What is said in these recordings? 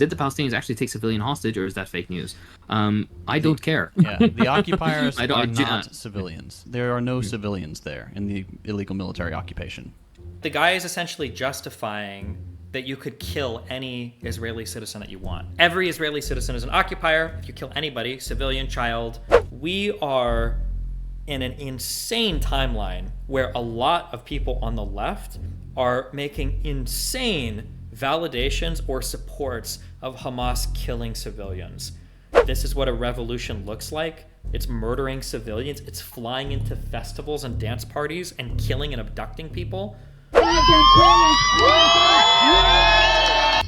Did the Palestinians actually take civilian hostage, or is that fake news? I don't care. Yeah, the occupiers are not I- civilians. There are no civilians there in the illegal military occupation. The guy is essentially justifying that you could kill any Israeli citizen that you want. Every Israeli citizen is an occupier. If you kill anybody, civilian, child, we are in an insane timeline where a lot of people on the left are making insane validations or supports of Hamas killing civilians. This is what a revolution looks like. It's murdering civilians. It's flying into festivals and dance parties and killing and abducting people.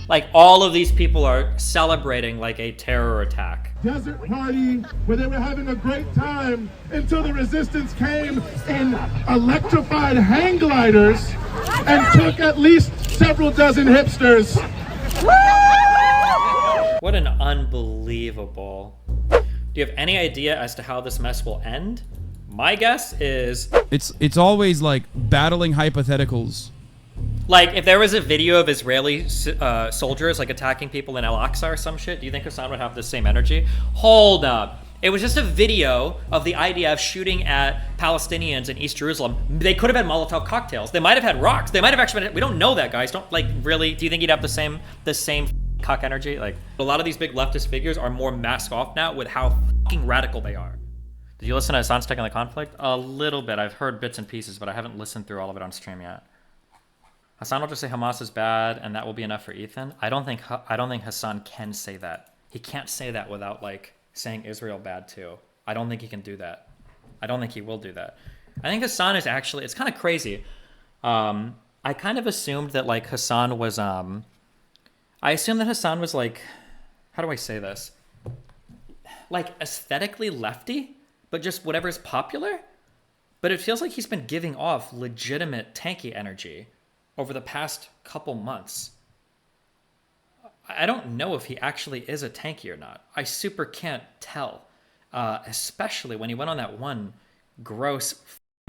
Like, all of these people are celebrating like a terror attack. Desert party where they were having a great time until the resistance came in electrified hang gliders and took at least several dozen hipsters. What an unbelievable. Do you have any idea as to how this mess will end? My guess is it's always like battling hypotheticals. like if there was a video of Israeli soldiers like attacking people in Al-Aqsa or some shit, do you think Hassan would have the same energy? Hold up. It was just a video of the idea of shooting at Palestinians in East Jerusalem. They could have had Molotov cocktails. They might have had rocks. They might have actually been, we don't know that, guys. Don't like really, do you think he'd have the same cock energy? Like, a lot of these big leftist figures are more masked off now with how fucking radical they are. Did you listen to Hassan's take on the conflict? A little bit. I've heard bits and pieces, but I haven't listened through all of it on stream yet. Hassan will just say Hamas is bad, and that will be enough for Ethan. I don't think Hassan can say that. He can't say that without like saying Israel bad too. I don't think he can do that. I don't think he will do that. I think Hassan is actually, it's kind of crazy. I kind of assumed that like Hassan was I assumed that Hassan was like, how do I say this? Like aesthetically lefty, but just whatever's popular. But it feels like he's been giving off legitimate tanky energy over the past couple months. I don't know if he actually is a tanky or not. I super can't tell, especially when he went on that one gross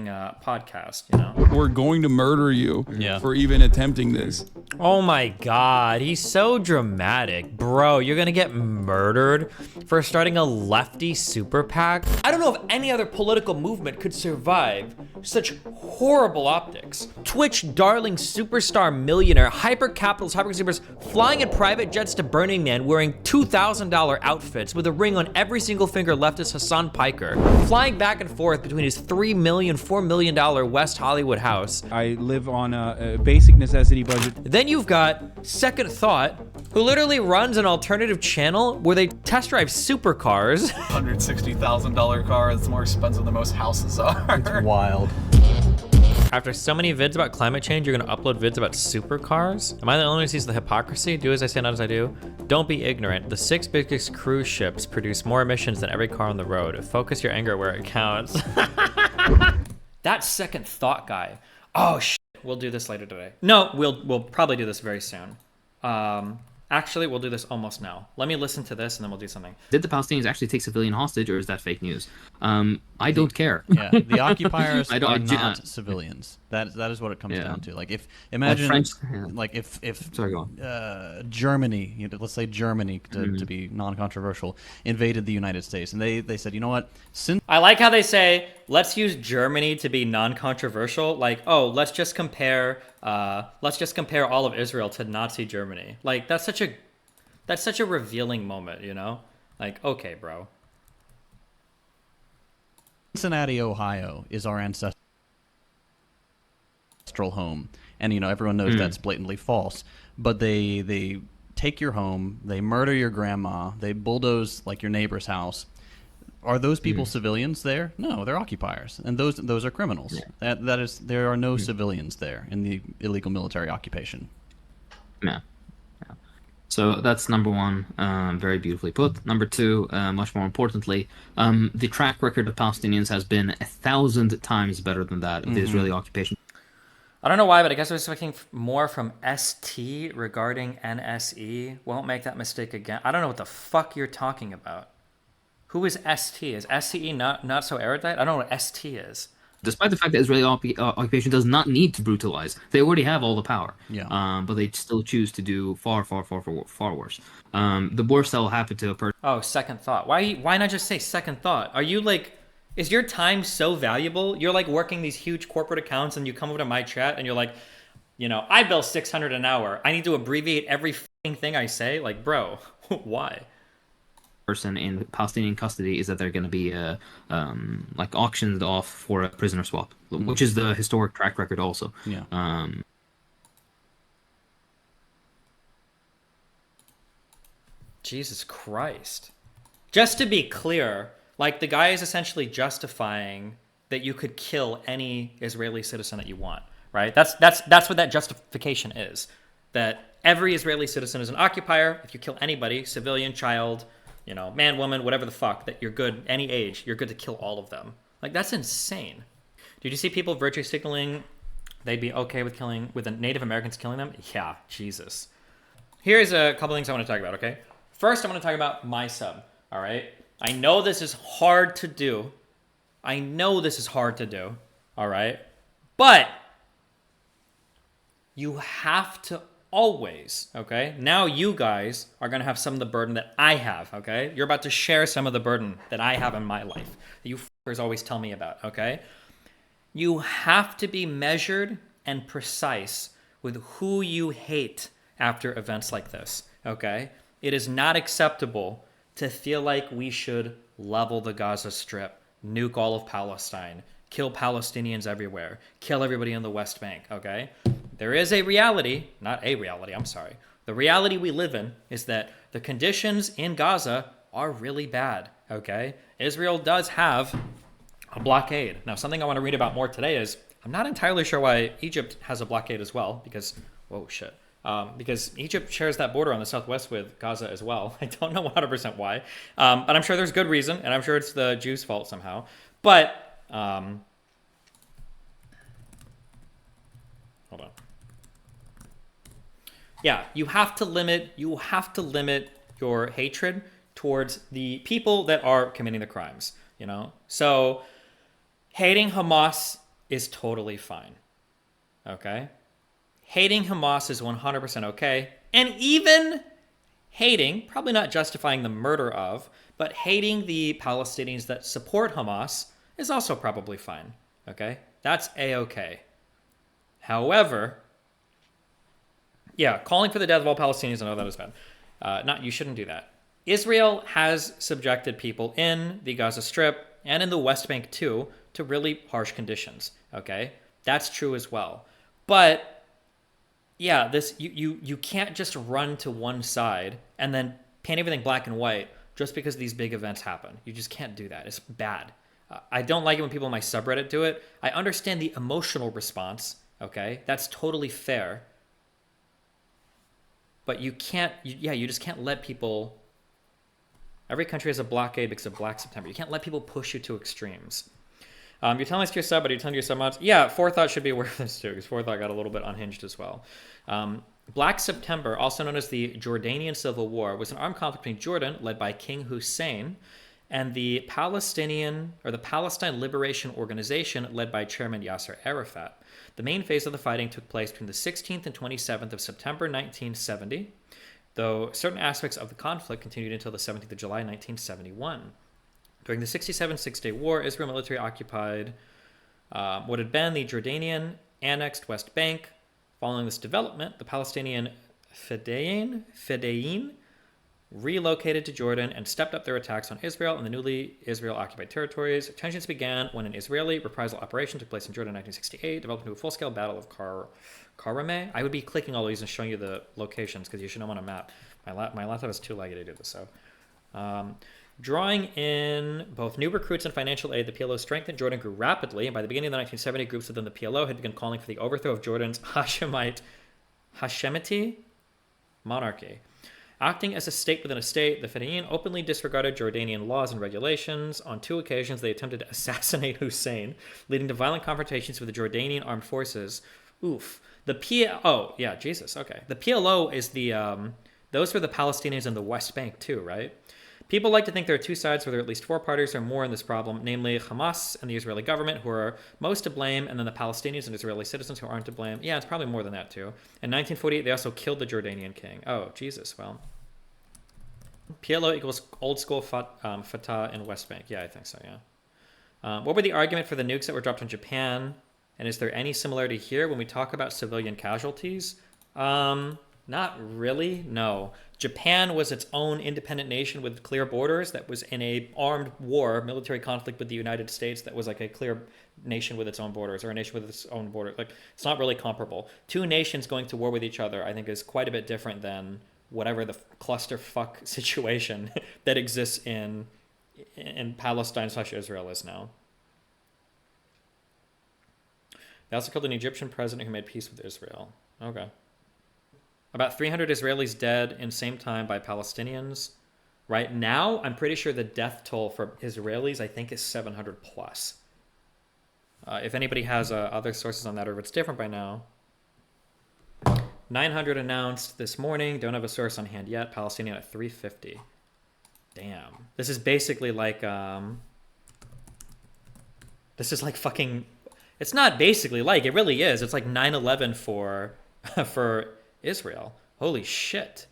podcast, you know? We're going to murder you Yeah. for even attempting this. Oh my god, he's so dramatic. Bro, you're gonna get murdered for starting a lefty super PAC? I don't know if any other political movement could survive such horrible optics. Twitch darling superstar millionaire, hyper-capitalist, hyper-consumers flying in private jets to Burning Man wearing $2,000 outfits with a ring on every single finger leftist Hassan Piker, flying back and forth between his $3 million, $4 million West Hollywood house. I live on a basic necessity budget. Then you've got Second Thought, who literally runs an alternative channel where they test drive supercars. $160,000 car that's more expensive than most houses are. It's wild. After so many vids about climate change, you're gonna upload vids about supercars? Am I the only one who sees the hypocrisy? Do as I say, not as I do. Don't be ignorant. The 6 biggest cruise ships produce more emissions than every car on the road. Focus your anger where it counts. That Second Thought guy. Oh shit, we'll do this later today. No, we'll probably do this very soon. Actually, we'll do this almost now. Let me listen to this and then we'll do something. Did the Palestinians actually take civilian hostage, or is that fake news? I don't care. Yeah, the occupiers I are don't- not civilians. That is what it comes Yeah. down to. Like imagine like if Sorry, go on. Germany, you know, let's say Germany to be non-controversial, invaded the United States, and they said, you know what, since I like how they say, let's use Germany to be non-controversial. Like, oh, let's just compare all of Israel to Nazi Germany. Like, that's such a revealing moment, you know? Like, okay, bro. Cincinnati, Ohio is our ancestral home, and you know everyone knows that's blatantly false, but they take your home, they murder your grandma, they bulldoze like your neighbor's house. Are those people civilians there? No, they're occupiers, and those are criminals. That is, there are no civilians there in the illegal military occupation. Yeah. So that's number one, very beautifully put. Number two, much more importantly, the track record of Palestinians has been 1,000 times better than that of the Israeli occupation. I don't know why, but I guess I was expecting more from ST regarding NSE. Won't make that mistake again. I don't know what the fuck you're talking about. Who is ST? Is SCE not so erudite? I don't know what ST is. despite the fact that Israeli occupation does not need to brutalize. They already have all the power. Yeah. But they still choose to do far, far, far, far, far worse. The worst that will happen to a person. Oh, second thought. Why not just say second thought? Are you like, is your time so valuable? You're like working these huge corporate accounts and you come over to my chat and you're like, you know, I bill $600 an hour. I need to abbreviate every fucking thing I say. Like, bro, why? Person in Palestinian custody is that they're going to be like auctioned off for a prisoner swap, which is the historic track record also. Yeah. Jesus Christ. Just to be clear, like the guy is essentially justifying that you could kill any Israeli citizen that you want, right? That's what that justification is. That every Israeli citizen is an occupier. If you kill anybody, civilian, child, you know, man, woman, whatever the fuck, that you're good, any age, you're good to kill all of them. Like, that's insane. Did you see people virtue signaling they'd be okay with the Native Americans killing them? Yeah, Jesus. Here's a couple things I want to talk about, okay? First, I want to talk about my sub, all right? I know this is hard to do. All right? But you have to always, okay? Now you guys are going to have some of the burden that I have, okay? You're about to share some of the burden that I have in my life that you fuckers always tell me about, okay? You have to be measured and precise with who you hate after events like this, okay? It is not acceptable to feel like we should level the Gaza Strip, nuke all of Palestine, kill Palestinians everywhere, kill everybody in the West Bank, okay? There is a reality, not a reality, I'm sorry. The reality we live in is that the conditions in Gaza are really bad, okay? Israel does have a blockade. Now, something I want to read about more today is, I'm not entirely sure why Egypt has a blockade as well, because, whoa, shit. Because Egypt shares that border on the southwest with Gaza as well. I don't know 100% why, but I'm sure there's good reason, and I'm sure it's the Jews' fault somehow. But, hold on. Yeah, you have to limit your hatred towards the people that are committing the crimes, you know? So, hating Hamas is totally fine, okay? Hating Hamas is 100% okay. And even hating, probably not justifying the murder of, but hating the Palestinians that support Hamas is also probably fine. Okay? That's A-okay. However, yeah, calling for the death of all Palestinians, I know that is bad. You shouldn't do that. Israel has subjected people in the Gaza Strip and in the West Bank too to really harsh conditions. Okay? That's true as well. But yeah, this you can't just run to one side and then paint everything black and white just because these big events happen. You just can't do that. It's bad. I don't like it when people in my subreddit do it. I understand the emotional response, okay? That's totally fair. But you can't, you just can't let people... Every country has a blockade because of Black September. You can't let people push you to extremes. You're telling us to your sub, but are you telling your sub mods? Yeah, Forethought should be aware of this too, because Forethought got a little bit unhinged as well. Black September, also known as the Jordanian Civil War, was an armed conflict between Jordan, led by King Hussein, and the Palestine Liberation Organization, led by Chairman Yasser Arafat. The main phase of the fighting took place between the 16th and 27th of September 1970, though certain aspects of the conflict continued until the 17th of July 1971. During the 67 Six-Day War, Israel military occupied what had been the Jordanian annexed West Bank. Following this development, the Palestinian Fedayeen relocated to Jordan and stepped up their attacks on Israel and the newly Israel-occupied territories. Tensions began when an Israeli reprisal operation took place in Jordan in 1968, developing into a full-scale battle of Karameh. I would be clicking all these and showing you the locations because you should know on a map. My laptop is too laggy to do this, so... Drawing in both new recruits and financial aid, the PLO's strength in Jordan grew rapidly, and by the beginning of the 1970s, groups within the PLO had begun calling for the overthrow of Jordan's Hashemite monarchy. Acting as a state within a state, the Fedayeen openly disregarded Jordanian laws and regulations. On 2 occasions, they attempted to assassinate Hussein, leading to violent confrontations with the Jordanian armed forces. Oof. The PLO, yeah, Jesus, okay. The PLO is the, those were the Palestinians in the West Bank too, right? People like to think there are two sides where there are at least four parties or more in this problem, namely Hamas and the Israeli government, who are most to blame, and then the Palestinians and Israeli citizens who aren't to blame. Yeah, it's probably more than that, too. In 1948, they also killed the Jordanian king. Oh, Jesus, well. PLO equals old school Fatah in West Bank. Yeah, I think so, yeah. What were the argument for the nukes that were dropped on Japan? And is there any similarity here when we talk about civilian casualties? Not really, no. Japan was its own independent nation with clear borders that was in a armed war, military conflict with the United States that was like a clear nation with its own borders, or a nation with its own border. Like, it's not really comparable. Two nations going to war with each other, I think, is quite a bit different than whatever the clusterfuck situation that exists in Palestine/Israel is now. They also killed an Egyptian president who made peace with Israel. Okay. About 300 Israelis dead in same time by Palestinians. Right now, I'm pretty sure the death toll for Israelis, I think, is 700 plus. If anybody has other sources on that, or if it's different by now. 900 announced this morning. Don't have a source on hand yet. Palestinian at 350. Damn. This is basically like... this is like fucking... It's not basically like, it really is. It's like 9/11 for Israel. Holy shit.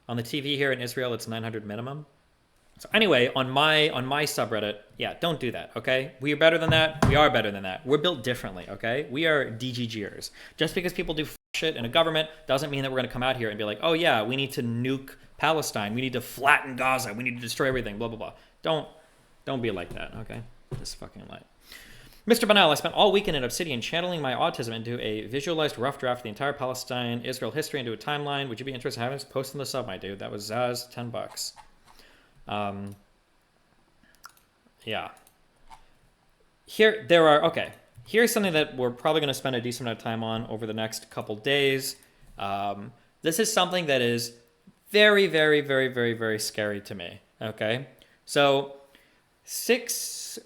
On the TV here in Israel, it's 900 minimum. So anyway, on my subreddit, yeah, don't do that, okay? We are better than that. We are better than that. We're built differently, okay? We are DGGers. Just because people do shit in a government doesn't mean that we're going to come out here and be like, oh yeah, we need to nuke Palestine. We need to flatten Gaza. We need to destroy everything, blah, blah, blah. Don't be like that, okay? Just fucking lie. Mr. Banal, I spent all weekend in Obsidian channeling my autism into a visualized rough draft of the entire Palestine-Israel history into a timeline. Would you be interested in having us post in the sub, my dude? That was Zaz, $10. Yeah. Here's something that we're probably going to spend a decent amount of time on over the next couple days. This is something that is very, very, very, very, very scary to me, okay? So, six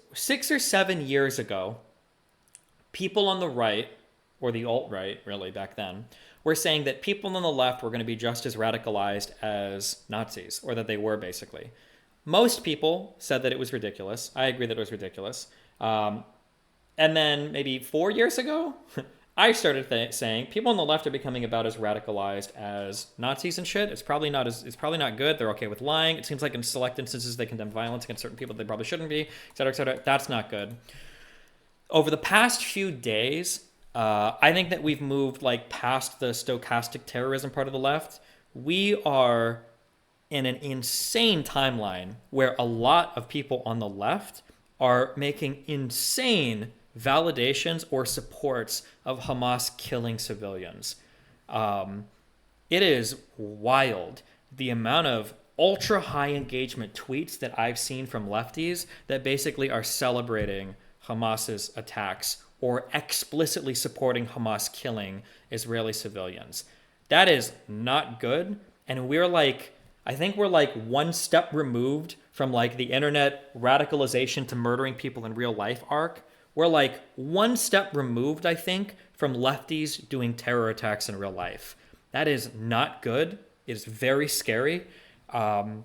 or 7 years ago, people on the right, or the alt-right, really, back then, were saying that people on the left were going to be just as radicalized as Nazis, or that they were, basically. Most people said that it was ridiculous. I agree that it was ridiculous. And then maybe 4 years ago, I started saying people on the left are becoming about as radicalized as Nazis and shit. It's probably not good. They're okay with lying. It seems like in select instances they condemn violence against certain people they probably shouldn't be, et cetera, et cetera. That's not good. Over the past few days, I think that we've moved like past the stochastic terrorism part of the left. We are in an insane timeline where a lot of people on the left are making insane validations or supports of Hamas killing civilians. It is wild the amount of ultra high engagement tweets that I've seen from lefties that basically are celebrating Hamas's attacks or explicitly supporting Hamas killing Israeli civilians. That is not good. And I think we're like one step removed from like the internet radicalization to murdering people in real life arc. We're like one step removed, I think, from lefties doing terror attacks in real life. That is not good. It is very scary. And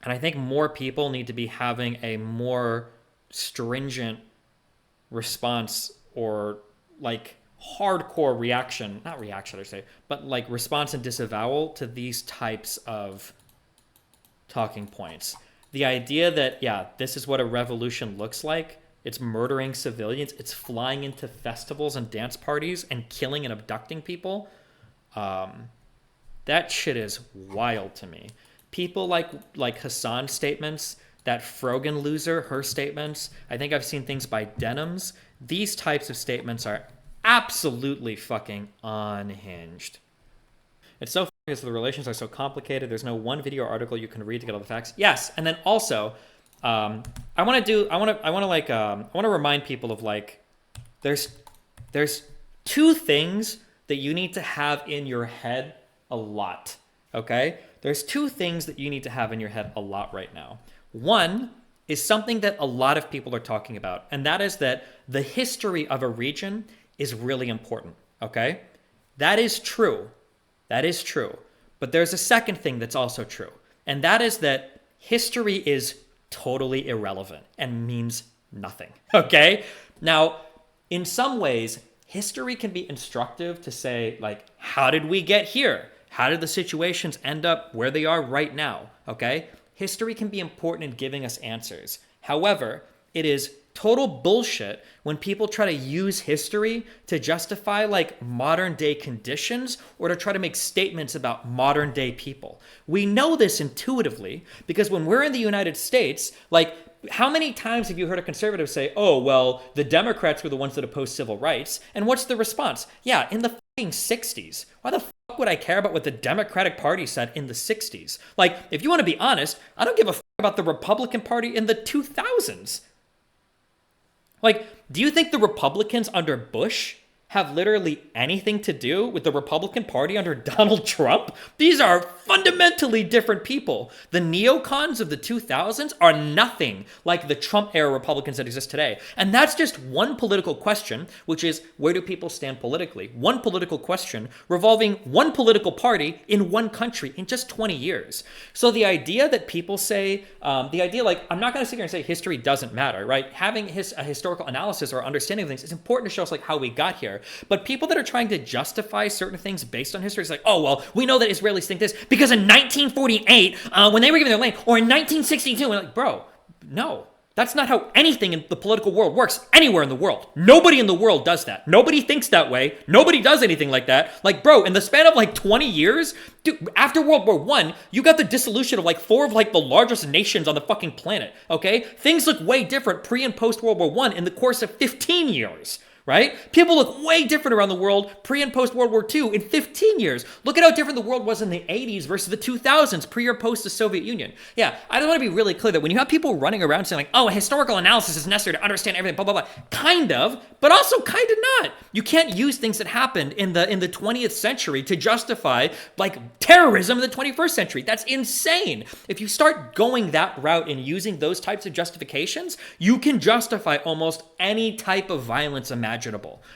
I think more people need to be having a more stringent response, or like hardcore reaction, not reaction, I say, but like response and disavowal to these types of talking points. The idea that, yeah, this is what a revolution looks like. It's murdering civilians. It's flying into festivals and dance parties and killing and abducting people. That shit is wild to me. People like Hassan's statements, that Frogan loser, her statements. I think I've seen things by Denims. These types of statements are absolutely fucking unhinged. It's so because the relations are so complicated. There's no one video or article you can read to get all the facts. Yes, and then also, I want to remind people of like, there's two things that you need to have in your head a lot. Okay, there's two things that you need to have in your head a lot right now. One is something that a lot of people are talking about, and that is that the history of a region is really important. Okay, that is true. That is true. But there's a second thing that's also true, and that is that history is totally irrelevant and means nothing. Okay? Now, in some ways, history can be instructive to say, like, how did we get here? How did the situations end up where they are right now? Okay? History can be important in giving us answers. However, it is total bullshit when people try to use history to justify like modern day conditions or to try to make statements about modern day people. We know this intuitively because when we're in the United States, like, how many times have you heard a conservative say, oh, well, the Democrats were the ones that opposed civil rights? And what's the response? Yeah, in the fucking 60s. Why the fuck would I care about what the Democratic Party said in the 60s? Like, if you want to be honest, I don't give a fuck about the Republican Party in the 2000s. Like, do you think the Republicans under Bush have literally anything to do with the Republican Party under Donald Trump? These are fundamentally different people. The neocons of the 2000s are nothing like the Trump-era Republicans that exist today. And that's just one political question, which is, where do people stand politically? One political question revolving one political party in one country in just 20 years. So the idea that people say, I'm not going to sit here and say history doesn't matter, right? Having a historical analysis or understanding of things is important to show us like how we got here. But people that are trying to justify certain things based on history is like, oh, well, we know that Israelis think this because in 1948, when they were given their land, or in 1962, we're like, bro, no. That's not how anything in the political world works anywhere in the world. Nobody in the world does that. Nobody thinks that way. Nobody does anything like that. Like, bro, in the span of like 20 years, dude, after World War I, you got the dissolution of like 4 of like the largest nations on the fucking planet, okay? Things look way different pre and post World War I in the course of 15 years. Right? People look way different around the world pre and post World War II in 15 years. Look at how different the world was in the 80s versus the 2000s, pre or post the Soviet Union. Yeah, I just want to be really clear that when you have people running around saying like, oh, historical analysis is necessary to understand everything, blah, blah, blah, kind of, but also kind of not. You can't use things that happened in the 20th century to justify like terrorism in the 21st century. That's insane. If you start going that route and using those types of justifications, you can justify almost any type of violence imaginable.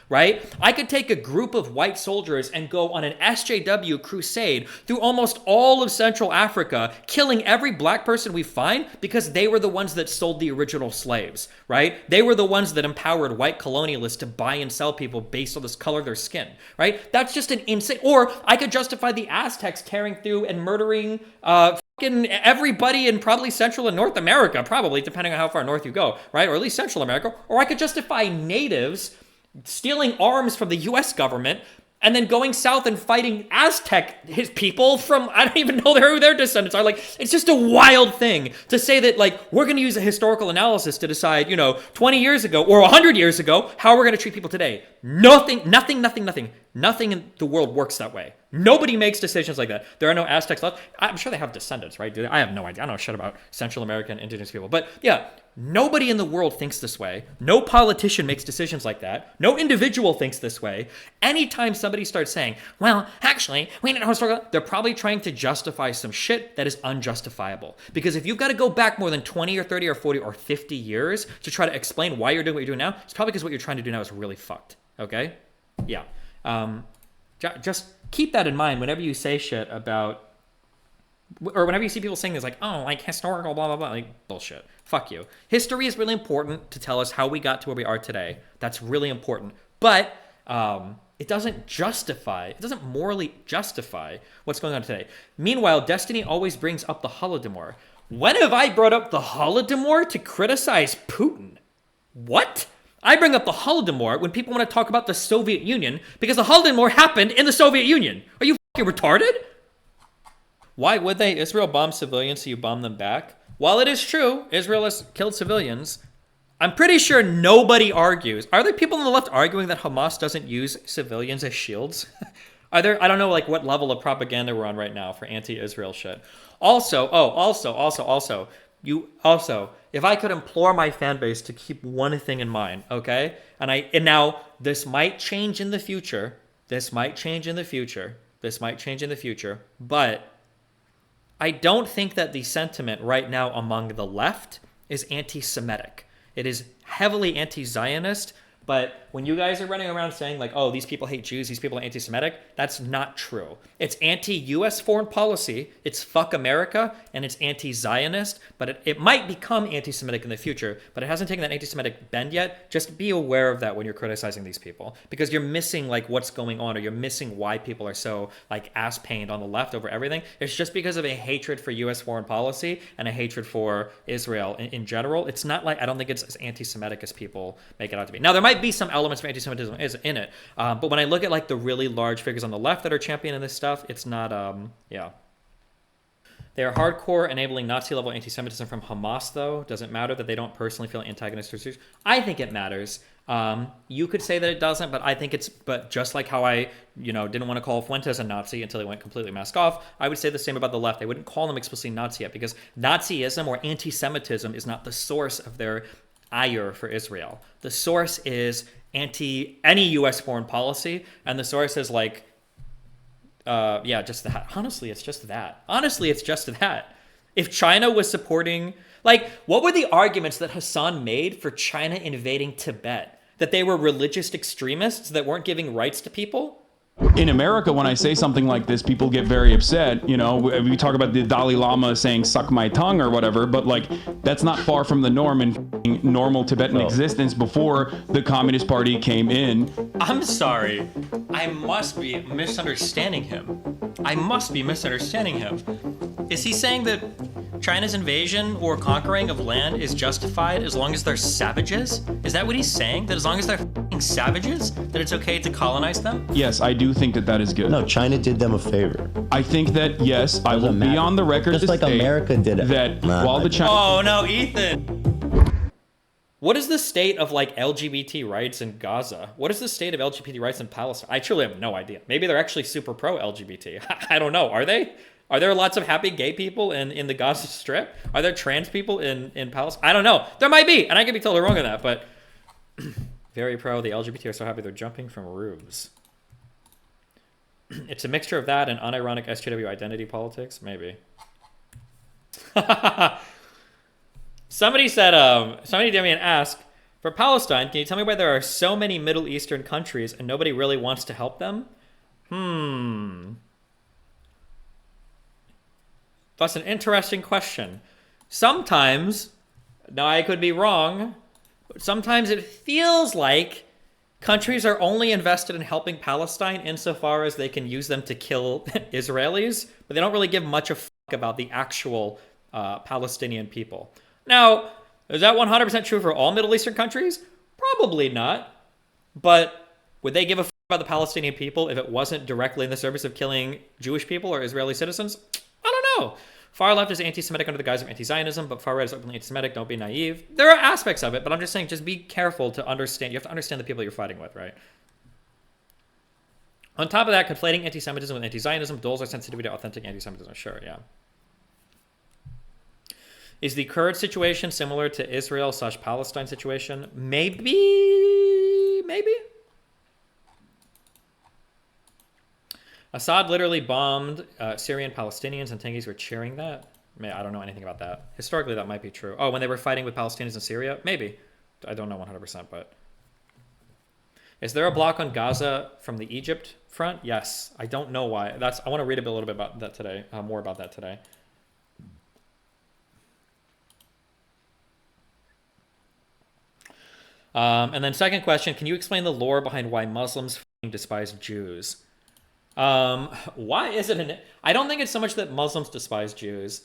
Right? I could take a group of white soldiers and go on an SJW crusade through almost all of Central Africa, killing every black person we find because they were the ones that sold the original slaves, right? They were the ones that empowered white colonialists to buy and sell people based on the color of their skin, right? That's just an insane... Or I could justify the Aztecs tearing through and murdering everybody in probably Central and North America, probably, depending on how far north you go, right? Or at least Central America. Or I could justify natives stealing arms from the US government and then going south and fighting Aztec people from, I don't even know who their descendants are. Like, it's just a wild thing to say that, like, we're going to use a historical analysis to decide, 20 years ago or 100 years ago, how we're going to treat people today. Nothing in the world works that way. Nobody makes decisions like that. There are no Aztecs left. I'm sure they have descendants, right? I have no idea. I don't know shit about Central American indigenous people. But yeah, nobody in the world thinks this way. No politician makes decisions like that. No individual thinks this way. Anytime somebody starts saying, well, actually, we need a historical, they're probably trying to justify some shit that is unjustifiable. Because if you've got to go back more than 20 or 30 or 40 or 50 years to try to explain why you're doing what you're doing now, it's probably because what you're trying to do now is really fucked. Okay? Yeah. Just keep that in mind whenever you say shit about, or whenever you see people saying this, like, oh, like historical, blah, blah, blah, like, bullshit. Fuck you. History is really important to tell us how we got to where we are today. That's really important. But it doesn't morally justify what's going on today. Meanwhile, Destiny always brings up the Holodomor. When have I brought up the Holodomor to criticize Putin? What? I bring up the Holodomor when people want to talk about the Soviet Union because the Holodomor happened in the Soviet Union. Are you fucking retarded? Why would they? Israel bomb civilians, so you bomb them back? While it is true, Israel has killed civilians, I'm pretty sure nobody argues. Are there people on the left arguing that Hamas doesn't use civilians as shields? I don't know like what level of propaganda we're on right now for anti-Israel shit. Also, if I could implore my fan base to keep one thing in mind, okay? And now this might change in the future. But I don't think that the sentiment right now among the left is anti-Semitic. It is heavily anti-Zionist, But when you guys are running around saying like, oh, these people hate Jews, these people are anti-Semitic, that's not true. It's anti-US foreign policy, it's fuck America, and it's anti-Zionist, but it might become anti-Semitic in the future, but it hasn't taken that anti-Semitic bend yet. Just be aware of that when you're criticizing these people, because you're missing like what's going on, or you're missing why people are so like ass pained on the left over everything. It's just because of a hatred for US foreign policy and a hatred for Israel in general. It's not like, I don't think it's as anti-Semitic as people make it out to be. Now, there might be some elements of anti-Semitism in it, but when I look at like the really large figures on the left that are championing this stuff, it's not, yeah. They are hardcore enabling Nazi-level anti-Semitism from Hamas, though. Doesn't matter that they don't personally feel antagonistic to Jews. I think it matters. You could say that it doesn't, but I think it's, but just like how I, didn't want to call Fuentes a Nazi until he went completely mask off, I would say the same about the left. I wouldn't call them explicitly Nazi yet, because Nazism or anti-Semitism is not the source of their ire for Israel. The source is any U.S. foreign policy, and the source is like, just that. Honestly, it's just that. If China was supporting, like, what were the arguments that Hassan made for China invading Tibet? That they were religious extremists that weren't giving rights to people? In America, when I say something like this, people get very upset. We talk about the Dalai Lama saying "suck my tongue" or whatever, but like that's not far from the norm in normal Tibetan existence before the Communist Party came in. I'm sorry. I must be misunderstanding him. Is he saying that China's invasion or conquering of land is justified as long as they're savages? Is that what he's saying? That as long as they're savages, that it's okay to colonize them? Yes, I do think that is good. No, China did them a favor. I think that, yes, I will be on the record just like America did it. That while the China... Oh, no, Ethan! What is the state of, like, LGBT rights in Gaza? What is the state of LGBT rights in Palestine? I truly have no idea. Maybe they're actually super pro-LGBT. I don't know. Are they? Are there lots of happy gay people in the Gaza Strip? Are there trans people in Palestine? I don't know. There might be, and I could be totally wrong on that, but... Very pro. The LGBT are so happy they're jumping from roofs. It's a mixture of that and unironic SJW identity politics? Maybe. Somebody did me an ask, for Palestine, can you tell me why there are so many Middle Eastern countries and nobody really wants to help them? That's an interesting question. Sometimes, now I could be wrong, but sometimes it feels like countries are only invested in helping Palestine insofar as they can use them to kill Israelis, but they don't really give much a fuck about the actual Palestinian people. Now, is that 100% true for all Middle Eastern countries? Probably not. But would they give a fuck about the Palestinian people if it wasn't directly in the service of killing Jewish people or Israeli citizens? I don't know. Far left is anti-Semitic under the guise of anti-Zionism, but far right is openly anti-Semitic. Don't be naive. There are aspects of it, but I'm just saying, just be careful to understand. You have to understand the people you're fighting with, right? On top of that, conflating anti-Semitism with anti-Zionism dulls our sensitivity to authentic anti-Semitism. Sure, yeah. Is the current situation similar to Israel/Palestine situation? Maybe. Assad literally bombed Syrian Palestinians and Tankies were cheering that? I don't know anything about that. Historically, that might be true. Oh, when they were fighting with Palestinians in Syria? Maybe. I don't know 100%, but... Is there a block on Gaza from the Egypt front? Yes. I don't know why. I want to read a little bit about that today. More about that today. And then second question, can you explain the lore behind why Muslims despise Jews? Why is it I don't think it's so much that Muslims despise Jews.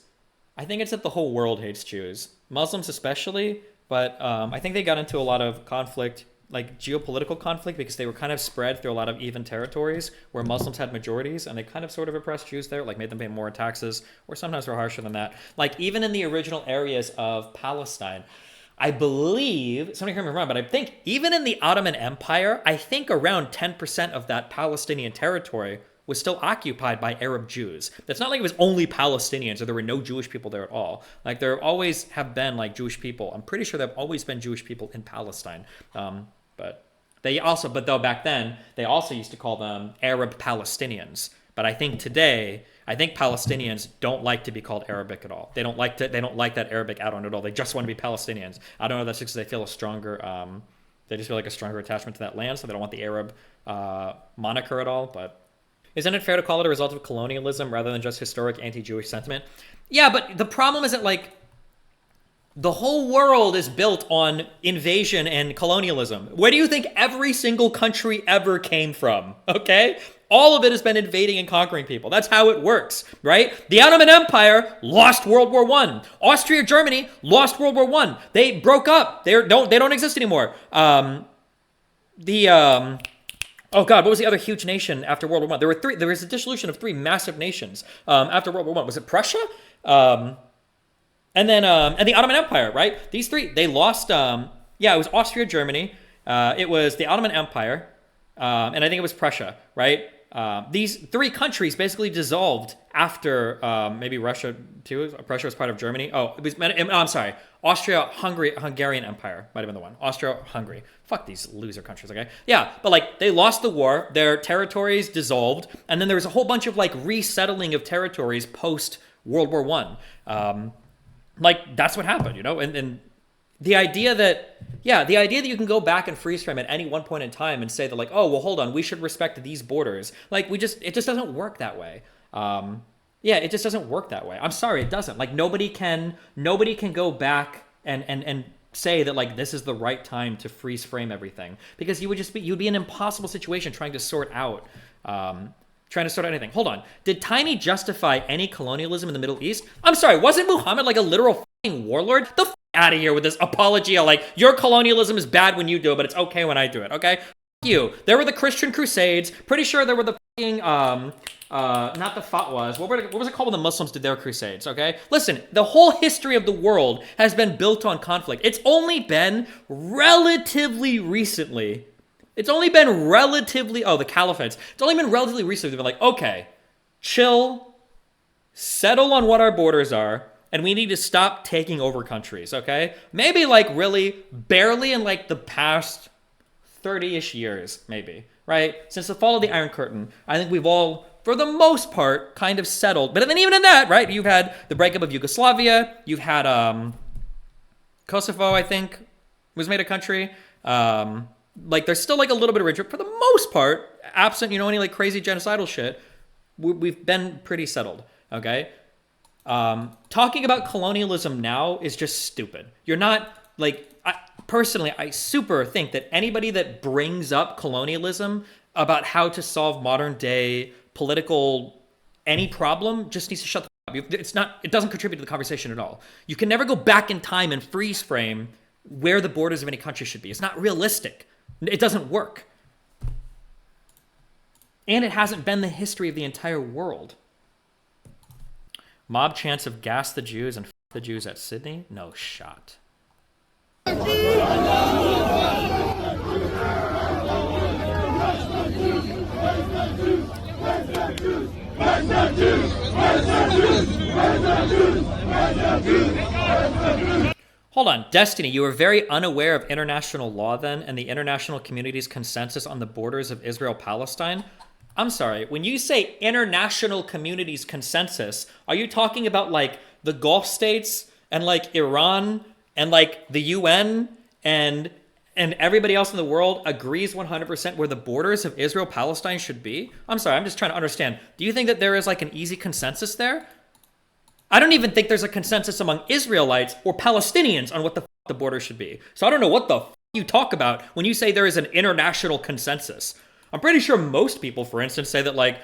I think it's that the whole world hates Jews. Muslims especially, but I think they got into a lot of conflict, like geopolitical conflict, because they were kind of spread through a lot of even territories where Muslims had majorities, and they kind of sort of oppressed Jews there, like made them pay more in taxes, or sometimes were harsher than that. Like even in the original areas of Palestine, I believe, somebody correct me if I'm wrong, but I think even in the Ottoman Empire, I think around 10% of that Palestinian territory was still occupied by Arab Jews. It's not like it was only Palestinians or there were no Jewish people there at all. Like there always have been like Jewish people. I'm pretty sure there have always been Jewish people in Palestine. But though back then, they also used to call them Arab Palestinians. But I think today, Palestinians don't like to be called Arabic at all. They don't like that Arabic add-on at all. They just want to be Palestinians. I don't know if that's because they feel a stronger They just feel like a stronger attachment to that land, so they don't want the Arab moniker at all. But isn't it fair to call it a result of colonialism rather than just historic anti-Jewish sentiment? Yeah, but the problem is that, like, the whole world is built on invasion and colonialism. Where do you think every single country ever came from? Okay? All of it has been invading and conquering people. That's how it works, right? The Ottoman Empire lost World War I. Austria, Germany lost World War I. They broke up. They don't exist anymore. Oh God, what was the other huge nation after World War I? There was a dissolution of 3 massive nations after World War I. Was it Prussia? And the Ottoman Empire, right? These 3, they lost. It was Austria, Germany. It was the Ottoman Empire, and I think it was Prussia, right? These 3 countries basically dissolved after maybe Russia too. Prussia was part of Germany. I'm sorry. Hungarian Empire might have been the one. Austria-Hungary. Fuck these loser countries, okay? Yeah, but like they lost the war, their territories dissolved, and then there was a whole bunch of like resettling of territories post World War I. Like that's what happened, you know? And the idea that you can go back and freeze frame at any one point in time and say that like, oh, well, hold on, we should respect these borders. Like it just doesn't work that way. It just doesn't work that way. I'm sorry, it doesn't. Like nobody can go back and say that like this is the right time to freeze frame everything, because you'd be in an impossible situation trying to sort out anything. Hold on. Did Tiny justify any colonialism in the Middle East? I'm sorry, wasn't Muhammad like a literal fucking warlord? The out of here with this apology of like, your colonialism is bad when you do it, but it's okay when I do it, okay? You. There were the Christian Crusades. Pretty sure there were the fucking, not the fatwas. What was it called when the Muslims did their crusades, okay? Listen, the whole history of the world has been built on conflict. It's only been relatively recently. The caliphates. It's only been relatively recently they've been like, okay, chill, settle on what our borders are, and we need to stop taking over countries, okay? Maybe like really barely in like the past 30-ish years, maybe, right? Since the fall of the Iron Curtain, I think we've all, for the most part, kind of settled. But then even in that, right, you've had the breakup of Yugoslavia, you've had Kosovo, I think, was made a country. Like there's still like a little bit of rigid, for the most part, absent, you know, any like crazy genocidal shit, we've been pretty settled, okay? Talking about colonialism now is just stupid. You're not like, I super think that anybody that brings up colonialism about how to solve modern day political any problem just needs to shut the fuck up. It doesn't contribute to the conversation at all. You can never go back in time and freeze frame where the borders of any country should be. It's not realistic. It doesn't work. And it hasn't been the history of the entire world. Mob chants of gas the Jews and f the Jews at Sydney? No shot. Hold on, Destiny, you were very unaware of international law then and the international community's consensus on the borders of Israel-Palestine? I'm sorry, when you say international community's consensus, are you talking about like the Gulf states and like Iran and like the UN and everybody else in the world agrees 100% where the borders of Israel-Palestine should be? I'm sorry, I'm just trying to understand. Do you think that there is like an easy consensus there? I don't even think there's a consensus among Israelites or Palestinians on what the the border should be. So I don't know what the you talk about when you say there is an international consensus. I'm pretty sure most people, for instance, say that like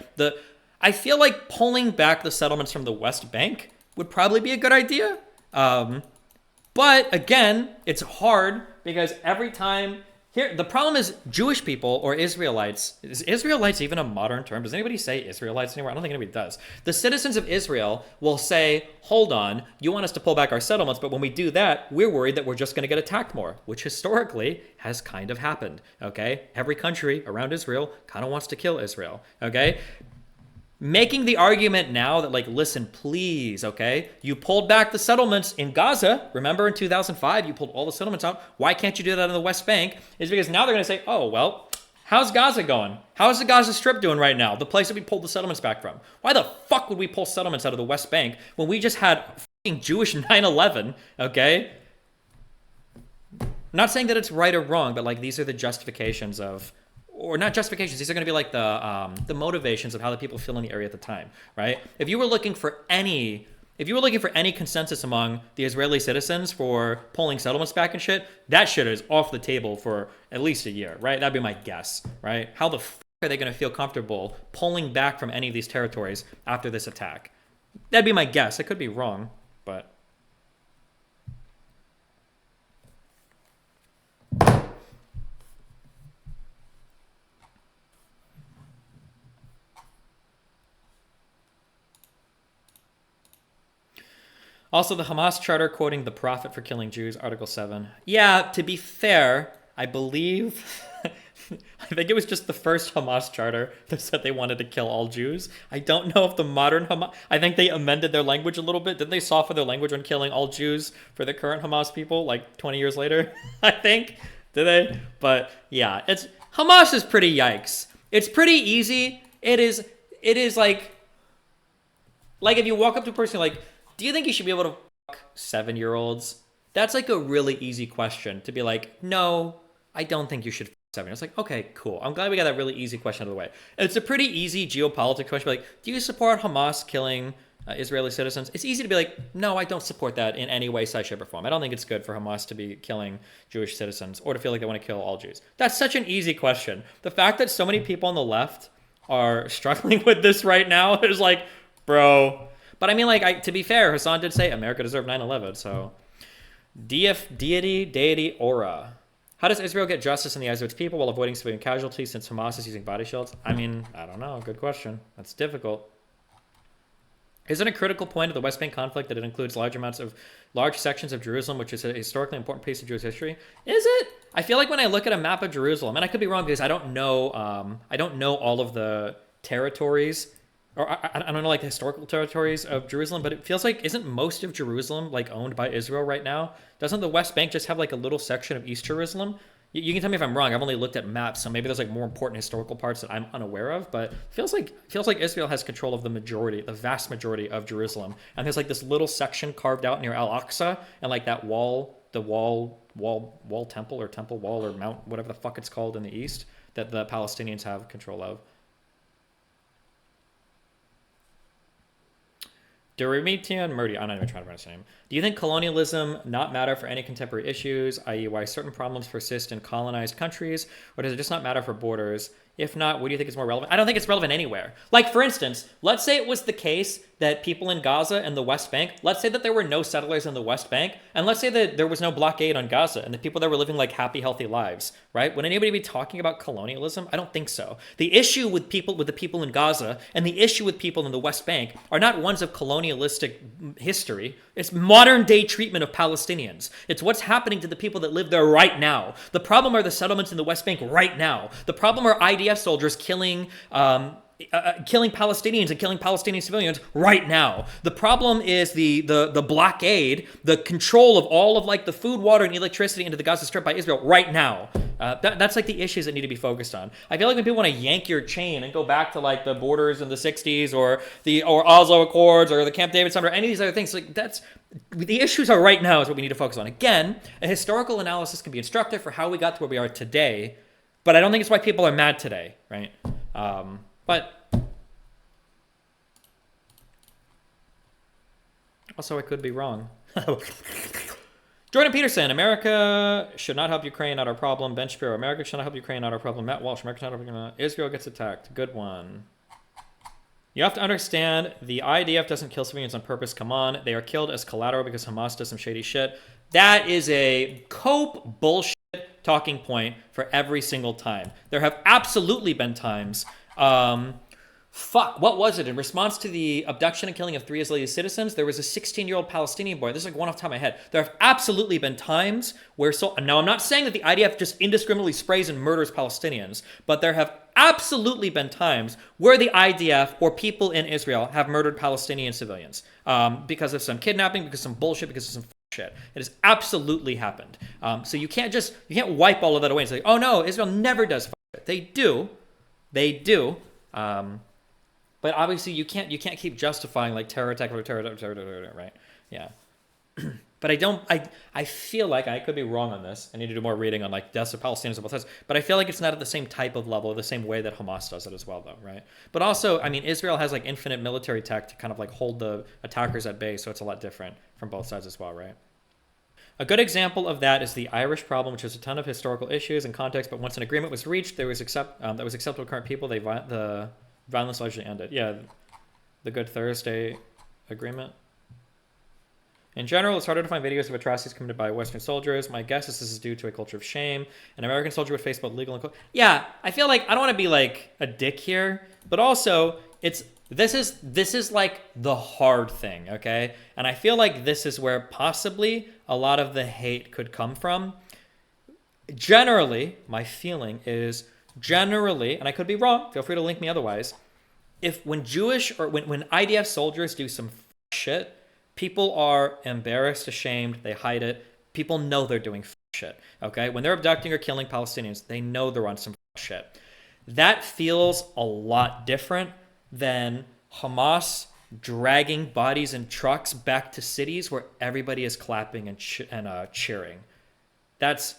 I feel like pulling back the settlements from the West Bank would probably be a good idea. But again, it's hard because every time here, the problem is Jewish people or Israelites. Is Israelites even a modern term? Does anybody say Israelites anymore? I don't think anybody does. The citizens of Israel will say, hold on, you want us to pull back our settlements, but when we do that, we're worried that we're just going to get attacked more, which historically has kind of happened, okay? Every country around Israel kind of wants to kill Israel, okay? Making the argument now that, like, listen, please, okay? You pulled back the settlements in Gaza. Remember in 2005, you pulled all the settlements out. Why can't you do that in the West Bank? Is because now they're going to say, oh, well, how's Gaza going? How's the Gaza Strip doing right now? The place that we pulled the settlements back from. Why the fuck would we pull settlements out of the West Bank when we just had fucking Jewish 9/11, okay? not saying that it's right or wrong, but like these are the justifications of, or not justifications. These are going to be like the motivations of how the people feel in the area at the time, right? If you were looking for any consensus among the Israeli citizens for pulling settlements back and shit, that shit is off the table for at least a year, right? That'd be my guess, right? How the fuck are they going to feel comfortable pulling back from any of these territories after this attack? That'd be my guess. I could be wrong, but. Also, the Hamas charter quoting the prophet for killing Jews, Article 7. Yeah, to be fair, I believe, I think it was just the first Hamas charter that said they wanted to kill all Jews. I don't know if the modern Hamas, I think they amended their language a little bit. Didn't they soften their language on killing all Jews for the current Hamas people, like 20 years later, I think? Did they? But yeah, Hamas is pretty yikes. It's pretty easy. It is like if you walk up to a person like, do you think you should be able to fuck 7-year-olds? That's like a really easy question to be like, no, I don't think you should fuck 7-year-olds. It's like, okay, cool. I'm glad we got that really easy question out of the way. It's a pretty easy geopolitics question. Like, do you support Hamas killing Israeli citizens? It's easy to be like, no, I don't support that in any way, size, shape, or form. I don't think it's good for Hamas to be killing Jewish citizens or to feel like they want to kill all Jews. That's such an easy question. The fact that so many people on the left are struggling with this right now is like, bro. But I mean, like, to be fair, Hassan did say America deserved 9/11. So, deity, aura. How does Israel get justice in the eyes of its people while avoiding civilian casualties since Hamas is using body shields? I mean, I don't know. Good question. That's difficult. Isn't a critical point of the West Bank conflict that it includes large sections of Jerusalem, which is a historically important piece of Jewish history? Is it? I feel like when I look at a map of Jerusalem, and I could be wrong because I don't know all of the territories. Or I don't know, like the historical territories of Jerusalem, but it feels like, isn't most of Jerusalem like owned by Israel right now? Doesn't the West Bank just have like a little section of East Jerusalem? You can tell me if I'm wrong. I've only looked at maps, so maybe there's like more important historical parts that I'm unaware of. But it feels like Israel has control of the vast majority of Jerusalem, and there's like this little section carved out near Al-Aqsa, and like that wall temple or temple wall or mount, whatever the fuck it's called in the east, that the Palestinians have control of. Durimian Murdy, I'm not even trying to pronounce his name. Do you think colonialism not matter for any contemporary issues, i.e. why certain problems persist in colonized countries, or does it just not matter for borders? If not, what do you think is more relevant? I don't think it's relevant anywhere. Like, for instance, let's say it was the case that people in Gaza and the West Bank, let's say that there were no settlers in the West Bank, and let's say that there was no blockade on Gaza, and the people there were living like happy, healthy lives, right? Would anybody be talking about colonialism? I don't think so. The issue with the people in Gaza and the issue with people in the West Bank are not ones of colonialistic history. It's modern day treatment of Palestinians. It's what's happening to the people that live there right now. The problem are the settlements in the West Bank right now. The problem are IDF soldiers killing Palestinians and killing Palestinian civilians right now. The problem is the blockade, the control of all of like the food, water, and electricity into the Gaza Strip by Israel right now. That's like the issues that need to be focused on. I feel like when people want to yank your chain and go back to like the borders in the 60s or Oslo Accords or the Camp David Summit or any of these other things, like that's the issues are right now is what we need to focus on. Again, a historical analysis can be instructive for how we got to where we are today, but I don't think it's why people are mad today, right? But also I could be wrong. Jordan Peterson, America should not help Ukraine, not our problem. Ben Shapiro, America should not help Ukraine, not our problem. Matt Walsh, America should not help Israel gets attacked. Good one. You have to understand, the IDF doesn't kill civilians on purpose. Come on. They are killed as collateral because Hamas does some shady shit. That is a cope bullshit talking point for every single time. There have absolutely been times what was it? In response to the abduction and killing of 3 Israeli citizens, there was a 16-year-old Palestinian boy. This is like one off the top of my head. There have absolutely been times where now I'm not saying that the IDF just indiscriminately sprays and murders Palestinians, but there have absolutely been times where the IDF or people in Israel have murdered Palestinian civilians because of some kidnapping, because of some bullshit, because of some shit. It has absolutely happened. So you can't wipe all of that away and say, oh no, Israel never does shit. They do. But obviously you can't keep justifying like terror attack, right? Yeah. But I feel like, I could be wrong on this. I need to do more reading on like deaths of Palestinians on both sides. But I feel like it's not at the same type of level, the same way that Hamas does it as well, though, right? But also, I mean, Israel has like infinite military tech to kind of like hold the attackers at bay, so it's a lot different from both sides as well, right? A good example of that is the Irish problem, which has a ton of historical issues and context, but once an agreement was reached, that was acceptable to current people, the violence largely ended. Yeah, the Good Thursday agreement. In general, it's harder to find videos of atrocities committed by Western soldiers. My guess is this is due to a culture of shame. An American soldier would face both legal and... Yeah, I feel like I don't want to be like a dick here, but also this is like the hard thing, okay? And I feel like this is where possibly a lot of the hate could come from. Generally, my feeling is and I could be wrong, feel free to link me otherwise, when Jewish or when IDF soldiers do some shit, people are embarrassed, ashamed, they hide it. People know they're doing shit, okay? When they're abducting or killing Palestinians, they know they're on some shit. That feels a lot different than Hamas dragging bodies in trucks back to cities where everybody is clapping and cheering. That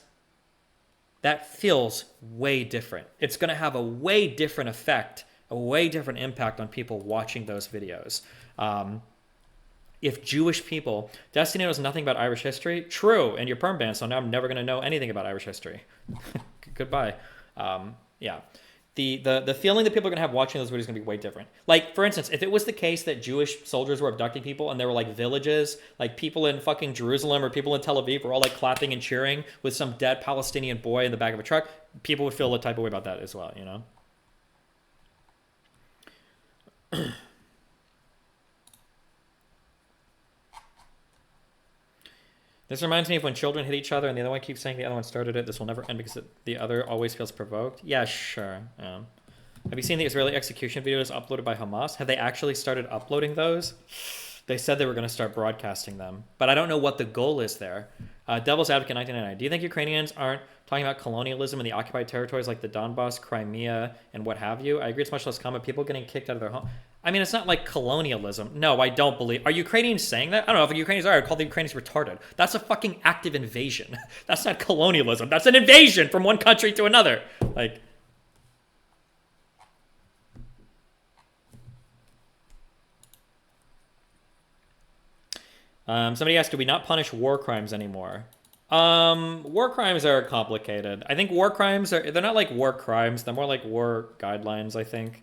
feels way different. It's going to have a way different effect, a way different impact on people watching those videos. If Jewish people... Destiny knows nothing about Irish history. True, and you're perm banned, so now I'm never going to know anything about Irish history. Goodbye. Yeah. The feeling that people are going to have watching those videos is going to be way different. Like, for instance, if it was the case that Jewish soldiers were abducting people and there were, like, villages, like people in fucking Jerusalem or people in Tel Aviv were all, like, clapping and cheering with some dead Palestinian boy in the back of a truck, people would feel the type of way about that as well, you know? This reminds me of when children hit each other and the other one keeps saying the other one started it. This will never end because the other always feels provoked. Yeah, sure. Yeah. Have you seen the Israeli execution videos uploaded by Hamas? Have they actually started uploading those? They said they were going to start broadcasting them, but I don't know what the goal is there. Devil's Advocate 1999. Do you think Ukrainians aren't talking about colonialism in the occupied territories like the Donbass, Crimea, and what have you? I agree it's much less common. People getting kicked out of their home. I mean, it's not like colonialism. No, I don't believe. Are Ukrainians saying that? I don't know if the Ukrainians are. I'd call the Ukrainians retarded. That's a fucking active invasion. That's not colonialism. That's an invasion from one country to another. Like... somebody asked, do we not punish war crimes anymore? War crimes are complicated. I think war crimes they're not like war crimes. They're more like war guidelines, I think.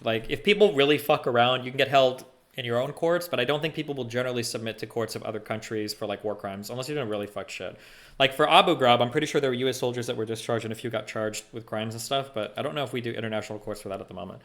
Like, if people really fuck around, you can get held in your own courts, but I don't think people will generally submit to courts of other countries for, like, war crimes, unless you're doing really fuck shit. Like, for Abu Ghraib, I'm pretty sure there were U.S. soldiers that were discharged and a few got charged with crimes and stuff, but I don't know if we do international courts for that at the moment.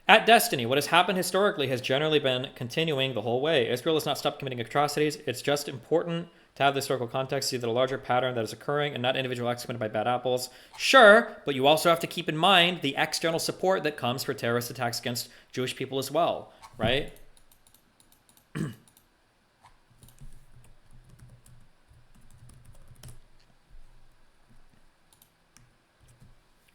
At Destiny, what has happened historically has generally been continuing the whole way. Israel has not stopped committing atrocities. It's just important to have the historical context, see that a larger pattern that is occurring and not individual acts committed by bad apples. Sure, but you also have to keep in mind the external support that comes for terrorist attacks against Jewish people as well, right?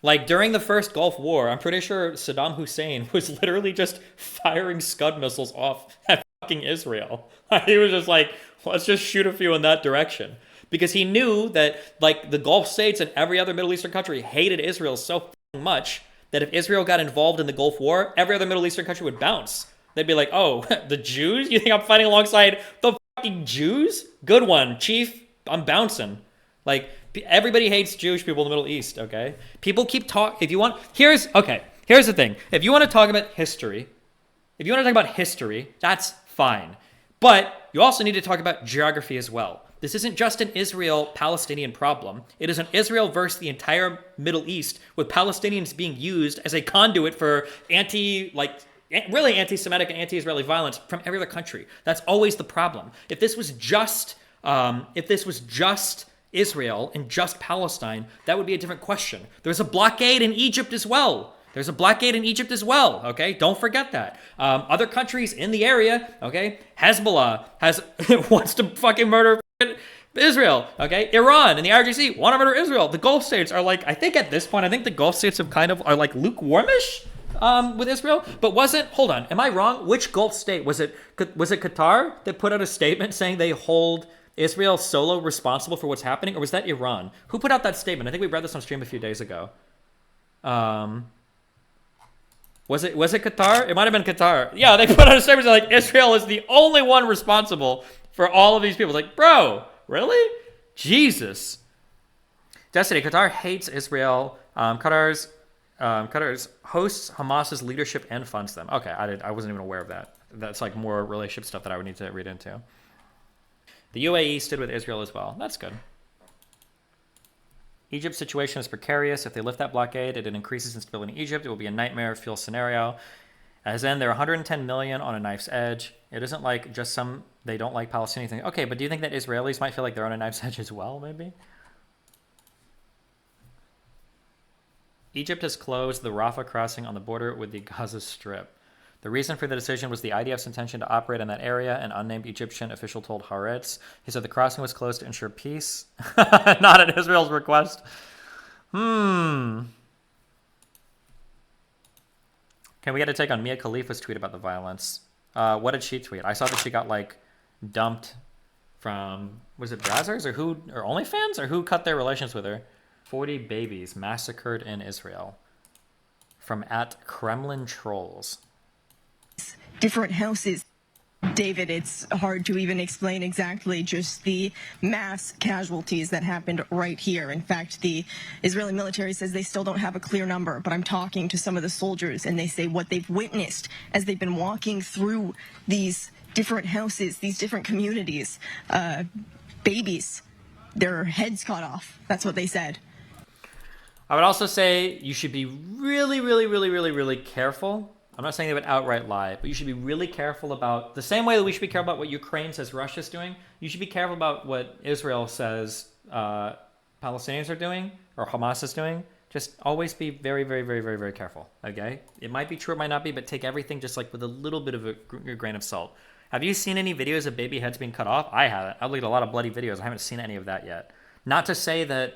Like, during the first Gulf War, I'm pretty sure Saddam Hussein was literally just firing Scud missiles off at fucking Israel. He was just like, let's just shoot a few in that direction. Because he knew that, like, the Gulf states and every other Middle Eastern country hated Israel so much that if Israel got involved in the Gulf War, every other Middle Eastern country would bounce. They'd be like, oh, the Jews? You think I'm fighting alongside the fucking Jews? Good one, Chief. I'm bouncing. Like, everybody hates Jewish people in the Middle East, okay? People keep talking. If you want, here's the thing. If you want to talk about history, that's fine. But you also need to talk about geography as well. This isn't just an Israel-Palestinian problem. It is an Israel versus the entire Middle East, with Palestinians being used as a conduit for really anti-Semitic and anti-Israeli violence from every other country. That's always the problem. If this was just Israel and just Palestine, that would be a different question. There's a blockade in Egypt as well. Okay? Don't forget that. Other countries in the area, okay? Hezbollah wants to fucking murder Israel, okay? Iran and the IRGC want to murder Israel. The Gulf states are like, I think at this point, the Gulf states are like lukewarmish. with Israel. But hold on, am I wrong? Which Gulf state was it? Was it Qatar that put out a statement saying they hold Israel solo responsible for what's happening, or was that Iran? Who put out that statement? I think we read this on stream a few days ago. Was it Qatar? It might have been Qatar. Yeah, they put out a statement like Israel is the only one responsible for all of these people. It's like, bro, really? Jesus. Destiny, Qatar hates Israel. Qatar's hosts Hamas's leadership and funds them. Okay, I wasn't even aware of that. That's like more relationship stuff that I would need to read into. The UAE stood with Israel as well. That's good. Egypt's situation is precarious. If they lift that blockade, it increases instability in Egypt. It will be a nightmare fuel scenario. As in, they're 110 million on a knife's edge. It isn't like just they don't like Palestinian thing. Okay, but do you think that Israelis might feel like they're on a knife's edge as well, maybe? Egypt has closed the Rafah crossing on the border with the Gaza Strip. The reason for the decision was the IDF's intention to operate in that area, an unnamed Egyptian official told Haaretz. He said the crossing was closed to ensure peace, not at Israel's request. Can we get a take on Mia Khalifa's tweet about the violence? What did she tweet? I saw that she got like dumped from, was it Brazzers or OnlyFans, or who cut their relations with her? 40 babies massacred in Israel. From @Kremlin Trolls. Different houses. David, it's hard to even explain exactly just the mass casualties that happened right here. In fact, the Israeli military says they still don't have a clear number, but I'm talking to some of the soldiers and they say what they've witnessed as they've been walking through these different houses, these different communities, babies, their heads cut off. That's what they said. I would also say you should be really, really, really, really, really careful. I'm not saying they would outright lie, but you should be really careful about, the same way that we should be careful about what Ukraine says Russia's doing, you should be careful about what Israel says Palestinians are doing, or Hamas is doing. Just always be very, very, very, very, very careful, okay? It might be true, it might not be, but take everything just like with a little bit of a grain of salt. Have you seen any videos of baby heads being cut off? I haven't. I've looked at a lot of bloody videos. I haven't seen any of that yet. Not to say that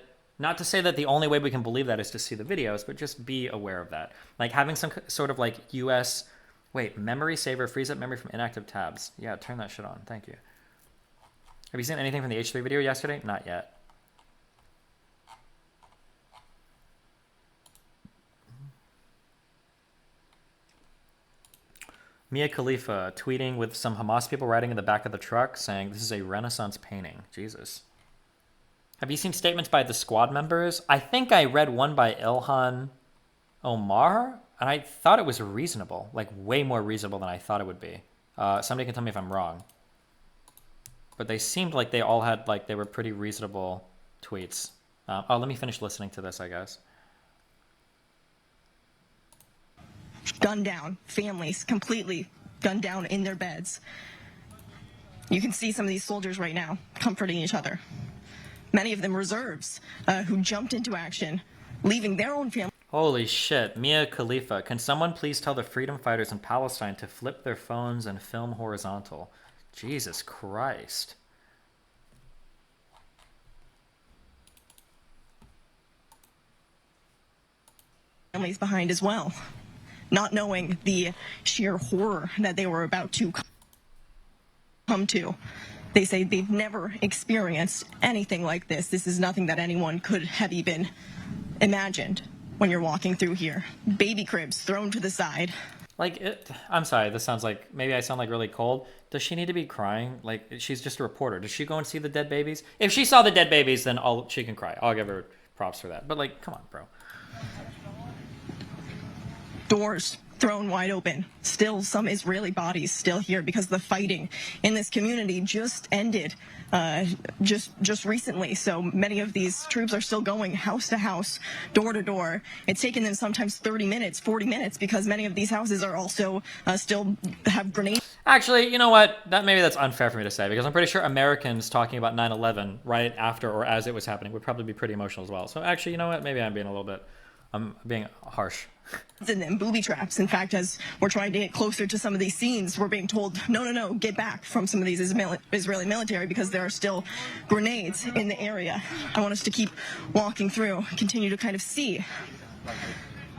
the only way we can believe that is to see the videos, but just be aware of that. Like having some sort of like US, memory saver, freeze up memory from inactive tabs. Yeah, turn that shit on. Thank you. Have you seen anything from the H3 video yesterday? Not yet. Mia Khalifa tweeting with some Hamas people riding in the back of the truck saying, this is a Renaissance painting. Jesus. Have you seen statements by the squad members? I think I read one by Ilhan Omar, and I thought it was reasonable, like way more reasonable than I thought it would be. Somebody can tell me if I'm wrong. But they seemed like they all had, they were pretty reasonable tweets. Let me finish listening to this, I guess. Gunned down, families completely gunned down in their beds. You can see some of these soldiers right now comforting each other. Many of them reserves who jumped into action, leaving their own family. Holy shit, Mia Khalifa. Can someone please tell the freedom fighters in Palestine to flip their phones and film horizontal? Jesus Christ. Families behind as well, not knowing the sheer horror that they were about to come to. They say they've never experienced anything like this. This is nothing that anyone could have even imagined when you're walking through here. Baby cribs thrown to the side. I'm sorry, this sounds like, maybe I sound like really cold. Does she need to be crying? She's just a reporter. Does she go and see the dead babies? If she saw the dead babies, then she can cry. I'll give her props for that. But come on, bro. Doors thrown wide open. Still some Israeli bodies still here because the fighting in this community just ended just recently. So many of these troops are still going house to house, door to door. It's taken them sometimes 30 minutes, 40 minutes because many of these houses are also still have grenades. Actually, you know what? Maybe that's unfair for me to say because I'm pretty sure Americans talking about 9/11 right after or as it was happening would probably be pretty emotional as well. So actually, you know what? Maybe I'm being harsh. And then booby traps. In fact, as we're trying to get closer to some of these scenes, we're being told, no, get back from some of these Israeli military because there are still grenades in the area. I want us to keep walking through, continue to kind of see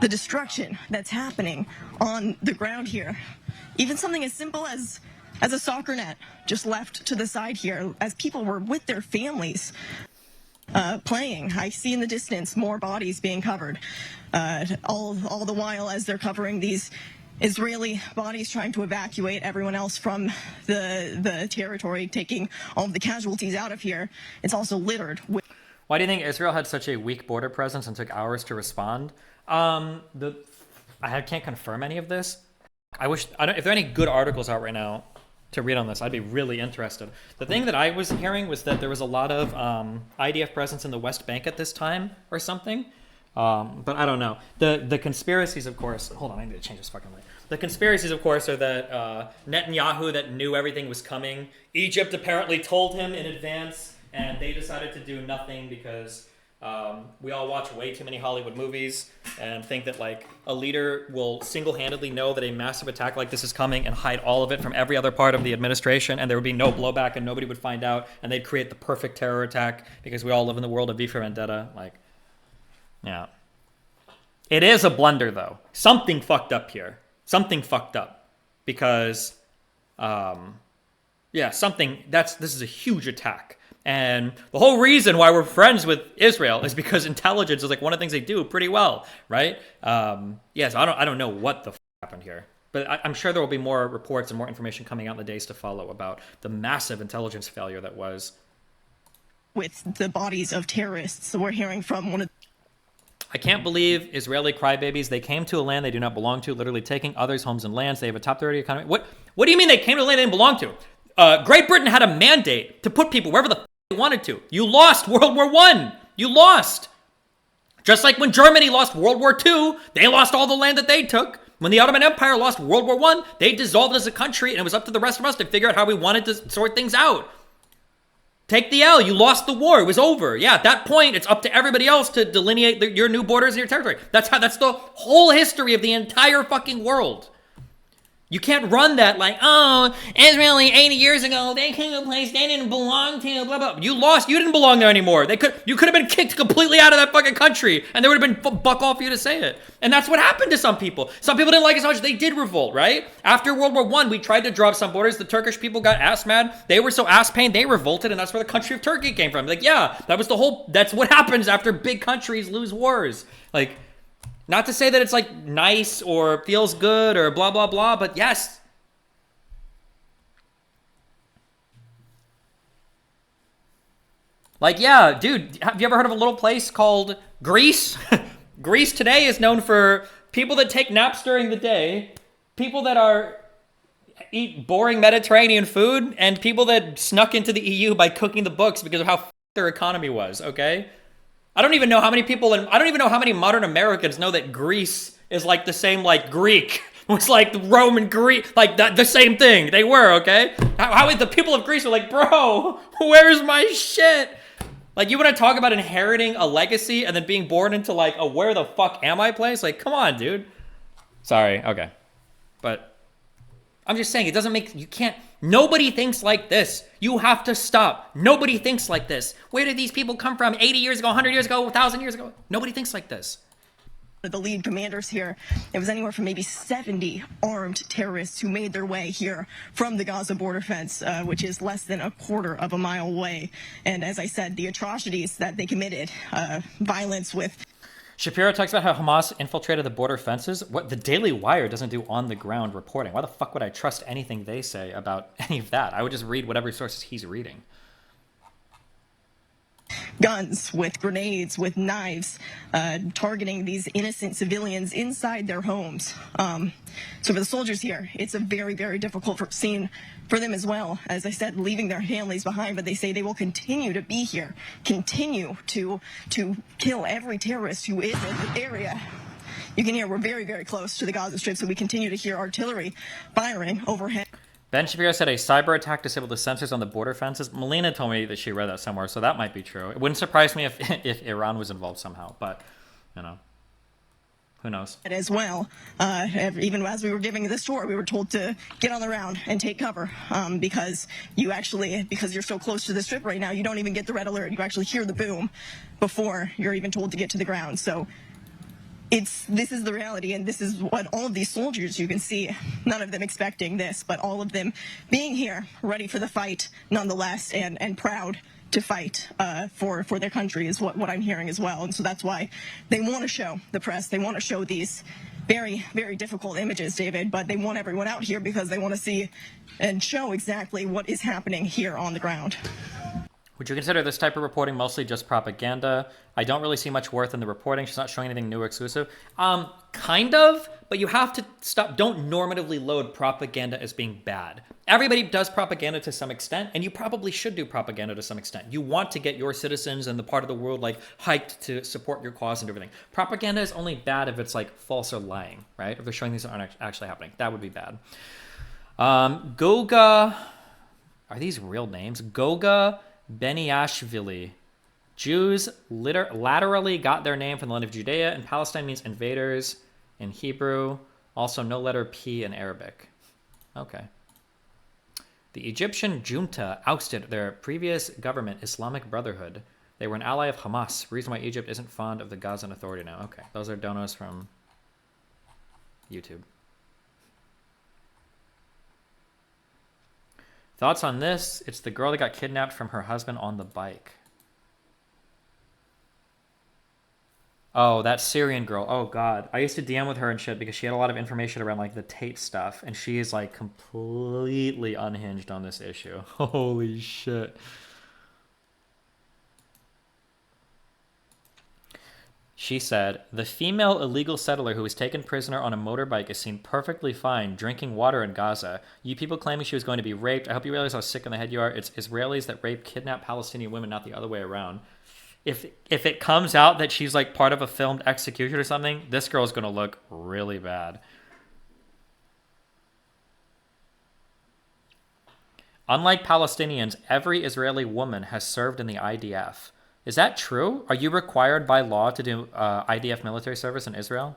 the destruction that's happening on the ground here. Even something as simple as a soccer net just left to the side here as people were with their families playing. I see in the distance more bodies being covered, all the while as they're covering these Israeli bodies trying to evacuate everyone else from the territory, taking all of the casualties out of here. It's also littered with... Why do you think Israel had such a weak border presence and took hours to respond? I can't confirm any of this. If there are any good articles out right now to read on this, I'd be really interested. The thing that I was hearing was that there was a lot of IDF presence in the West Bank at this time or something. But I don't know. The conspiracies, of course... Hold on, I need to change this fucking light. The conspiracies, of course, are that Netanyahu that knew everything was coming. Egypt apparently told him in advance, and they decided to do nothing because we all watch way too many Hollywood movies and think that like a leader will single-handedly know that a massive attack like this is coming and hide all of it from every other part of the administration, and there would be no blowback and nobody would find out, and they'd create the perfect terror attack because we all live in the world of V for Vendetta. Like, yeah. It is a blunder, though. Something fucked up here. Something fucked up. Because, this is a huge attack. And the whole reason why we're friends with Israel is because intelligence is like one of the things they do pretty well, right? So I don't know what the happened here. But I'm sure there will be more reports and more information coming out in the days to follow about the massive intelligence failure that was. With the bodies of terrorists we're hearing from one of... I can't believe Israeli crybabies. They came to a land they do not belong to, literally taking others' homes and lands. They have a top 30 economy. What do you mean they came to a land they didn't belong to? Great Britain had a mandate to put people wherever the they wanted to. You lost World War I. You lost. Just like when Germany lost World War II, they lost all the land that they took. When the Ottoman Empire lost World War I, they dissolved as a country, and it was up to the rest of us to figure out how we wanted to sort things out. Take the L. You lost the war. It was over. Yeah, at that point, it's up to everybody else to delineate your new borders and your territory. That's the whole history of the entire fucking world. You can't run that like, oh, Israel 80 years ago, they came to a place they didn't belong to, blah, blah. You lost. You didn't belong there anymore. You could have been kicked completely out of that fucking country, and there would have been buck off for you to say it. And that's what happened to some people. Some people didn't like us so much. They did revolt, right? After World War I, we tried to draw up some borders. The Turkish people got ass mad. They were so ass pained, they revolted, and that's where the country of Turkey came from. Like, yeah, that's what happens after big countries lose wars. Like, not to say that it's like nice or feels good or blah, blah, blah, but yes. Like, yeah, dude, have you ever heard of a little place called Greece? Greece today is known for people that take naps during the day, people that eat boring Mediterranean food, and people that snuck into the EU by cooking the books because of how their economy was, okay? I don't even know how many people, I don't even know how many modern Americans know that Greece is like the same like Greek. It's like the Roman Greek, like the same thing. They were, okay? How the people of Greece were like, bro, where's my shit? Like, you want to talk about inheriting a legacy and then being born into like a where the fuck am I place? Like, come on, dude. Sorry, okay. But I'm just saying, nobody thinks like this. You have to stop. Nobody thinks like this. Where did these people come from 80 years ago, 100 years ago, 1,000 years ago? Nobody thinks like this. The lead commanders here, it was anywhere from maybe 70 armed terrorists who made their way here from the Gaza border fence, which is less than a quarter of a mile away. And as I said, the atrocities that they committed, violence with... Shapiro talks about how Hamas infiltrated the border fences. What the Daily Wire doesn't do on-the-ground reporting. Why the fuck would I trust anything they say about any of that? I would just read whatever sources he's reading. Guns, with grenades, with knives, targeting these innocent civilians inside their homes. So for the soldiers here, it's a very, very difficult scene for them as well. As I said, leaving their families behind, but they say they will continue to be here, continue to kill every terrorist who is in the area. You can hear we're very, very close to the Gaza Strip, so we continue to hear artillery firing overhead. Ben Shapiro said a cyber attack disabled the sensors on the border fences. Melina told me that she read that somewhere, so that might be true. It wouldn't surprise me if Iran was involved somehow, but, you know, who knows? As well, even as we were giving this tour, we were told to get on the ground and take cover because you're so close to the strip right now, you don't even get the red alert. You actually hear the boom before you're even told to get to the ground. So this is the reality, and this is what all of these soldiers, you can see, none of them expecting this, but all of them being here, ready for the fight nonetheless, and proud to fight for their country is what I'm hearing as well. And so that's why they want to show the press, they want to show these very, very difficult images, David, but they want everyone out here because they want to see and show exactly what is happening here on the ground. Would you consider this type of reporting mostly just propaganda? I don't really see much worth in the reporting. She's not showing anything new or exclusive. Kind of, but you have to stop. Don't normatively load propaganda as being bad. Everybody does propaganda to some extent, and you probably should do propaganda to some extent. You want to get your citizens and the part of the world like hyped to support your cause and everything. Propaganda is only bad if it's like false or lying, right? If they're showing things that aren't actually happening, that would be bad. Goga, are these real names? Goga Beniashvili. Jews laterally got their name from the land of Judea, and Palestine means invaders in Hebrew. Also, no letter P in Arabic. Okay. The Egyptian junta ousted their previous government, Islamic Brotherhood. They were an ally of Hamas. Reason why Egypt isn't fond of the Gazan Authority now. Okay, those are donos from YouTube. Thoughts on this? It's the girl that got kidnapped from her husband on the bike. Oh, that Syrian girl. Oh, God. I used to DM with her and shit because she had a lot of information around, like, the Tate stuff. And she is, like, completely unhinged on this issue. Holy shit. She said, the female illegal settler who was taken prisoner on a motorbike is seen perfectly fine drinking water in Gaza. You people claiming she was going to be raped. I hope you realize how sick in the head you are. It's Israelis that rape, kidnap Palestinian women, not the other way around. If it comes out that she's like part of a filmed execution or something, this girl's going to look really bad. Unlike Palestinians, every Israeli woman has served in the IDF. Is that true? Are you required by law to do IDF military service in Israel?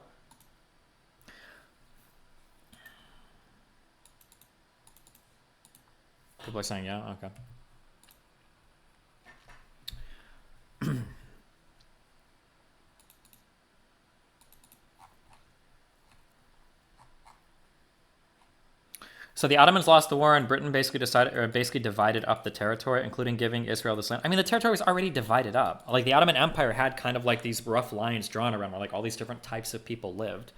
People are saying yeah? Okay. So the Ottomans lost the war, and Britain basically divided up the territory, including giving Israel this land. I mean, the territory was already divided up. Like the Ottoman Empire had kind of like these rough lines drawn around where like all these different types of people lived.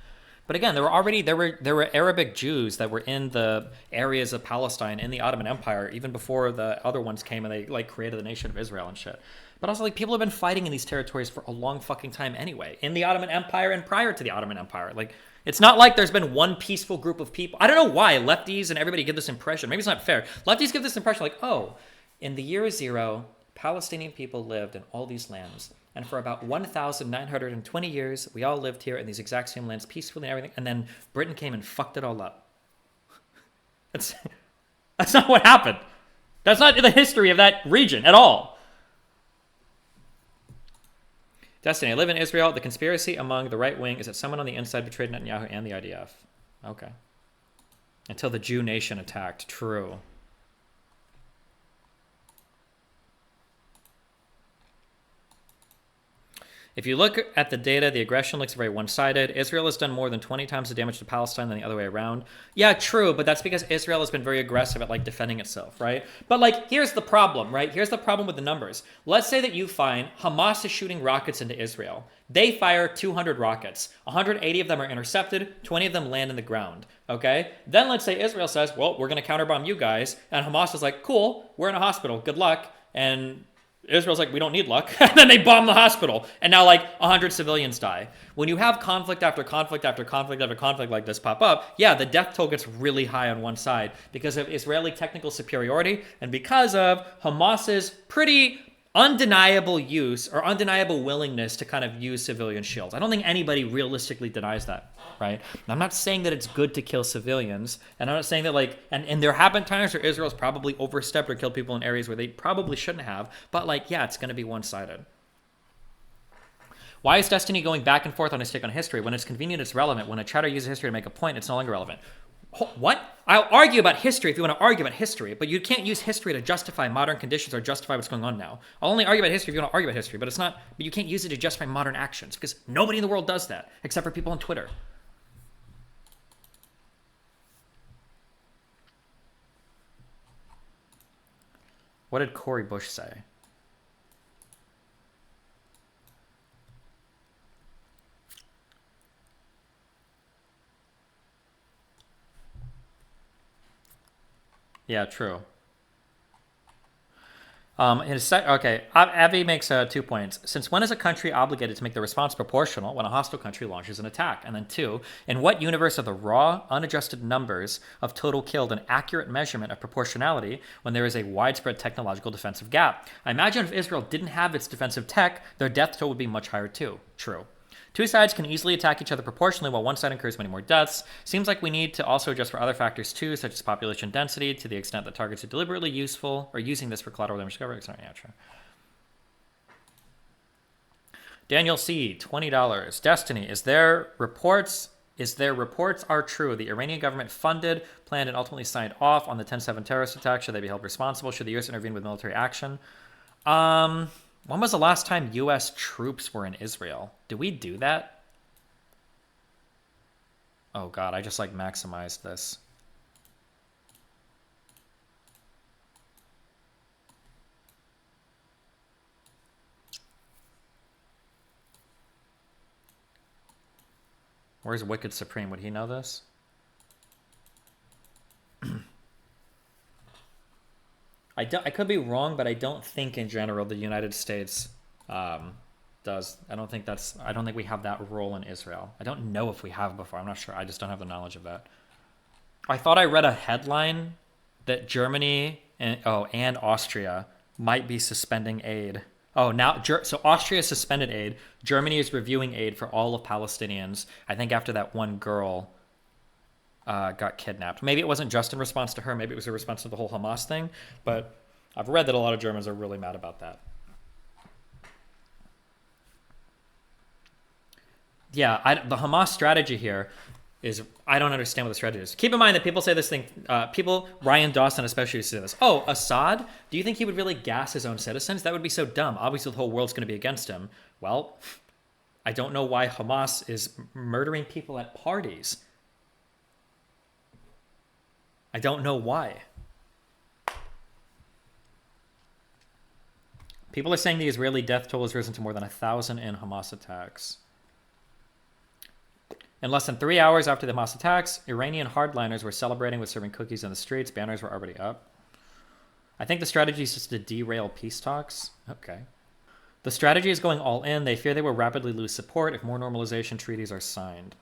But again, there were Arabic Jews that were in the areas of Palestine in the Ottoman Empire even before the other ones came and they like created the nation of Israel and shit. But also like people have been fighting in these territories for a long fucking time anyway, in the Ottoman Empire and prior to the Ottoman Empire. Like it's not like there's been one peaceful group of people. I don't know why lefties and everybody give this impression. Maybe it's not fair. Lefties give this impression like, oh, in the year zero, Palestinian people lived in all these lands. And for about 1,920 years, we all lived here in these exact same lands peacefully and everything. And then Britain came and fucked it all up. That's not what happened. That's not the history of that region at all. Destiny, I live in Israel. The conspiracy among the right wing is that someone on the inside betrayed Netanyahu and the IDF. Okay. Until the Jew nation attacked. True. If you look at the data, the aggression looks very one-sided. Israel has done more than 20 times the damage to Palestine than the other way around. Yeah, true, but that's because Israel has been very aggressive at like defending itself, right? But like, here's the problem, right? Here's the problem with the numbers. Let's say that you find Hamas is shooting rockets into Israel. They fire 200 rockets. 180 of them are intercepted. 20 of them land in the ground, okay? Then let's say Israel says, well, we're going to counterbomb you guys. And Hamas is like, cool, we're in a hospital. Good luck. And Israel's like, we don't need luck. And then they bomb the hospital. And now like 100 civilians die. When you have conflict after conflict after conflict after conflict like this pop up, yeah, the death toll gets really high on one side because of Israeli technical superiority and because of Hamas's pretty undeniable use or undeniable willingness to kind of use civilian shields. I don't think anybody realistically denies that, right? And I'm not saying that it's good to kill civilians, and I'm not saying that like, and there have been times where Israel's probably overstepped or killed people in areas where they probably shouldn't have, but like, yeah, it's going to be one-sided. Why is Destiny going back and forth on his take on history? When it's convenient, it's relevant. When a chatter uses history to make a point, it's no longer relevant. What? I'll argue about history if you want to argue about history, but you can't use history to justify modern conditions or justify what's going on now. I'll only argue about history if you want to argue about history, but it's not. But you can't use it to justify modern actions because nobody in the world does that except for people on Twitter. What did Cory Bush say? Yeah, true. Okay, Avi makes 2 points. Since when is a country obligated to make the response proportional when a hostile country launches an attack? And then 2, in what universe are the raw, unadjusted numbers of total killed an accurate measurement of proportionality when there is a widespread technological defensive gap? I imagine if Israel didn't have its defensive tech, their death toll would be much higher too. True. Two sides can easily attack each other proportionally while one side incurs many more deaths. Seems like we need to also adjust for other factors too, such as population density, to the extent that targets are deliberately useful or using this for collateral damage discovery. Yeah, true. Daniel C, $20. Destiny, is there reports are true the Iranian government funded, planned, and ultimately signed off on the 10/7 terrorist attack? Should they be held responsible? Should the U.S. intervene with military action? When was the last time U.S. troops were in Israel? Did we do that? Oh God, I just like maximized this. Where's Wicked Supreme? Would he know this? I could be wrong, but I don't think in general the United States does. I don't think we have that role in Israel. I don't know if we have before. I'm not sure. I just don't have the knowledge of that. I thought I read a headline that Germany and Austria might be suspending aid. Oh, now so Austria suspended aid. Germany is reviewing aid for all of Palestinians. I think after that one girl got kidnapped. Maybe it wasn't just in response to her. Maybe it was a response to the whole Hamas thing. But I've read that a lot of Germans are really mad about that. Yeah, the Hamas strategy here is, I don't understand what the strategy is. Keep in mind that people say this thing, Ryan Dawson especially say this. Oh, Assad? Do you think he would really gas his own citizens? That would be so dumb. Obviously the whole world's going to be against him. Well, I don't know why Hamas is murdering people at parties. I don't know why. People are saying the Israeli death toll has risen to more than 1,000 in Hamas attacks. In less than 3 hours after the Hamas attacks, Iranian hardliners were celebrating with serving cookies in the streets. Banners were already up. I think the strategy is just to derail peace talks. Okay. The strategy is going all in. They fear they will rapidly lose support if more normalization treaties are signed.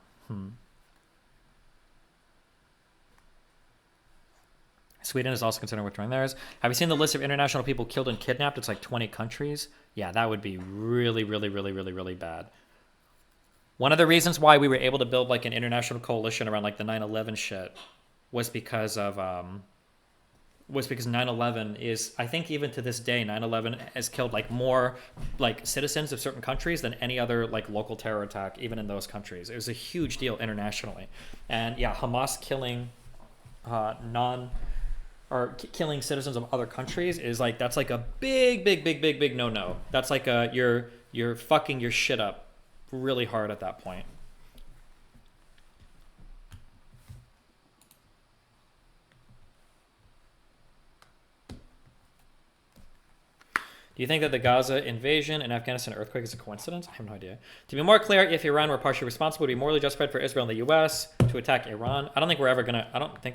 Sweden is also considering withdrawing theirs. Have you seen the list of international people killed and kidnapped? It's like 20 countries. Yeah, that would be really, really, really, really, really bad. One of the reasons why we were able to build like an international coalition around like the 9/11 shit was because 9/11 is, I think even to this day, 9/11 has killed like more like citizens of certain countries than any other like local terror attack, even in those countries. It was a huge deal internationally. And yeah, Hamas killing killing citizens of other countries is like, that's like a big no-no. That's like you're fucking your shit up really hard at that point. Do you think that the Gaza invasion and Afghanistan earthquake is a coincidence? I have no idea. To be more clear, if Iran were partially responsible, would it be morally justified for Israel and the U.S. to attack Iran? I don't think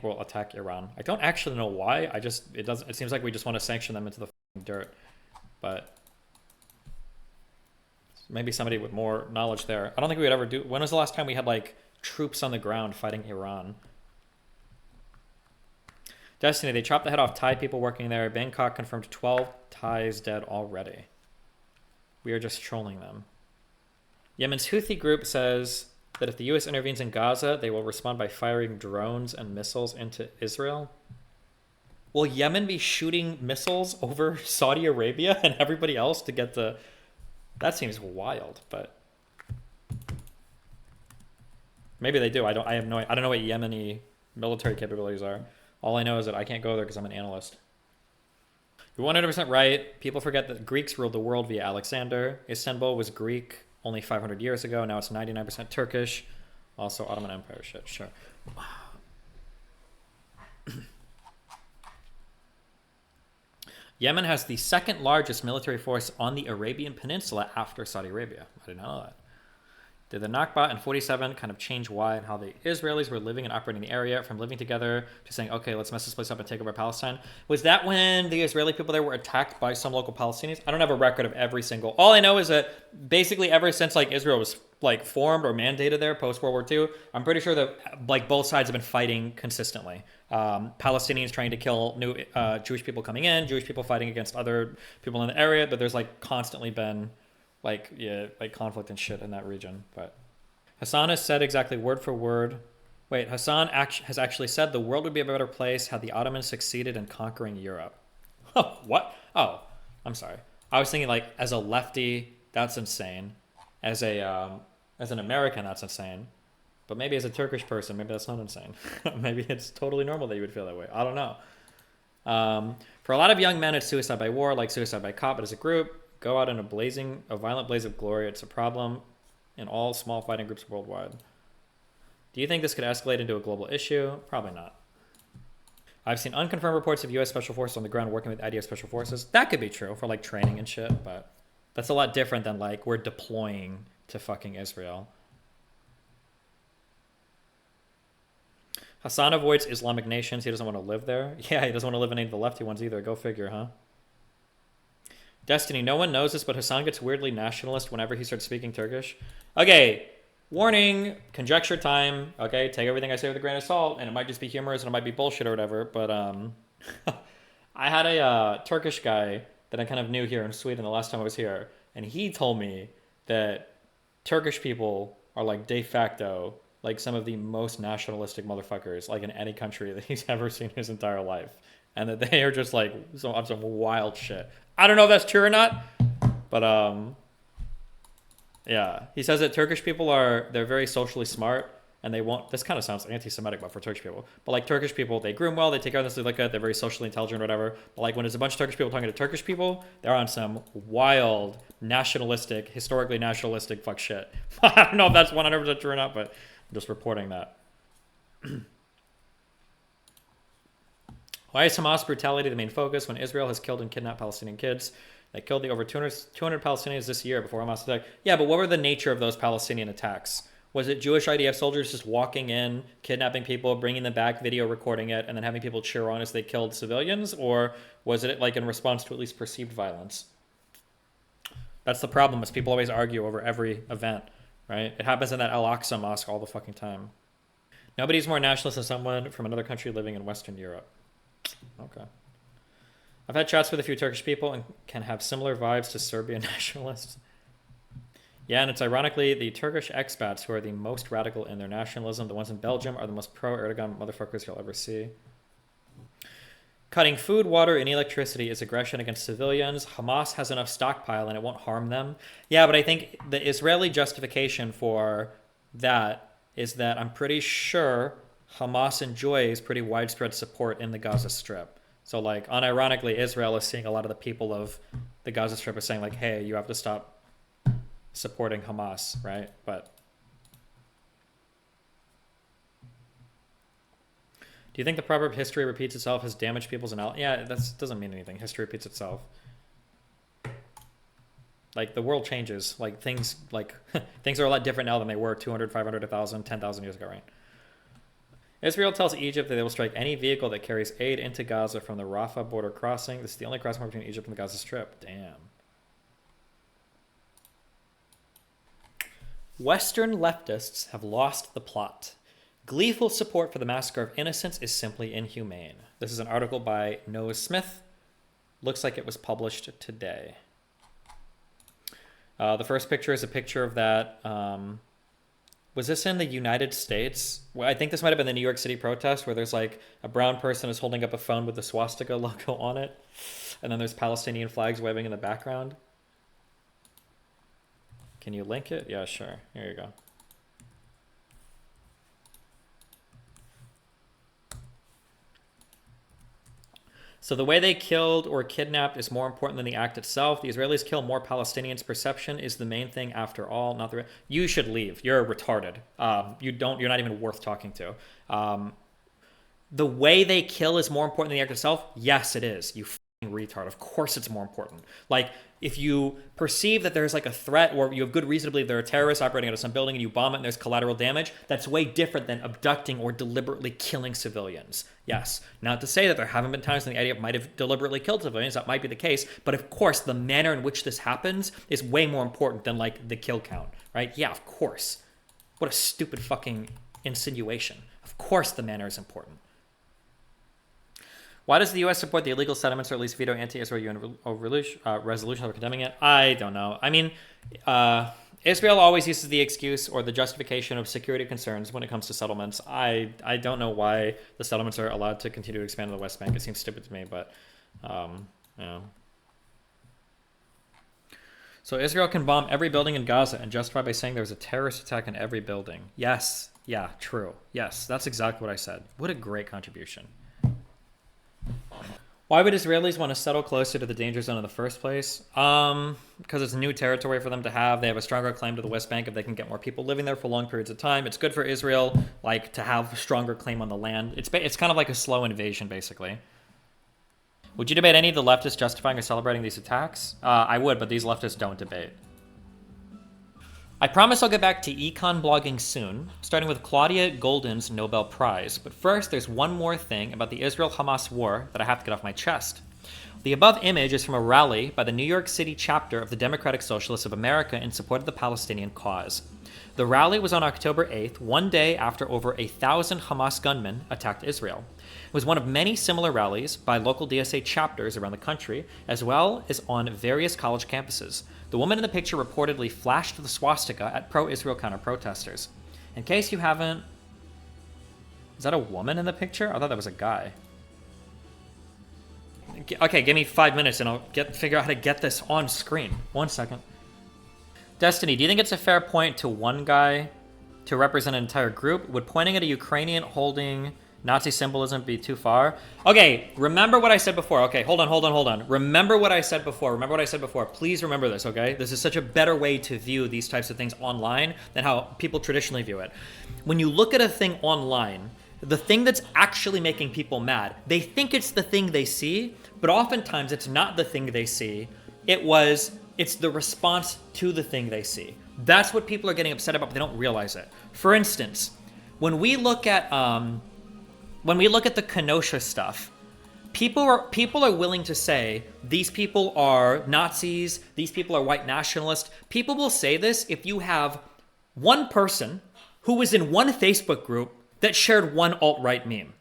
we'll attack Iran. I don't actually know why. It seems like we just want to sanction them into the dirt. But maybe somebody with more knowledge there. I don't think we would ever do. When was the last time we had like troops on the ground fighting Iran? Destiny, they chopped the head off Thai people working there. Bangkok confirmed 12 Thais dead already. We are just trolling them. Yemen's Houthi group says that if the U.S. intervenes in Gaza, they will respond by firing drones and missiles into Israel. Will Yemen be shooting missiles over Saudi Arabia and everybody else to get the... That seems wild, but... Maybe they do. I don't know what Yemeni military capabilities are. All I know is that I can't go there because I'm an analyst. You're 100% right. People forget that Greeks ruled the world via Alexander. Istanbul was Greek only 500 years ago. Now it's 99% Turkish. Also Ottoman Empire shit. Sure. Yemen has the second largest military force on the Arabian Peninsula after Saudi Arabia. I did not know that. Did the Nakba in 47 kind of change why and how the Israelis were living and operating in the area from living together to saying, okay, let's mess this place up and take over Palestine? Was that when the Israeli people there were attacked by some local Palestinians? I don't have a record of every single. All I know is that basically ever since like Israel was like formed or mandated there post World War II, I'm pretty sure that like both sides have been fighting consistently. Palestinians trying to kill new Jewish people coming in, Jewish people fighting against other people in the area, but there's like constantly been like conflict and shit in that region. But Hassan has said exactly word for word. Wait, Hassan has actually said the world would be a better place had the Ottomans succeeded in conquering Europe. Oh, what? Oh, I'm sorry. I was thinking like as a lefty, that's insane. As an American, that's insane. But maybe as a Turkish person, maybe that's not insane. Maybe it's totally normal that you would feel that way. I don't know. For a lot of young men, it's suicide by war, like suicide by cop. But as a group, go out in a violent blaze of glory. It's a problem in all small fighting groups worldwide. Do you think this could escalate into a global issue? Probably not. I've seen unconfirmed reports of U.S. Special Forces on the ground working with IDF Special Forces. That could be true for like training and shit, but that's a lot different than like we're deploying to fucking Israel. Hassan avoids Islamic nations. He doesn't want to live there. Yeah, he doesn't want to live in any of the lefty ones either. Go figure, huh? Destiny, no one knows this, but Hassan gets weirdly nationalist whenever he starts speaking Turkish. Okay, warning, conjecture time. Okay, take everything I say with a grain of salt, and it might just be humorous and it might be bullshit or whatever, but I had a Turkish guy that I kind of knew here in Sweden the last time I was here, and he told me that Turkish people are like de facto like some of the most nationalistic motherfuckers like in any country that he's ever seen in his entire life, and that they are just like on some wild shit. I don't know if that's true or not, but yeah, he says that Turkish people they're very socially smart, and they won't. This kind of sounds anti-Semitic, but for Turkish people, but like Turkish people, they groom well, they take care of this, they're very socially intelligent, or whatever. But like when there's a bunch of Turkish people talking to Turkish people, they're on some wild nationalistic, historically nationalistic fuck shit. I don't know if that's 100% true or not, but I'm just reporting that. Why is Hamas brutality the main focus when Israel has killed and kidnapped Palestinian kids? They killed over 200 Palestinians this year before Hamas attacked. Yeah, but what were the nature of those Palestinian attacks? Was it Jewish IDF soldiers just walking in, kidnapping people, bringing them back, video recording it, and then having people cheer on as they killed civilians? Or was it like in response to at least perceived violence? That's the problem, is people always argue over every event, right? It happens in that Al-Aqsa mosque all the fucking time. Nobody's more nationalist than someone from another country living in Western Europe. Okay. I've had chats with a few Turkish people and can have similar vibes to Serbian nationalists. Yeah, and it's ironically the Turkish expats who are the most radical in their nationalism. The ones in Belgium are the most pro-Erdogan motherfuckers you'll ever see. Cutting food, water, and electricity is aggression against civilians. Hamas has enough stockpile and it won't harm them. Yeah, but I think the Israeli justification for that is that I'm pretty sure Hamas enjoys pretty widespread support in the Gaza Strip. So like unironically, Israel is seeing a lot of the people of the Gaza Strip are saying like, hey, you have to stop supporting Hamas, right? But do you think the proverb history repeats itself has damaged people's analysis? Yeah, that doesn't mean anything. History repeats itself. Like the world changes. Like things are a lot different now than they were 200, 500, 1,000, 10,000 years ago, right? Israel tells Egypt that they will strike any vehicle that carries aid into Gaza from the Rafah border crossing. This is the only crossing between Egypt and the Gaza Strip. Damn. Western leftists have lost the plot. Gleeful support for the massacre of innocents is simply inhumane. This is an article by Noah Smith. Looks like it was published today. The first picture is a picture of that. Was this in the United States? Well, I think this might have been the New York City protest where there's like a brown person is holding up a phone with the swastika logo on it. And then there's Palestinian flags waving in the background. Can you link it? Yeah, sure. Here you go. So the way they killed or kidnapped is more important than the act itself. The Israelis kill more Palestinians. Perception is the main thing after all. Not the. You should leave. You're retarded. You're not even worth talking to. The way they kill is more important than the act itself. Yes, it is. You fucking retard. Of course, it's more important. Like, if you perceive that there's like a threat, or you have good reason to believe there are terrorists operating out of some building, and you bomb it and there's collateral damage, that's way different than abducting or deliberately killing civilians. Yes. Not to say that there haven't been times when the IDF might have deliberately killed civilians. That might be the case. But of course, the manner in which this happens is way more important than like the kill count, right? Yeah, of course. What a stupid fucking insinuation. Of course the manner is important. Why does the U.S. support the illegal settlements, or at least veto anti-Israel UN resolution over condemning it? I don't know. I mean, Israel always uses the excuse or the justification of security concerns when it comes to settlements. I don't know why the settlements are allowed to continue to expand in the West Bank. It seems stupid to me, but yeah. So Israel can bomb every building in Gaza and justify by saying there's a terrorist attack in every building. Yes. Yeah, true. Yes, that's exactly what I said. What a great contribution. Why would Israelis want to settle closer to the danger zone in the first place? Because it's new territory for them to have. They have a stronger claim to the West Bank if they can get more people living there for long periods of time. It's good for Israel, like, to have a stronger claim on the land. It's kind of like a slow invasion, basically. Would you debate any of the leftists justifying or celebrating these attacks? I would, but these leftists don't debate. I promise I'll get back to econ blogging soon, starting with Claudia Golden's Nobel Prize. But first, there's one more thing about the Israel-Hamas war that I have to get off my chest. The above image is from a rally by the New York City chapter of the Democratic Socialists of America in support of the Palestinian cause. The rally was on October 8th, one day after over 1,000 Hamas gunmen attacked Israel. It was one of many similar rallies by local DSA chapters around the country, as well as on various college campuses. The woman in the picture reportedly flashed the swastika at pro-Israel counter-protesters. In case you haven't... Is that a woman in the picture? I thought that was a guy. Okay, give me 5 minutes and I'll figure out how to get this on screen. 1 second. Destiny, do you think it's a fair point to one guy to represent an entire group? Would pointing at a Ukrainian holding Nazi symbolism be too far? Okay, remember what I said before. Okay, hold on. Remember what I said before. Please remember this, okay? This is such a better way to view these types of things online than how people traditionally view it. When you look at a thing online, the thing that's actually making people mad, they think it's the thing they see, but oftentimes it's not the thing they see. It's the response to the thing they see. That's what people are getting upset about, but they don't realize it. For instance, when we look at the Kenosha stuff, people are willing to say these people are Nazis, these people are white nationalists. People will say this if you have one person who was in one Facebook group that shared one alt-right meme.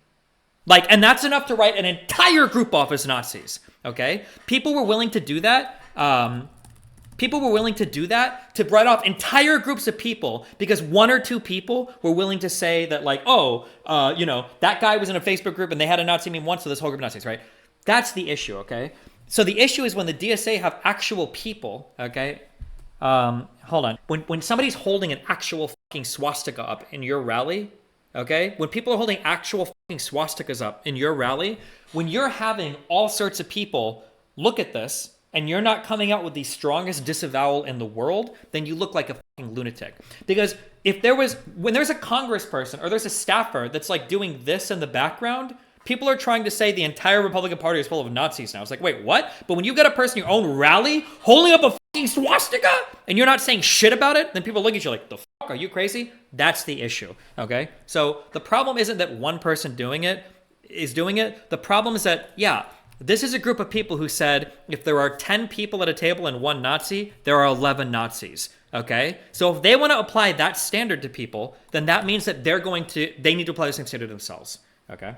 And that's enough to write an entire group off as Nazis, okay? People were willing to do that. To write off entire groups of people because one or two people were willing to say that, that guy was in a Facebook group and they had a Nazi meme once, so this whole group of Nazis, right? That's the issue, okay? So the issue is when the DSA have actual people, okay? Hold on. When somebody's holding an actual fucking swastika up in your rally, okay? When people are holding actual fucking swastikas up in your rally, when you're having all sorts of people look at this, and you're not coming out with the strongest disavowal in the world, then you look like a fucking lunatic. Because when there's a congressperson or there's a staffer that's doing this in the background, people are trying to say the entire Republican Party is full of Nazis now. It's like, wait, what? But when you've got a person in your own rally holding up a fucking swastika and you're not saying shit about it, then people look at you like, the fuck, are you crazy? That's the issue, okay? So the problem isn't that one person is doing it. The problem is that, this is a group of people who said if there are 10 people at a table and one Nazi, there are 11 Nazis, okay? So if they want to apply that standard to people, then that means that they need to apply the same standard themselves, okay?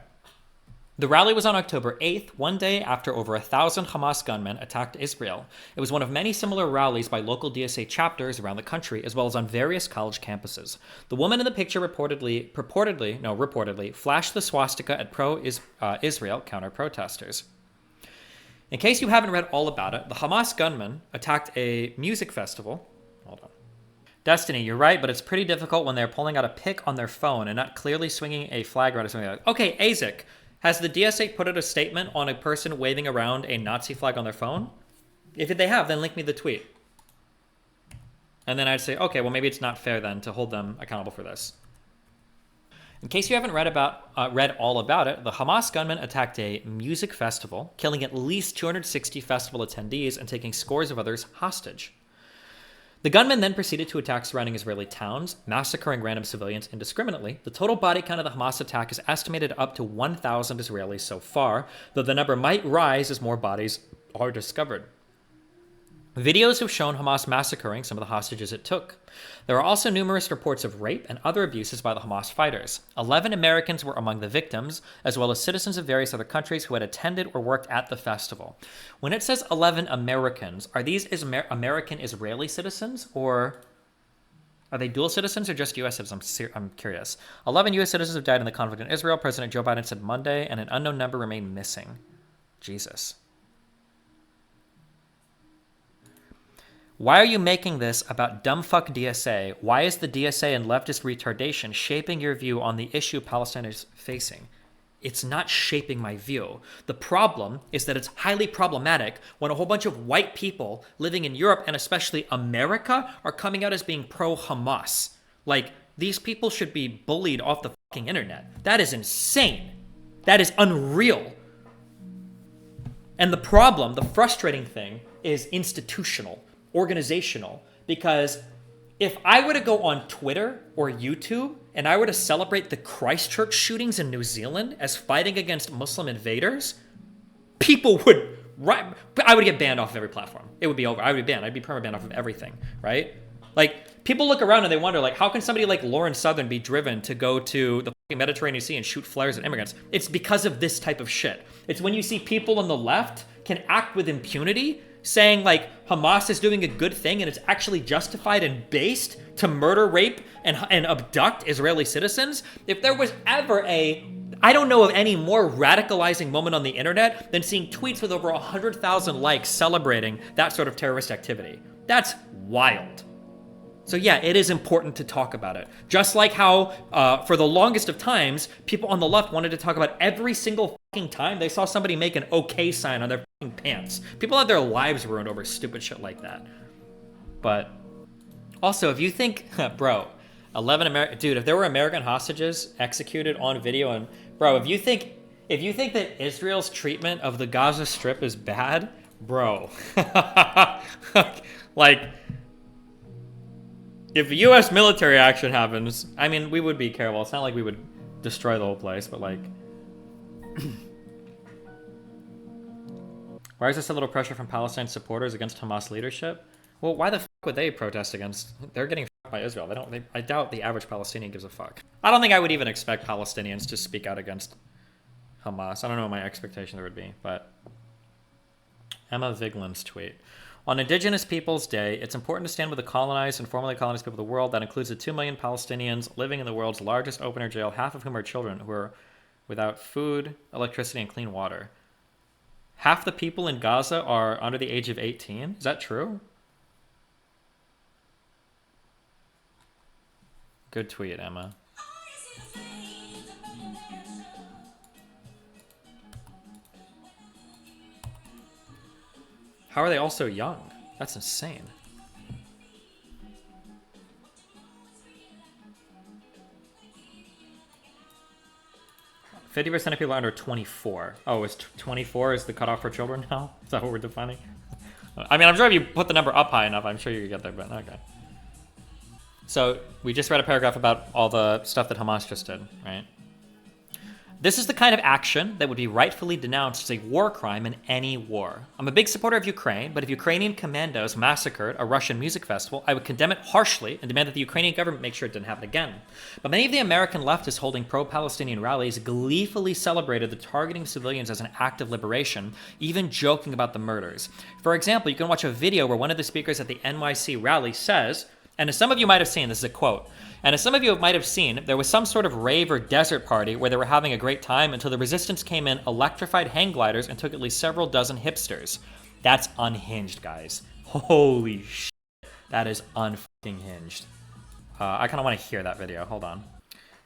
The rally was on October 8th, one day after over 1,000 Hamas gunmen attacked Israel. It was one of many similar rallies by local DSA chapters around the country, as well as on various college campuses. The woman in the picture reportedly flashed the swastika at pro-Israel counter-protesters. In case you haven't read all about it, the Hamas gunmen attacked a music festival. Hold on. Destiny, you're right, but it's pretty difficult when they're pulling out a pic on their phone and not clearly swinging a flag around or something like that. Okay, Azek, Has the DSA put out a statement on a person waving around a Nazi flag on their phone? If they have, then link me the tweet. And then I'd say, okay, well, maybe it's not fair then to hold them accountable for this. In case you haven't read all about it, the Hamas gunmen attacked a music festival, killing at least 260 festival attendees and taking scores of others hostage. The gunmen then proceeded to attack surrounding Israeli towns, massacring random civilians indiscriminately. The total body count of the Hamas attack is estimated up to 1,000 Israelis so far, though the number might rise as more bodies are discovered. Videos have shown Hamas massacring some of the hostages it took. There are also numerous reports of rape and other abuses by the Hamas fighters. 11 Americans were among the victims, as well as citizens of various other countries who had attended or worked at the festival. When it says 11 Americans, are these American Israeli citizens, or are they dual citizens or just U.S. citizens? I'm curious. 11 U.S. citizens have died in the conflict in Israel, President Joe Biden said Monday, and an unknown number remain missing. Jesus. Why are you making this about dumbfuck DSA? Why is the DSA and leftist retardation shaping your view on the issue Palestine is facing? It's not shaping my view. The problem is that it's highly problematic when a whole bunch of white people living in Europe and especially America are coming out as being pro-Hamas. Like, these people should be bullied off the fucking internet. That is insane. That is unreal. And the problem, the frustrating thing, is institutional. Organizational, because if I were to go on Twitter or YouTube and I were to celebrate the Christchurch shootings in New Zealand as fighting against Muslim invaders, people would, I would get banned off of every platform. It would be over. I would be banned. I'd be perma-banned off of everything, right? Like, people look around and they wonder, like, how can somebody like Lauren Southern be driven to go to the Mediterranean Sea and shoot flares at immigrants? It's because of this type of shit. It's when you see people on the left can act with impunity, saying like Hamas is doing a good thing and it's actually justified and based to murder, rape, and abduct Israeli citizens. If there was ever I don't know of any more radicalizing moment on the internet than seeing tweets with over 100,000 likes celebrating that sort of terrorist activity. That's wild. So yeah, it is important to talk about it. Just like how, for the longest of times, people on the left wanted to talk about every single fucking time they saw somebody make an okay sign on their fucking pants. People had their lives ruined over stupid shit like that. But also, if you think, bro, 11 dude, if there were American hostages executed on video, and bro, if you think that Israel's treatment of the Gaza Strip is bad, bro, like, if U.S. military action happens, I mean, we would be careful. It's not like we would destroy the whole place, but like, why is there so little pressure from Palestine supporters against Hamas leadership? Well, why the fuck would they protest against? They're getting fucked by Israel. I doubt the average Palestinian gives a fuck. I don't think I would even expect Palestinians to speak out against Hamas. I don't know what my expectation there would be, but Emma Viglin's tweet. On Indigenous Peoples Day, it's important to stand with the colonized and formerly colonized people of the world. That includes the 2 million Palestinians living in the world's largest open-air jail, half of whom are children who are without food, electricity, and clean water. Half the people in Gaza are under the age of 18. Is that true? Good tweet, Emma. How are they all so young? That's insane. %50 of people are under 24. Oh, is 24 is the cutoff for children now? Is that what we're defining? I mean, I'm sure if you put the number up high enough, I'm sure you could get there, but okay. So we just read a paragraph about all the stuff that Hamas just did, right? This is the kind of action that would be rightfully denounced as a war crime in any war. I'm a big supporter of Ukraine, but if Ukrainian commandos massacred a Russian music festival, I would condemn it harshly and demand that the Ukrainian government make sure it didn't happen again. But many of the American leftists holding pro-Palestinian rallies gleefully celebrated the targeting of civilians as an act of liberation, even joking about the murders. For example, you can watch a video where one of the speakers at the NYC rally says, and as some of you might have seen, this is a quote, and as some of you might have seen, there was some sort of rave or desert party where they were having a great time until the resistance came in, electrified hang gliders, and took at least several dozen hipsters. That's unhinged, guys. Holy shit. That is unfucking hinged. I kind of want to hear that video. Hold on.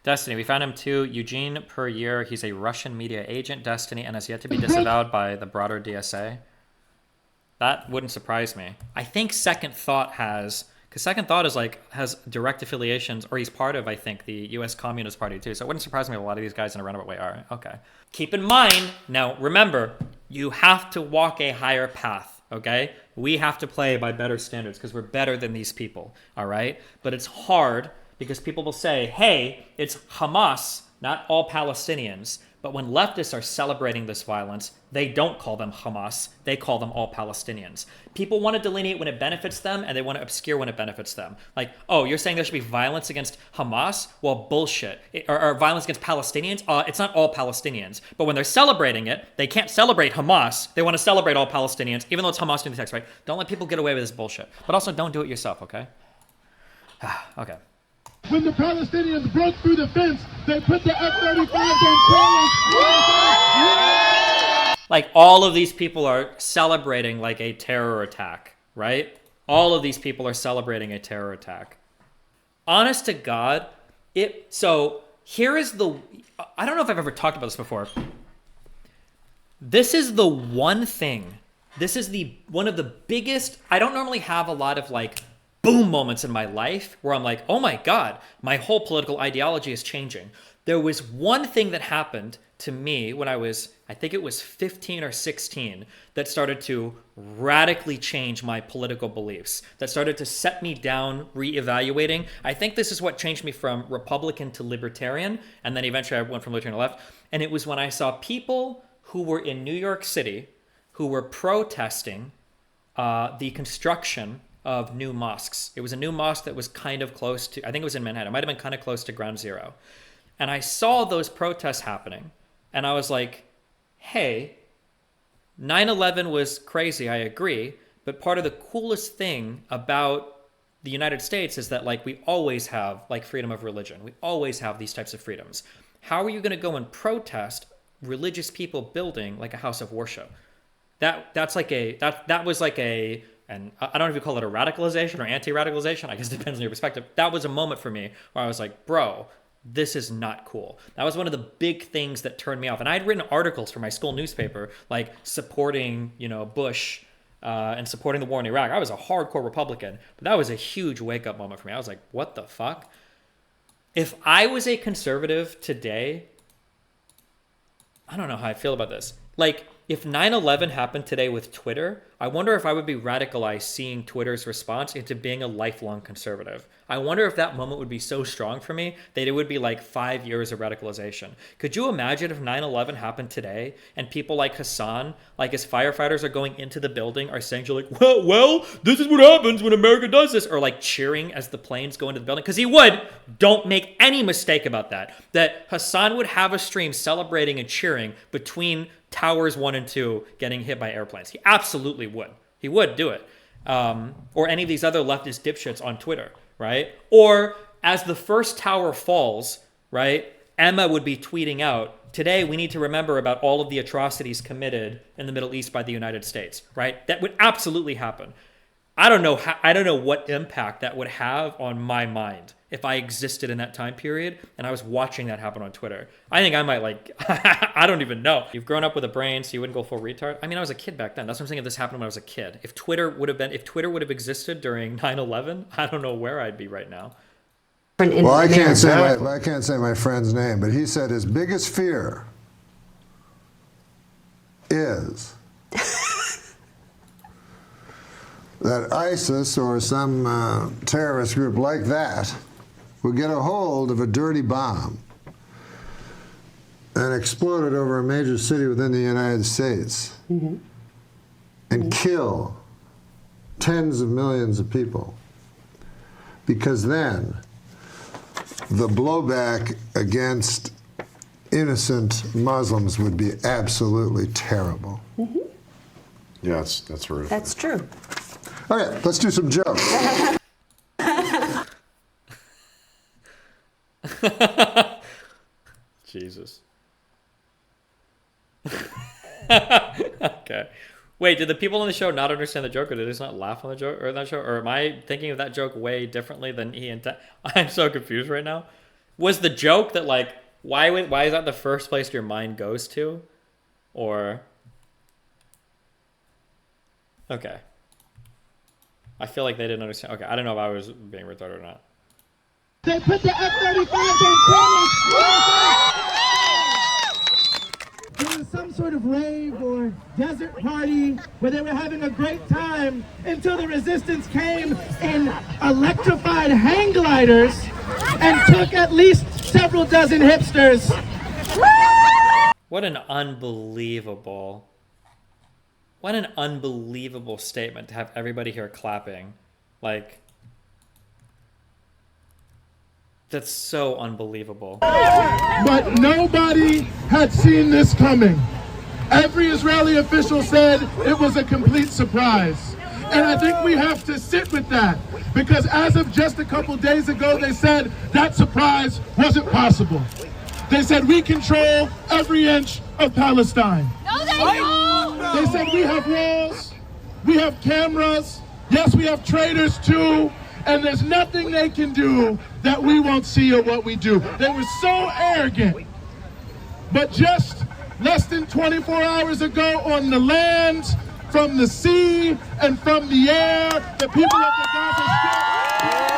Destiny, we found him too. Eugene per year. He's a Russian media agent, Destiny, and has yet to be disavowed by the broader DSA. That wouldn't surprise me. I think Second Thought has, because Second Thought has direct affiliations, or he's part of, I think, the U.S. Communist Party too. So it wouldn't surprise me if a lot of these guys in a roundabout way are. Okay. Keep in mind, now remember, you have to walk a higher path, okay? We have to play by better standards because we're better than these people, all right? But it's hard because people will say, hey, it's Hamas, not all Palestinians. But when leftists are celebrating this violence, they don't call them Hamas. They call them all Palestinians. People want to delineate when it benefits them, and they want to obscure when it benefits them. Like, oh, you're saying there should be violence against Hamas? Well, bullshit. Or violence against Palestinians? It's not all Palestinians. But when they're celebrating it, they can't celebrate Hamas. They want to celebrate all Palestinians, even though it's Hamas in the text, right? Don't let people get away with this bullshit. But also, don't do it yourself, okay? Okay. When the Palestinians broke through the fence, they put the F-35s on trailers. Like, all of these people are celebrating like a terror attack, right? All of these people are celebrating a terror attack. Honest to God, so here is I don't know if I've ever talked about this before. This is the one thing, this is one of the biggest, I don't normally have a lot of like boom moments in my life where I'm like, oh my God, my whole political ideology is changing. There was one thing that happened to me when I think it was 15 or 16, that started to radically change my political beliefs, that started to set me down reevaluating. I think this is what changed me from Republican to Libertarian, and then eventually I went from Libertarian to left. And it was when I saw people who were in New York City who were protesting the construction of new mosques. It was a new mosque that was kind of close to, I think it was in Manhattan. It might have been kind of close to Ground Zero. And I saw those protests happening. And I was like, hey, 9/11 was crazy, I agree. But part of the coolest thing about the United States is that like we always have like freedom of religion. We always have these types of freedoms. How are you going to go and protest religious people building like a house of worship? That was like a, and I don't know if you call it a radicalization or anti-radicalization. I guess it depends on your perspective. That was a moment for me where I was like, bro, this is not cool. That was one of the big things that turned me off. And I had written articles for my school newspaper, like supporting, Bush and supporting the war in Iraq. I was a hardcore Republican, but that was a huge wake-up moment for me. I was like, what the fuck? If I was a conservative today, I don't know how I feel about this. Like, if 9/11 happened today with Twitter, I wonder if I would be radicalized seeing Twitter's response into being a lifelong conservative. I wonder if that moment would be so strong for me that it would be like 5 years of radicalization. Could you imagine if 9/11 happened today and people like Hassan, like as firefighters are going into the building, are saying to like, well, this is what happens when America does this, or like cheering as the planes go into the building? Because he would. Don't make any mistake about that. That Hassan would have a stream celebrating and cheering between Towers 1 and 2 getting hit by airplanes. He absolutely would. He would do it. Or any of these other leftist dipshits on Twitter, right? Or as the first tower falls, right, Emma would be tweeting out, today we need to remember about all of the atrocities committed in the Middle East by the United States, right? That would absolutely happen. I don't know what impact that would have on my mind if I existed in that time period and I was watching that happen on Twitter. I think I might I don't even know. You've grown up with a brain, so you wouldn't go full retard. I mean, I was a kid back then. That's what I'm saying. If this happened when I was a kid, if Twitter would have existed during 9/11, I don't know where I'd be right now. Well, I can't say my friend's name, but he said his biggest fear is that ISIS or some terrorist group like that would get a hold of a dirty bomb and explode it over a major city within the United States and kill tens of millions of people. Because then the blowback against innocent Muslims would be absolutely terrible. Yeah, that's horrific. That's true. Okay, let's do some jokes. Jesus. Okay. Wait, did the people on the show not understand the joke, or did they just not laugh on the joke or that show? Or am I thinking of that joke way differently than he intended? I'm so confused right now. Was the joke that like why is that the first place your mind goes to, or okay? I feel like they didn't understand. Okay, I don't know if I was being retarded or not. They put the F-35s on cameras. There was some sort of rave or desert party where they were having a great time until the resistance came in electrified hang gliders and took at least several dozen hipsters. What an unbelievable statement to have everybody here clapping. Like, that's so unbelievable. But nobody had seen this coming. Every Israeli official said it was a complete surprise. And I think we have to sit with that, because as of just a couple days ago, they said that surprise wasn't possible. They said we control every inch of Palestine. No, they don't! They said we have walls, we have cameras, yes, we have traitors too, and there's nothing they can do that we won't see or what we do. They were so arrogant. But just less than 24 hours ago on the land, from the sea, and from the air, the people of the Gaza Strip,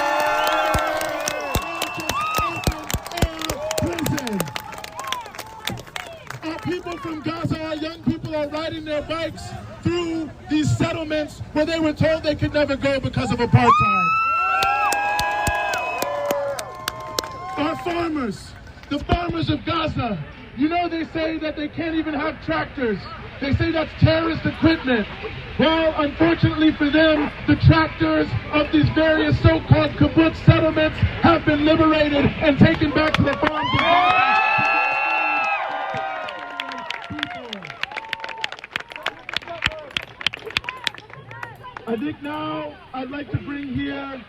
our people from Gaza, our young people are riding their bikes through these settlements where they were told they could never go because of apartheid. Our farmers, the farmers of Gaza, you know they say that they can't even have tractors. They say that's terrorist equipment. Well, unfortunately for them, the tractors of these various so-called kibbutz settlements have been liberated and taken back to the farms of Gaza. I think now I'd like to bring here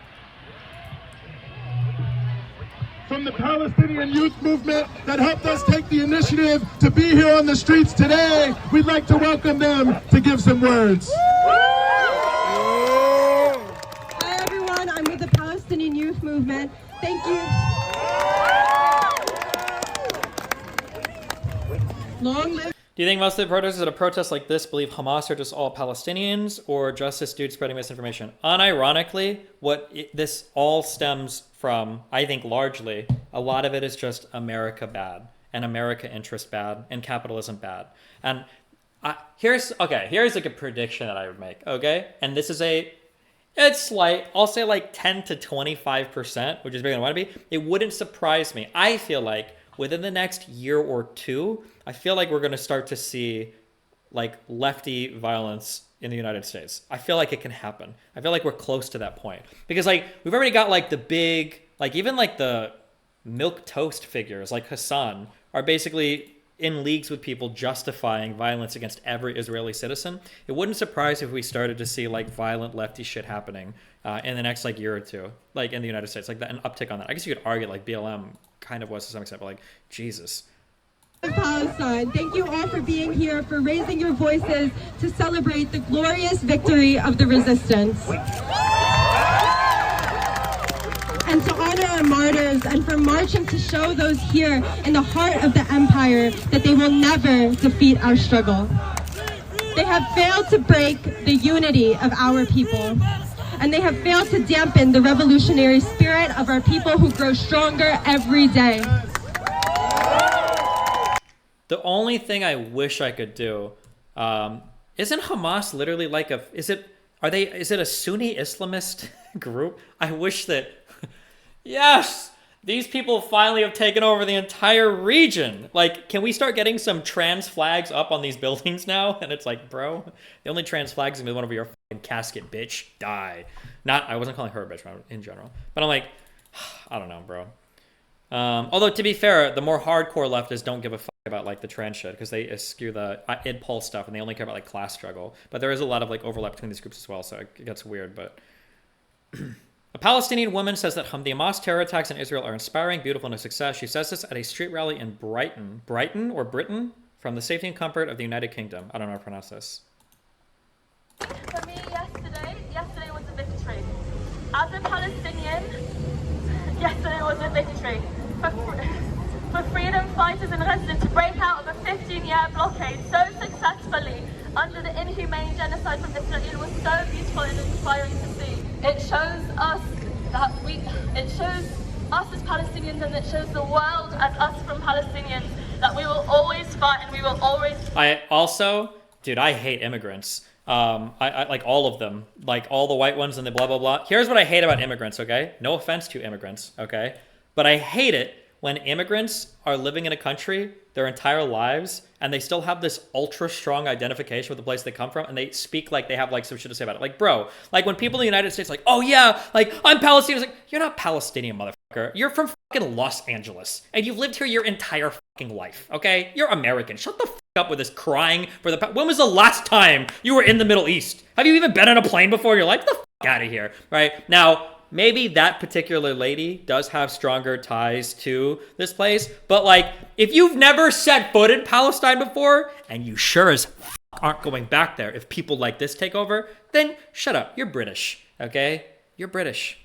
from the Palestinian youth movement that helped us take the initiative to be here on the streets today. We'd like to welcome them to give some words. Hi everyone, I'm with the Palestinian youth movement. Thank you. Long live. Do you think most of the protesters at a protest like this believe Hamas are just all Palestinians, or just this dude spreading misinformation? Unironically, this all stems from, I think largely, a lot of it is just America bad, and America interest bad, and capitalism bad. And here's like a prediction that I would make, okay? And this is it's slight, I'll say like 10 to 25%, which is bigger than I want to be. It wouldn't surprise me. I feel like within the next year or two, I feel like we're going to start to see like lefty violence in the United States. I feel like it can happen. I feel like we're close to that point, because like we've already got like the big, like even like the milk toast figures like Hassan are basically in leagues with people justifying violence against every Israeli citizen. It wouldn't surprise if we started to see like violent lefty shit happening in the next like year or two, like in the United States, like that, an uptick on that. I guess you could argue like BLM kind of was to some extent, but like Jesus. Palestine. Thank you all for being here, for raising your voices to celebrate the glorious victory of the resistance. And to honor our martyrs, and for marching to show those here in the heart of the empire that they will never defeat our struggle. They have failed to break the unity of our people, and they have failed to dampen the revolutionary spirit of our people who grow stronger every day. The only thing I wish I could do, isn't Hamas literally like is it a Sunni Islamist group? I wish that, yes, these people finally have taken over the entire region. Like, can we start getting some trans flags up on these buildings now? And it's like, bro, the only trans flags is gonna be one over your fucking casket, bitch. Die. I wasn't calling her a bitch in general, but I'm like, I don't know, bro. Although to be fair, the more hardcore leftists don't give a fuck about like the trans shit, because they eschew the id pulse stuff and they only care about like class struggle. But there is a lot of like overlap between these groups as well, so it gets weird. But a Palestinian woman says that the Hamas terror attacks in Israel are inspiring, beautiful, and a success. She says this at a street rally in Brighton, from the safety and comfort of the United Kingdom. I don't know how to pronounce this. For me, yesterday was a victory. As a Palestinian, yesterday was a victory. for freedom fighters in residence to break out of a 15-year blockade so successfully under the inhumane genocide from Israel was so beautiful and inspiring to see. It shows us that it shows us as Palestinians, and it shows the world as us from Palestinians, that we will always fight and we will always... I also, dude, I hate immigrants. I like all of them, like all the white ones and the blah, blah, blah. Here's what I hate about immigrants, okay? No offense to immigrants, okay? But I hate it when immigrants are living in a country their entire lives and they still have this ultra strong identification with the place they come from, and they speak like they have like some shit to say about it. Like, bro, like when people in the United States are like, oh yeah, like I'm Palestinian. It's like, you're not Palestinian, motherfucker. You're from fucking Los Angeles and you've lived here your entire fucking life, okay? You're American. Shut the fuck up with this crying for the... When was the last time you were in the Middle East? Have you even been on a plane before in your life? Get the fuck out of here, right? Now, maybe that particular lady does have stronger ties to this place, but like, if you've never set foot in Palestine before, and you sure as fuck aren't going back there if people like this take over, then shut up. You're British, okay? You're British.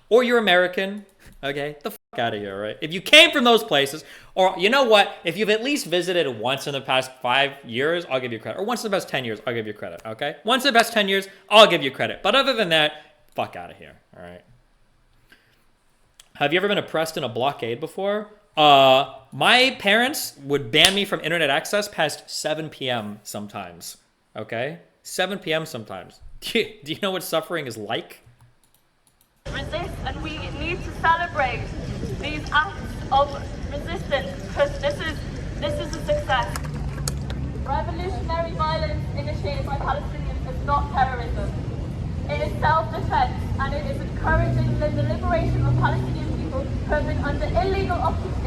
Or you're American, okay? The fuck out of here, right? If you came from those places, or you know what? If you've at least visited once in the past 5 years, I'll give you credit. Or once in the past 10 years, I'll give you credit, okay? Once in the past 10 years, I'll give you credit. But other than that, fuck out of here, all right? Have you ever been oppressed in a blockade before? My parents would ban me from internet access past 7 p.m. sometimes, okay? 7 p.m. sometimes. Do you know what suffering is like? Resist, and we need to celebrate these acts of resistance, because this is a success. Revolutionary violence initiated by Palestinians is not terrorism. It is self-defense, and it is encouraging the liberation of Palestinian people who have been under illegal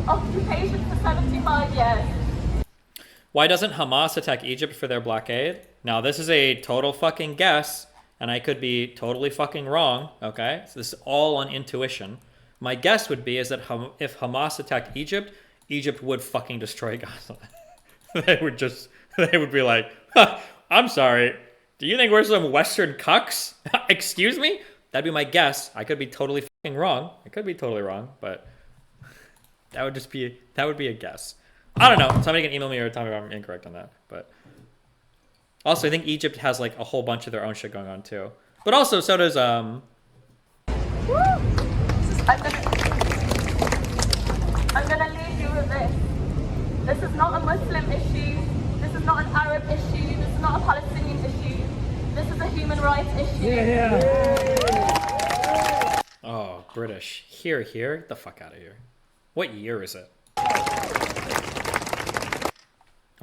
occupation for 75 years. Why doesn't Hamas attack Egypt for their blockade? Now, this is a total fucking guess, and I could be totally fucking wrong, okay? So this is all on intuition. My guess would be is that if Hamas attacked Egypt, Egypt would fucking destroy Gaza. They would be like, huh, I'm sorry, do you think we're some Western cucks? Excuse me? That'd be my guess. I could be totally fucking wrong. I could be totally wrong, but that would be a guess. I don't know. Somebody can email me or tell me if I'm incorrect on that. But also, I think Egypt has like a whole bunch of their own shit going on too. But also, so does I'm gonna leave you with this. This is not a Muslim issue. This is not an Arab issue. This is not a Palestinian issue. This is a human rights issue. Yeah. Oh, British. Here. Get the fuck out of here. What year is it?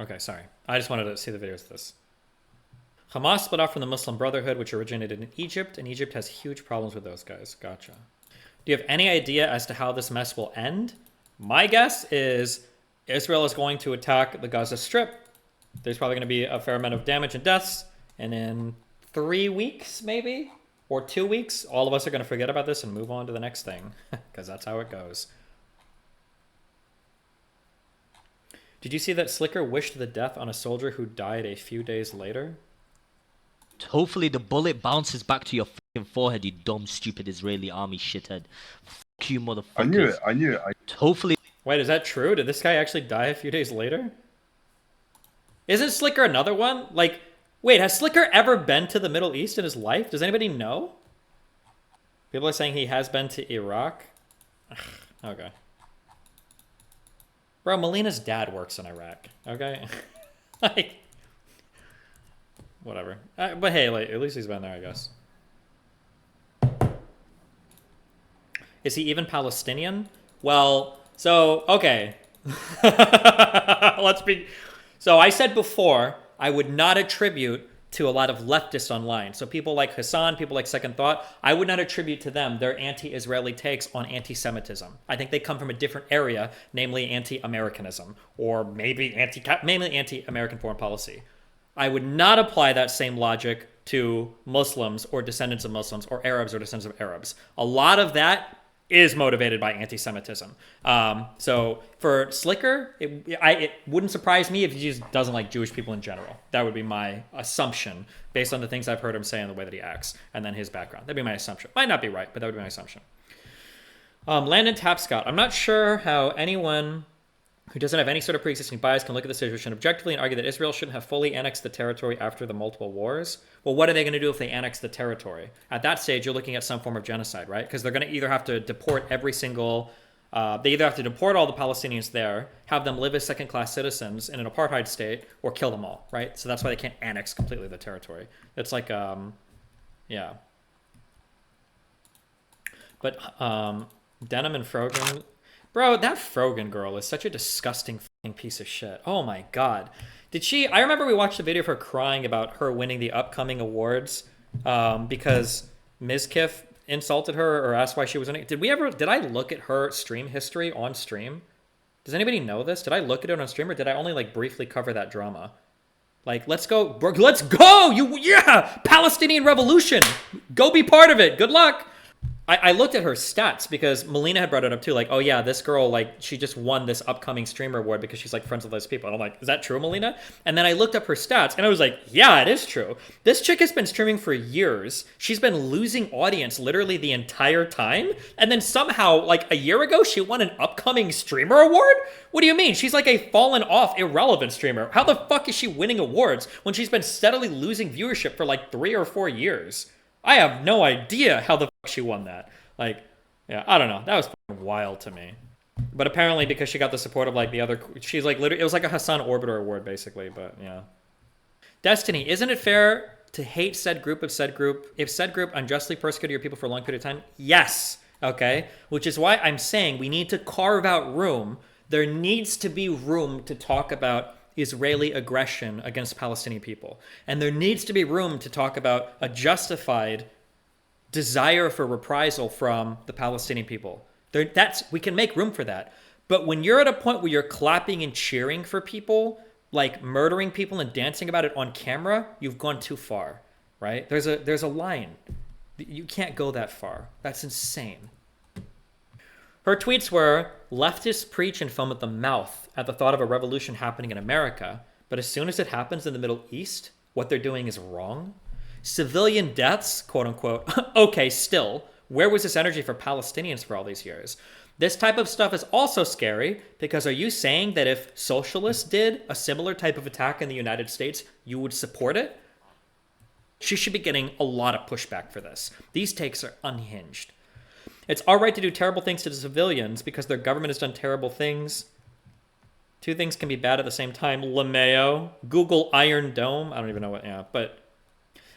Okay, sorry. I just wanted to see the videos of this. Hamas split off from the Muslim Brotherhood, which originated in Egypt, and Egypt has huge problems with those guys. Gotcha. Do you have any idea as to how this mess will end? My guess is Israel is going to attack the Gaza Strip. There's probably going to be a fair amount of damage and deaths. And in 3 weeks, maybe, or 2 weeks, all of us are going to forget about this and move on to the next thing. Because that's how it goes. Did you see that Slicker wished the death on a soldier who died a few days later? Hopefully the bullet bounces back to your fucking forehead, you dumb, stupid Israeli army shithead. Fuck you, motherfuckers. I knew it. Hopefully... Wait, is that true? Did this guy actually die a few days later? Isn't Slicker another one? Like, wait, has Slicker ever been to the Middle East in his life? Does anybody know? People are saying he has been to Iraq. Ugh, okay. Bro, Melina's dad works in Iraq, okay? Like, whatever. But hey, like, at least he's been there, I guess. Is he even Palestinian? Well, so, okay. So I said before, I would not attribute to a lot of leftists online. So people like Hassan, people like Second Thought, I would not attribute to them their anti-Israeli takes on anti-Semitism. I think they come from a different area, namely anti-Americanism, or maybe mainly anti-American foreign policy. I would not apply that same logic to Muslims or descendants of Muslims or Arabs or descendants of Arabs. A lot of that is motivated by anti-Semitism. So for Slicker, it wouldn't surprise me if he just doesn't like Jewish people in general. That would be my assumption based on the things I've heard him say and the way that he acts and then his background. That'd be my assumption. Might not be right, but that would be my assumption. Landon Tapscott. I'm not sure how anyone who doesn't have any sort of pre-existing bias can look at the situation objectively and argue that Israel shouldn't have fully annexed the territory after the multiple wars. Well, what are they going to do if they annex the territory? At that stage, you're looking at some form of genocide, right? Because they're going to either have to deport every single... they either have to deport all the Palestinians there, have them live as second-class citizens in an apartheid state, or kill them all, right? So that's why they can't annex completely the territory. It's like, yeah. But Denham and Frogan... Bro, that Frogan girl is such a disgusting fucking piece of shit. Oh my god. Did she... I remember we watched a video of her crying about her winning the upcoming awards because Mizkif insulted her or asked why she was winning. Did I look at her stream history on stream? Does anybody know this? Did I look at it on stream or did I only like briefly cover that drama? Like, let's go. Let's go! Yeah! Palestinian revolution! Go be part of it! Good luck! I looked at her stats because Melina had brought it up too. Like, oh yeah, this girl, like, she just won this upcoming streamer award because she's like friends with those people. And I'm like, is that true, Melina? And then I looked up her stats and I was like, yeah, it is true. This chick has been streaming for years. She's been losing audience literally the entire time. And then somehow, like a year ago, she won an upcoming streamer award? What do you mean? She's like a fallen off irrelevant streamer. How the fuck is she winning awards when she's been steadily losing viewership for like 3 or 4 years? I have no idea how the fuck she won that. Like, yeah, I don't know. That was fucking wild to me. But apparently because she got the support of like the other... She's like literally... It was like a Hassan Orbiter award basically, but yeah. Destiny, isn't it fair to hate said group if said group unjustly persecuted your people for a long period of time? Yes. Okay. Which is why I'm saying we need to carve out room. There needs to be room to talk about Israeli aggression against Palestinian people. And there needs to be room to talk about a justified desire for reprisal from the Palestinian people. We can make room for that. But when you're at a point where you're clapping and cheering for people, like murdering people and dancing about it on camera, you've gone too far, right? There's a line. You can't go that far. That's insane. Her tweets were, leftists preach and foam at the mouth at the thought of a revolution happening in America, but as soon as it happens in the Middle East, what they're doing is wrong. Civilian deaths, quote unquote. Okay, still, where was this energy for Palestinians for all these years? This type of stuff is also scary because are you saying that if socialists did a similar type of attack in the United States, you would support it? She should be getting a lot of pushback for this. These takes are unhinged. It's all right to do terrible things to the civilians because their government has done terrible things. Two things can be bad at the same time. LeMayo, Google Iron Dome. I don't even know what, yeah, but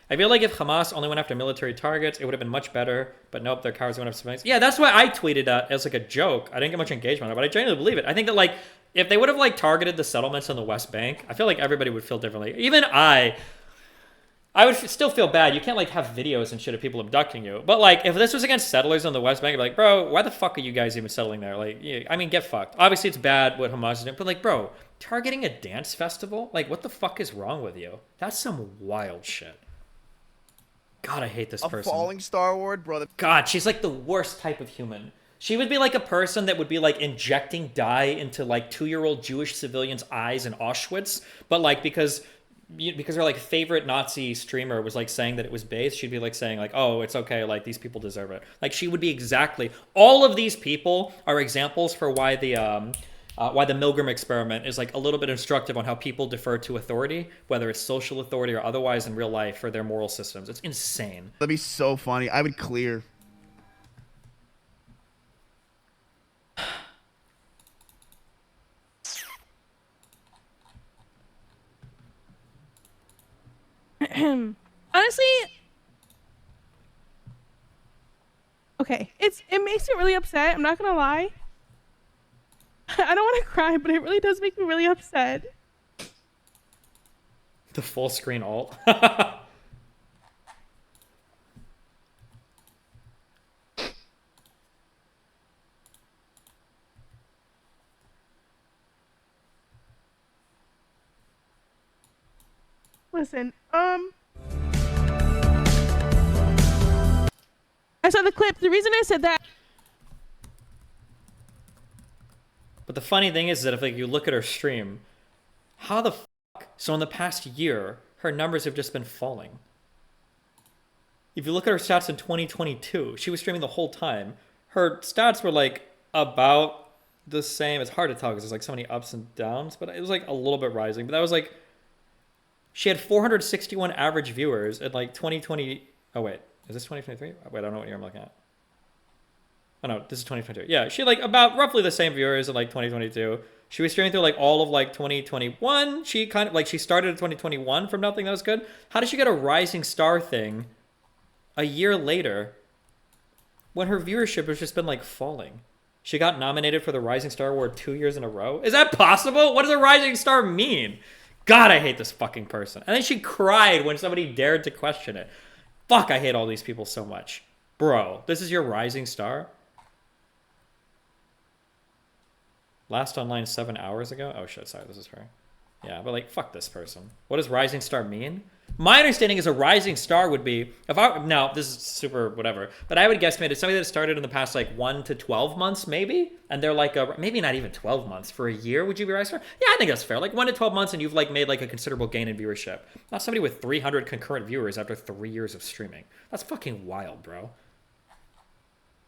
I feel like if Hamas only went after military targets, it would have been much better. But nope, their cowards went after civilians. Yeah, that's why I tweeted that as like a joke. I didn't get much engagement on it, but I genuinely believe it. I think that like if they would have like targeted the settlements in the West Bank, I feel like everybody would feel differently. Even I would still feel bad. You can't like have videos and shit of people abducting you. But like if this was against settlers on the West Bank, I'd be like, bro, why the fuck are you guys even settling there? Like, yeah, I mean, get fucked. Obviously, it's bad what Hamas is doing, but like, bro, targeting a dance festival? Like, what the fuck is wrong with you? That's some wild shit. God, I hate this person. A falling Star Wars, brother. God, she's like the worst type of human. She would be like a person that would be like injecting dye into like 2-year-old Jewish civilians' eyes in Auschwitz, but like because her like favorite Nazi streamer was like saying that it was based, she'd be like saying like, oh, it's okay, like these people deserve it. Like she would be exactly. All of these people are examples for why the Milgram experiment is like a little bit instructive on how people defer to authority, whether it's social authority or otherwise in real life for their moral systems. It's insane. That'd be so funny. I would clear. Honestly, okay, it makes me really upset. I'm not gonna lie. I don't want to cry, but it really does make me really upset. The full screen alt. Listen, I saw the clip. The reason I said that. But the funny thing is that if like you look at her stream, how the fuck? So in the past year, her numbers have just been falling. If you look at her stats in 2022, she was streaming the whole time. her stats were like about the same. It's hard to tell because there's like so many ups and downs, but it was like a little bit rising. But that was like, she had 461 average viewers at like 2020. Oh wait, is this 2023? Wait, I don't know what year I'm looking at. Oh no, this is 2022. Yeah, she had like about roughly the same viewers in like 2022. She was streaming through like all of like 2021. She kind of like, she started in 2021 from nothing. That was good. How did she get a rising star thing a year later when her viewership has just been like falling? She got nominated for the Rising Star Award 2 years in a row. Is that possible? What does a rising star mean? God, I hate this fucking person. And then she cried when somebody dared to question it. Fuck, I hate all these people so much. Bro, this is your rising star? Last online 7 hours ago? Oh shit, sorry, this is her. Yeah, but like, fuck this person. What does rising star mean? My understanding is a rising star would be, if I, now this is super whatever, but I would guesstimate it's somebody that started in the past like 1 to 12 months maybe, and they're like, maybe not even 12 months, for a year, would you be a rising star? Yeah, I think that's fair. Like 1 to 12 months and you've like made like a considerable gain in viewership. Not somebody with 300 concurrent viewers after 3 years of streaming. That's fucking wild, bro.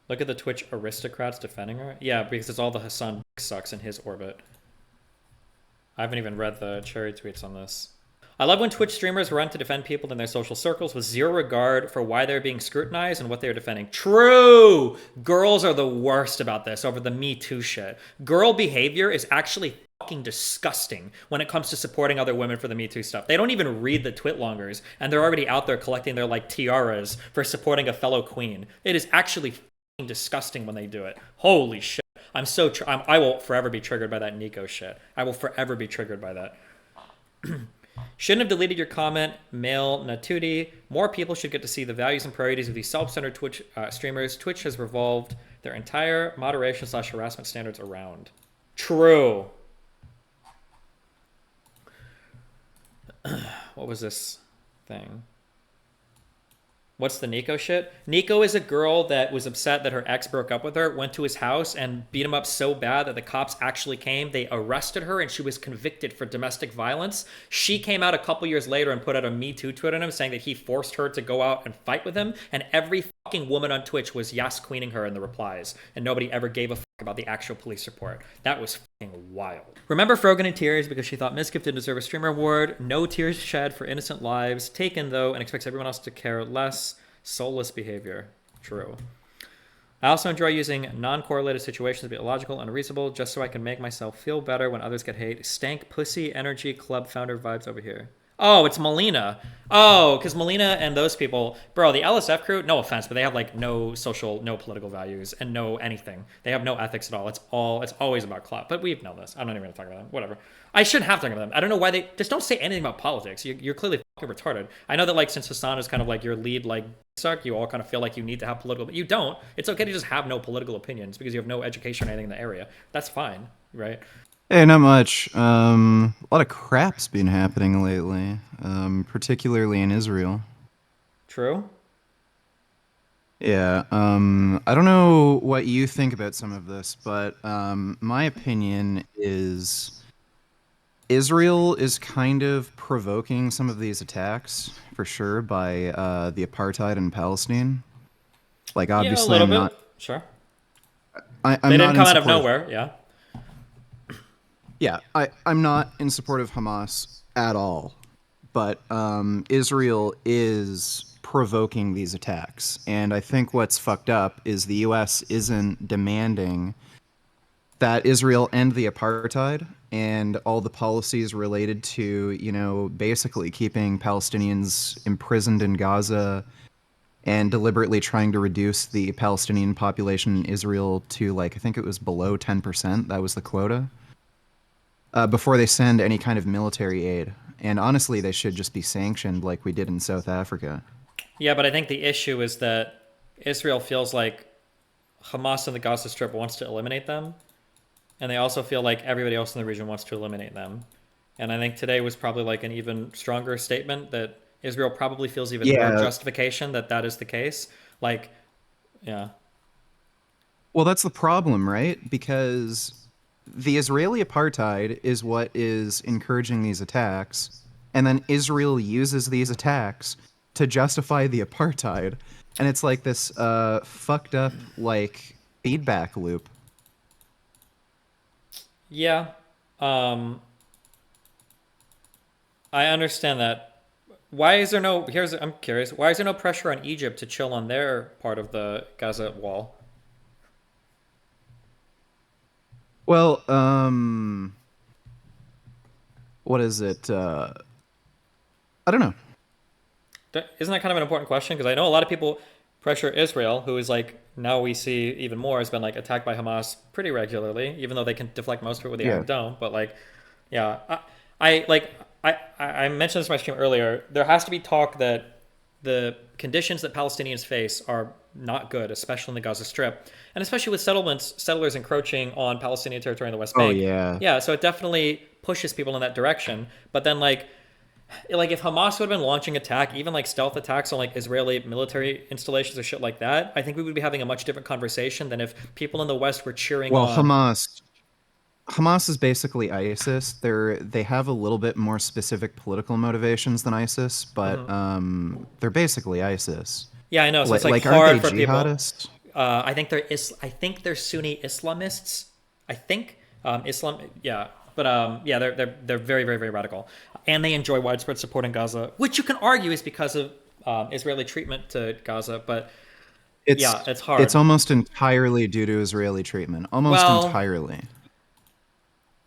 Look at the Twitch aristocrats defending her. Yeah, because it's all the Hassan sucks in his orbit. I haven't even read the cherry tweets on this. I love when Twitch streamers run to defend people in their social circles with zero regard for why they're being scrutinized and what they're defending. True! Girls are the worst about this over the Me Too shit. Girl behavior is actually fucking disgusting when it comes to supporting other women for the Me Too stuff. They don't even read the twitlongers, and they're already out there collecting their like tiaras for supporting a fellow queen. It is actually fucking disgusting when they do it. Holy shit. I'm so I will forever be triggered by that Nico shit. I will forever be triggered by that. Shouldn't have deleted your comment, male Natuti. More people should get to see the values and priorities of these self-centered Twitch streamers. Twitch has revolved their entire moderation / harassment standards around. True. What was this thing? What's the Nico shit? Nico is a girl that was upset that her ex broke up with her, went to his house and beat him up so bad that the cops actually came. They arrested her and she was convicted for domestic violence. She came out a couple years later and put out a Me Too tweet on him saying that he forced her to go out and fight with him. And every fucking woman on Twitch was yes queening her in the replies. And nobody ever gave a fuck about the actual police report. That was fucking wild. Remember Frogan in tears because she thought Misgift didn't deserve a streamer award. No tears shed for innocent lives. Taken though and expects everyone else to care less. Soulless behavior. True. I also enjoy using non-correlated situations to be illogical and unreasonable just so I can make myself feel better when others get hate. Stank pussy energy club founder vibes over here. Oh, it's Melina. Oh, because Melina and those people, bro, the LSF crew, no offense, but they have like no social, no political values and no anything. They have no ethics at all. It's always about clout. But we've known this. I'm not even going to talk about them. Whatever. I shouldn't have to talk about them. I don't know why they just don't say anything about politics. You're clearly fucking retarded. I know that like since Hassan is kind of like your lead like suck, you all kind of feel like you need to have political, but you don't. It's okay to just have no political opinions because you have no education or anything in the area. That's fine, right? Hey, not much. A lot of crap's been happening lately, particularly in Israel. True. Yeah, I don't know what you think about some of this, but my opinion is Israel is kind of provoking some of these attacks, for sure, by the apartheid in Palestine. Like, obviously, yeah, a little I'm bit. not... Sure. I'm they not didn't come out of nowhere, yeah. Yeah, I'm not in support of Hamas at all, but Israel is provoking these attacks. And I think what's fucked up is the U.S. isn't demanding that Israel end the apartheid and all the policies related to, you know, basically keeping Palestinians imprisoned in Gaza and deliberately trying to reduce the Palestinian population in Israel to, like, I think it was below 10%. That was the quota. Before they send any kind of military aid. And honestly, they should just be sanctioned like we did in South Africa. Yeah, but I think the issue is that Israel feels like Hamas in the Gaza Strip wants to eliminate them. And they also feel like everybody else in the region wants to eliminate them. And I think today was probably like an even stronger statement that Israel probably feels even more justification that that is the case. Like, yeah. Well, that's the problem, right? Because the Israeli apartheid is what is encouraging these attacks, and then Israel uses these attacks to justify the apartheid. And it's like this fucked up, like, feedback loop. Yeah. I understand that. Why is there no, I'm curious, why is there no pressure on Egypt to chill on their part of the Gaza wall? Well, what is it? I don't know. Isn't that kind of an important question? Because I know a lot of people pressure Israel, who is like, now we see even more, has been like attacked by Hamas pretty regularly, even though they can deflect most of it with the Iron Dome. But like, yeah, I mentioned this in my stream earlier. There has to be talk that the conditions that Palestinians face are not good, especially in the Gaza Strip, and especially with settlers encroaching on Palestinian territory in the West Bank. Oh yeah. Yeah, so it definitely pushes people in that direction. But then like if Hamas would have been launching attack, even like stealth attacks on like Israeli military installations or shit like that, I think we would be having a much different conversation than if people in the West were cheering on. Well, Hamas is basically ISIS. They have a little bit more specific political motivations than ISIS, but they're basically ISIS. Yeah, I know. So it's like hard for jihadists? People. I think they're Sunni Islamists. I think Islam. Yeah, but yeah, they're very, very, very radical, and they enjoy widespread support in Gaza, which you can argue is because of Israeli treatment to Gaza. But it's hard. It's almost entirely due to Israeli treatment. Almost entirely.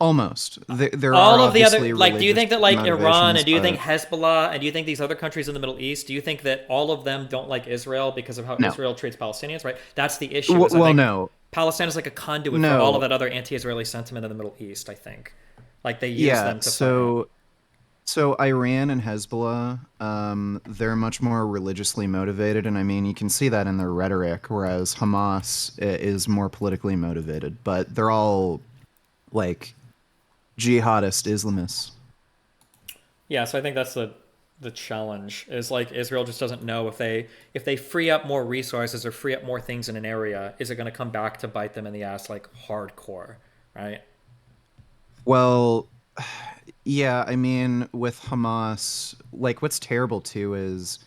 Almost. There all are of the other, like, do you religious think that like Iran and do you but- think Hezbollah and do you think these other countries in the Middle East, do you think that all of them don't like Israel because of how No. Israel treats Palestinians? Right. That's the issue. Well, I think no. Palestine is like a conduit for all of that other anti-Israeli sentiment in the Middle East. I think, like they use them to. So Iran and Hezbollah, they're much more religiously motivated, and I mean you can see that in their rhetoric. Whereas Hamas is more politically motivated, but they're all like jihadist Islamists. Yeah, so I think that's the challenge is like Israel just doesn't know if they free up more resources or free up more things in an area, is it going to come back to bite them in the ass like hardcore, right? Well, yeah, I mean with Hamas, like what's terrible too is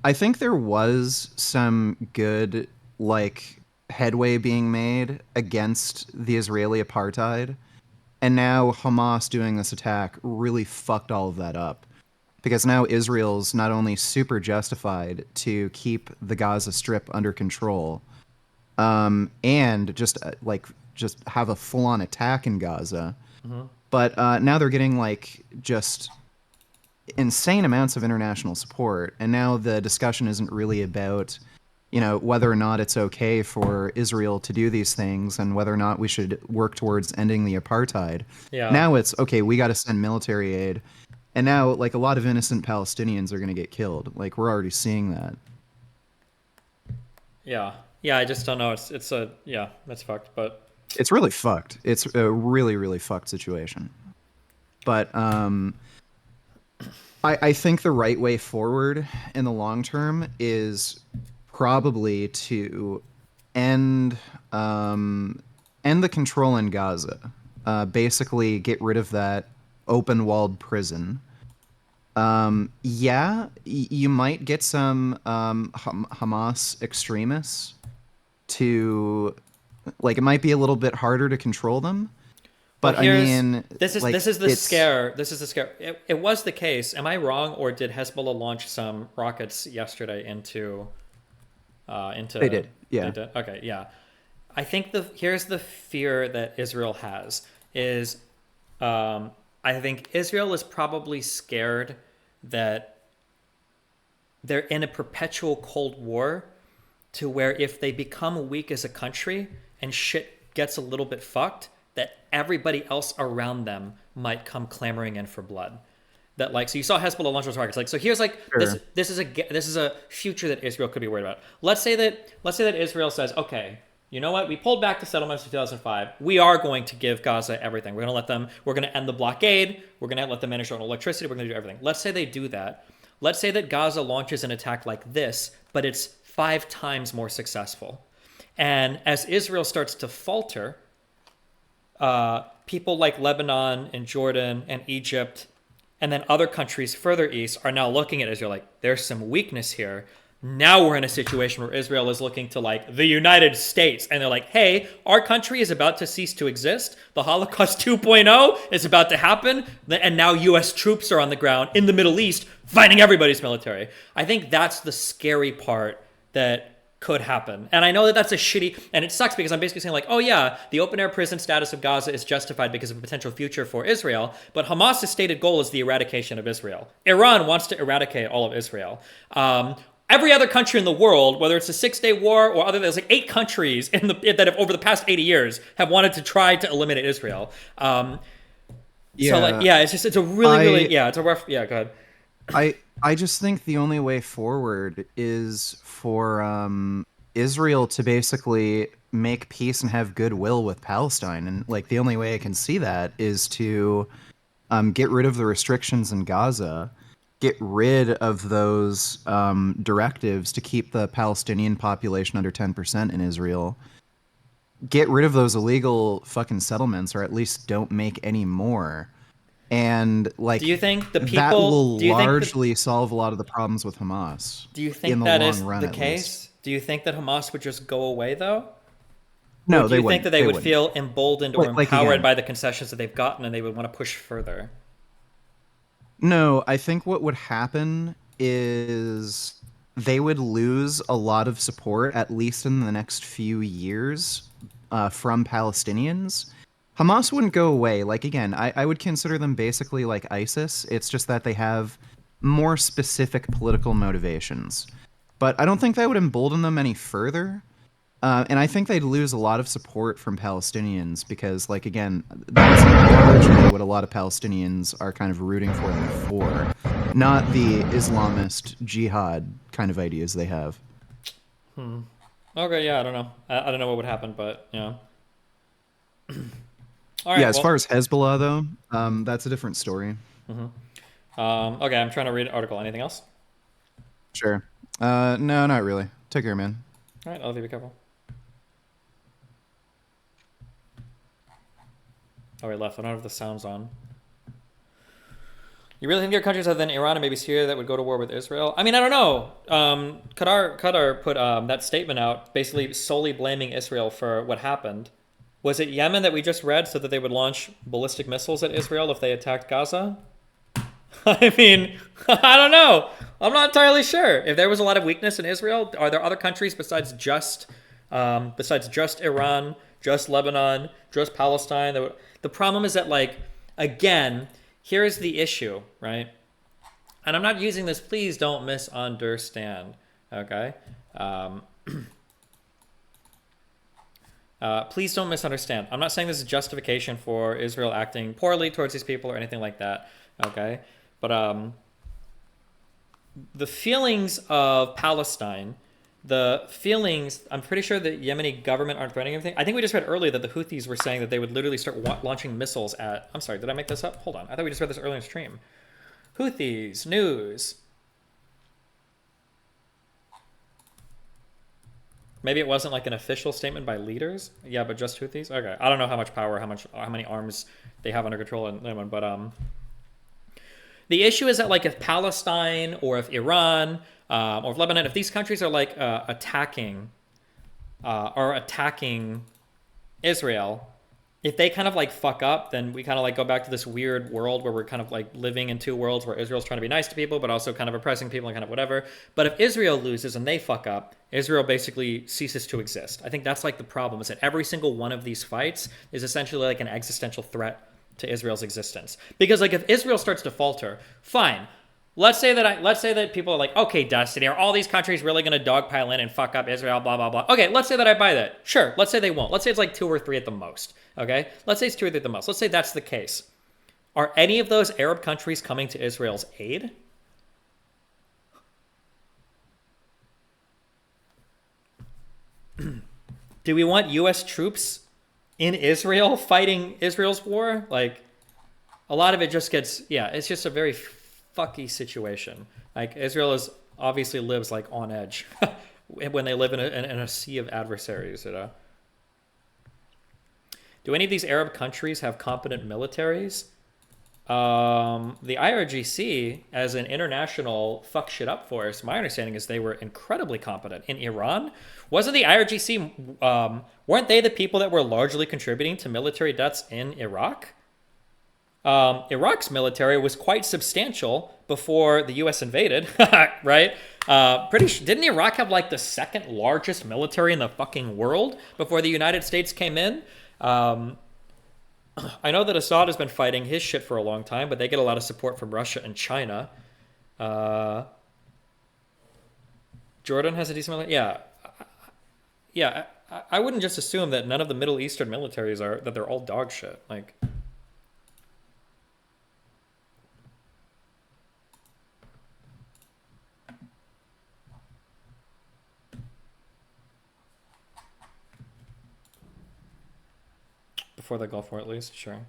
I think there was some good like headway being made against the Israeli apartheid. And now Hamas doing this attack really fucked all of that up. Because now Israel's not only super justified to keep the Gaza Strip under control, and just have a full-on attack in Gaza, but now they're getting like just insane amounts of international support. And now the discussion isn't really about whether or not it's okay for Israel to do these things and whether or not we should work towards ending the apartheid. Yeah. Now it's, okay, we got to send military aid. And now, like, a lot of innocent Palestinians are going to get killed. Like, we're already seeing that. Yeah. Yeah, I just don't know. It's fucked, but... It's really fucked. It's a really, really fucked situation. But, I think the right way forward in the long term is probably to end the control in Gaza. Basically, get rid of that open-walled prison. You might get some Hamas extremists to, like, it might be a little bit harder to control them. But I mean, this is the scare. This is the scare. It was the case. Am I wrong, or did Hezbollah launch some rockets yesterday into? They did. Yeah. They did? Okay. Yeah. I think here's the fear that Israel has is, I think Israel is probably scared that they're in a perpetual Cold War, to where if they become weak as a country and shit gets a little bit fucked, that everybody else around them might come clamoring in for blood. That like, so you saw Hezbollah launch those rockets. Like, so here's like, Sure. this is a future that Israel could be worried about. Let's say that Israel says, okay, you know what? We pulled back the settlements in 2005. We are going to give Gaza everything. We're going to end the blockade. We're going to let them manage their own electricity. We're going to do everything. Let's say they do that. Let's say that Gaza launches an attack like this, but it's 5 times more successful. And as Israel starts to falter, people like Lebanon and Jordan and Egypt, and then other countries further east, are now looking at Israel like, there's some weakness here. Now we're in a situation where Israel is looking to like the United States, and they're like, hey, our country is about to cease to exist. The Holocaust 2.0 is about to happen. And now US troops are on the ground in the Middle East fighting everybody's military. I think that's the scary part that could happen. And I know that that's a shitty, and it sucks because I'm basically saying like, oh yeah, the open air prison status of Gaza is justified because of a potential future for Israel, but Hamas's stated goal is the eradication of Israel. Iran wants to eradicate all of Israel. Every other country in the world, whether it's the 6-Day War or other, there's like 8 countries that have over the past 80 years have wanted to try to eliminate Israel. So like, yeah, it's a really, it's a rough, go ahead. I just think the only way forward is for Israel to basically make peace and have goodwill with Palestine. And like the only way I can see that is to get rid of the restrictions in Gaza, get rid of those directives to keep the Palestinian population under 10% in Israel, get rid of those illegal fucking settlements, or at least don't make any more. And like, do you think the people that will largely solve a lot of the problems with Hamas? Do you think that is the case? Do you think that Hamas would just go away though? No, do you think that they would feel emboldened or empowered by the concessions that they've gotten, and they would want to push further? No, I think what would happen is they would lose a lot of support, at least in the next few years, from Palestinians. Hamas wouldn't go away. Like, again, I would consider them basically like ISIS. It's just that they have more specific political motivations. But I don't think that would embolden them any further. And I think they'd lose a lot of support from Palestinians because, like, again, that's largely what a lot of Palestinians are kind of rooting for them for, not the Islamist jihad kind of ideas they have. Okay, yeah, I don't know. I don't know what would happen, but, yeah. All right, yeah, as far as Hezbollah, though, that's a different story. Okay, I'm trying to read an article. Anything else? Sure. No, not really. Take care, man. All right, I'll be careful. Oh, wait, left. I don't have the sounds on. You really think there are countries other than Iran and maybe Syria that would go to war with Israel? I mean, I don't know. Qatar put that statement out, basically solely blaming Israel for what happened. Was it Yemen that we just read so that they would launch ballistic missiles at Israel if they attacked Gaza? I mean, I don't know. I'm not entirely sure. If there was a lot of weakness in Israel, are there other countries besides just Iran, just Lebanon, just Palestine? The problem is that, like, again, here's the issue, right? And I'm not using this, please don't misunderstand, okay? Please don't misunderstand. I'm not saying this is justification for Israel acting poorly towards these people or anything like that, okay? But the feelings of Palestine, the feelings, I'm pretty sure the Yemeni government aren't threatening anything. I think we just read earlier that the Houthis were saying that they would literally start launching missiles at, I'm sorry, did I make this up? Hold on. I thought we just read this earlier in the stream. Houthis, news. Maybe it wasn't like an official statement by leaders. Yeah, but just Houthis? Okay. I don't know how much power, how many arms they have under control in Yemen, but the issue is that, like, if Palestine or if Iran or if Lebanon, if these countries are like attacking Israel, if they kind of like fuck up, then we kind of like go back to this weird world where we're kind of like living in two worlds where Israel's trying to be nice to people, but also kind of oppressing people and kind of whatever. But if Israel loses and they fuck up, Israel basically ceases to exist. I think that's like the problem, is that every single one of these fights is essentially like an existential threat to Israel's existence. Because like if Israel starts to falter, fine. Let's say that people are like, okay, Destiny, are all these countries really going to dogpile in and fuck up Israel, blah, blah, blah. Okay, let's say that I buy that. Sure, let's say they won't. Let's say it's like 2 or 3 at the most, okay? Let's say it's 2 or 3 at the most. Let's say that's the case. Are any of those Arab countries coming to Israel's aid? Do we want U.S. troops in Israel fighting Israel's war? Like, a lot of it just gets, yeah, it's just a very fucky situation. Like, Israel is obviously lives like on edge when they live in a sea of adversaries, you know. Do any of these Arab countries have competent militaries? The IRGC, as an international fuck shit up force, my understanding is they were incredibly competent. In Iran, wasn't the IRGC, weren't they the people that were largely contributing to military deaths in Iraq? Iraq's military was quite substantial before the U.S. invaded, right? Didn't Iraq have like the second largest military in the fucking world before the United States came in? I know that Assad has been fighting his shit for a long time, but they get a lot of support from Russia and China. Jordan has a decent military. Yeah. I wouldn't just assume that none of the Middle Eastern militaries that they're all dog shit. Like, before the Gulf War, at least, sure.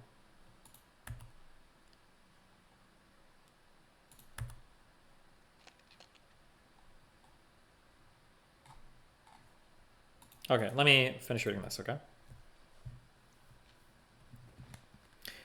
Okay, let me finish reading this, okay?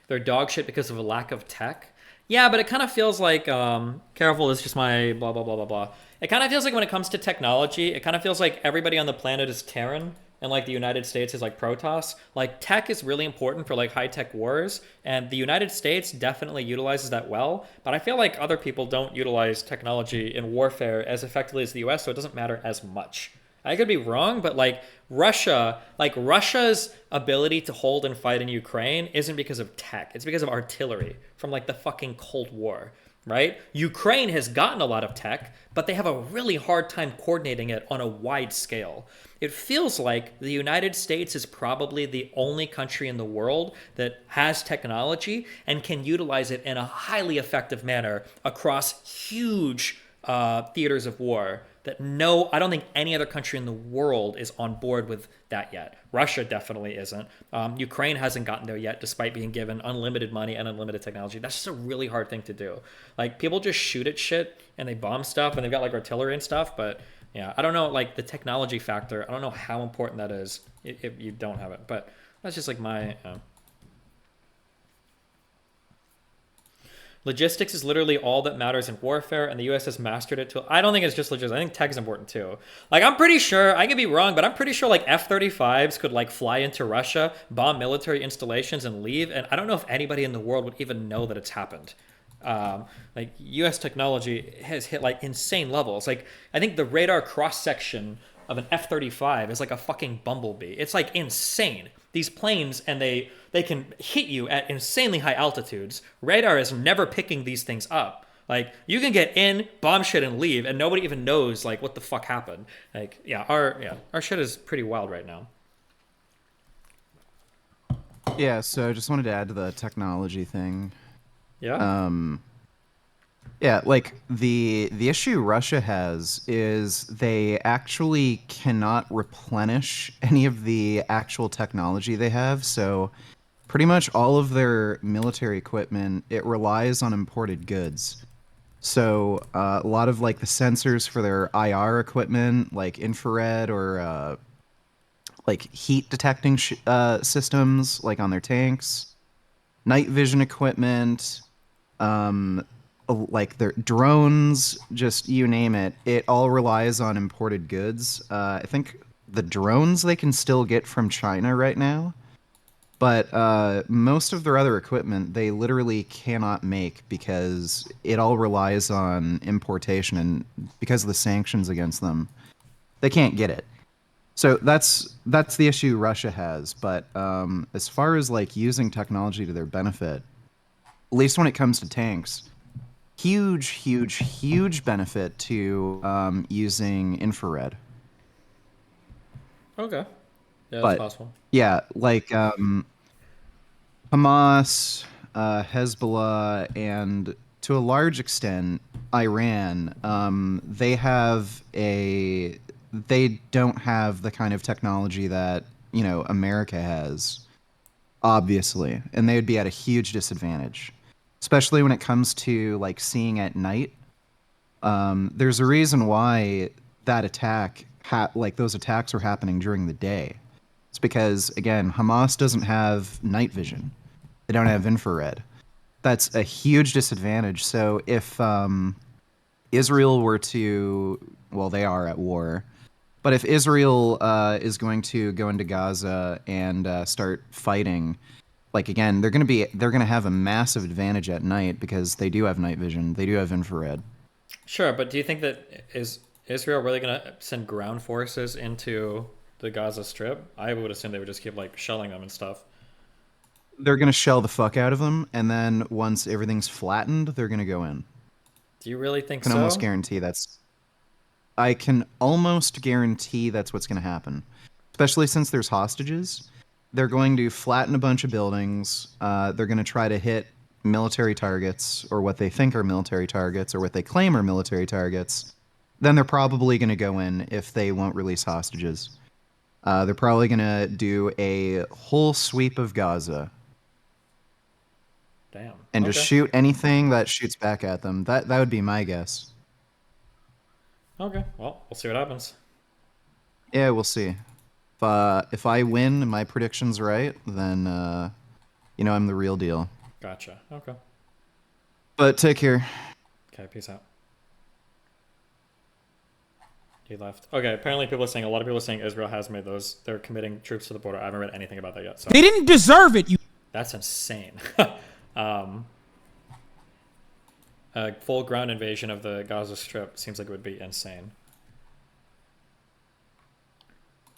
They're dog shit because of a lack of tech. Yeah, but it kind of feels like, careful, this is just my blah, blah, blah, blah, blah. It kind of feels like when it comes to technology, it kind of feels like everybody on the planet is Terran, and like the United States is like Protoss. Like tech is really important for like high-tech wars, and the United States definitely utilizes that well, but I feel like other people don't utilize technology in warfare as effectively as the US, so it doesn't matter as much. I could be wrong, but like Russia's ability to hold and fight in Ukraine isn't because of tech. It's because of artillery from like the fucking Cold War, right? Ukraine has gotten a lot of tech, but they have a really hard time coordinating it on a wide scale. It feels like the United States is probably the only country in the world that has technology and can utilize it in a highly effective manner across huge theaters of war. I don't think any other country in the world is on board with that yet. Russia definitely isn't. Ukraine hasn't gotten there yet, despite being given unlimited money and unlimited technology. That's just a really hard thing to do. Like, people just shoot at shit and they bomb stuff and they've got like artillery and stuff, but yeah, I don't know, like the technology factor, I don't know how important that is if you don't have it, but that's just like my... Logistics is literally all that matters in warfare, and the U.S. has mastered it to... I don't think it's just logistics. I think tech is important too. Like, I'm pretty sure, I could be wrong, but I'm pretty sure like F-35s could like fly into Russia, bomb military installations and leave, and I don't know if anybody in the world would even know that it's happened. Like, U.S. technology has hit like insane levels. Like, I think the radar cross-section of an F-35 is like a fucking bumblebee. It's like insane. These planes, and they can hit you at insanely high altitudes. Radar is never picking these things up. Like, you can get in, bomb shit, and leave, and nobody even knows like what the fuck happened. Like, our shit is pretty wild right now. Yeah, so I just wanted to add to the technology thing. Yeah. Yeah, like the issue Russia has is they actually cannot replenish any of the actual technology they have. So pretty much all of their military equipment, it relies on imported goods. So a lot of like the sensors for their IR equipment, like infrared or like heat detecting systems, like on their tanks, night vision equipment, like their drones, just you name it, it all relies on imported goods. I think the drones they can still get from China right now, but most of their other equipment they literally cannot make because it all relies on importation, and because of the sanctions against them, they can't get it. So that's the issue Russia has. But as far as like using technology to their benefit, at least when it comes to tanks, huge benefit to using infrared. Okay. Yeah, that's possible. Yeah, like Hamas, Hezbollah, and to a large extent Iran, they don't have the kind of technology that, you know, America has, obviously, and they would be at a huge disadvantage. Especially when it comes to like seeing at night. There's a reason why that attack, those attacks are happening during the day. It's because, again, Hamas doesn't have night vision. They don't have infrared. That's a huge disadvantage. So if Israel were to, well, they are at war, but if Israel is going to go into Gaza and start fighting, like again, they're going to have a massive advantage at night because they do have night vision, they do have infrared. Sure, but do you think that is Israel really going to send ground forces into the Gaza Strip? I would assume they would just keep like shelling them and stuff. They're going to shell the fuck out of them, and then once everything's flattened, they're going to go in. Do you really think I can so? almost guarantee that's... I can almost guarantee that's what's going to happen. Especially since there's hostages. They're going to flatten a bunch of buildings. They're going to try to hit military targets, or what they think are military targets, or what they claim are military targets. Then they're probably going to go in if they won't release hostages. They're probably going to do a whole sweep of Gaza. Damn. And just shoot anything that shoots back at them. That would be my guess. Okay, well, we'll see what happens. Yeah, we'll see. If I win and my prediction's right, then, I'm the real deal. Gotcha. Okay. But take care. Okay, peace out. He left. Okay, apparently a lot of people are saying Israel has made those. They're committing troops to the border. I haven't read anything about that yet. So. They didn't deserve it, you... That's insane. A full ground invasion of the Gaza Strip seems like it would be insane.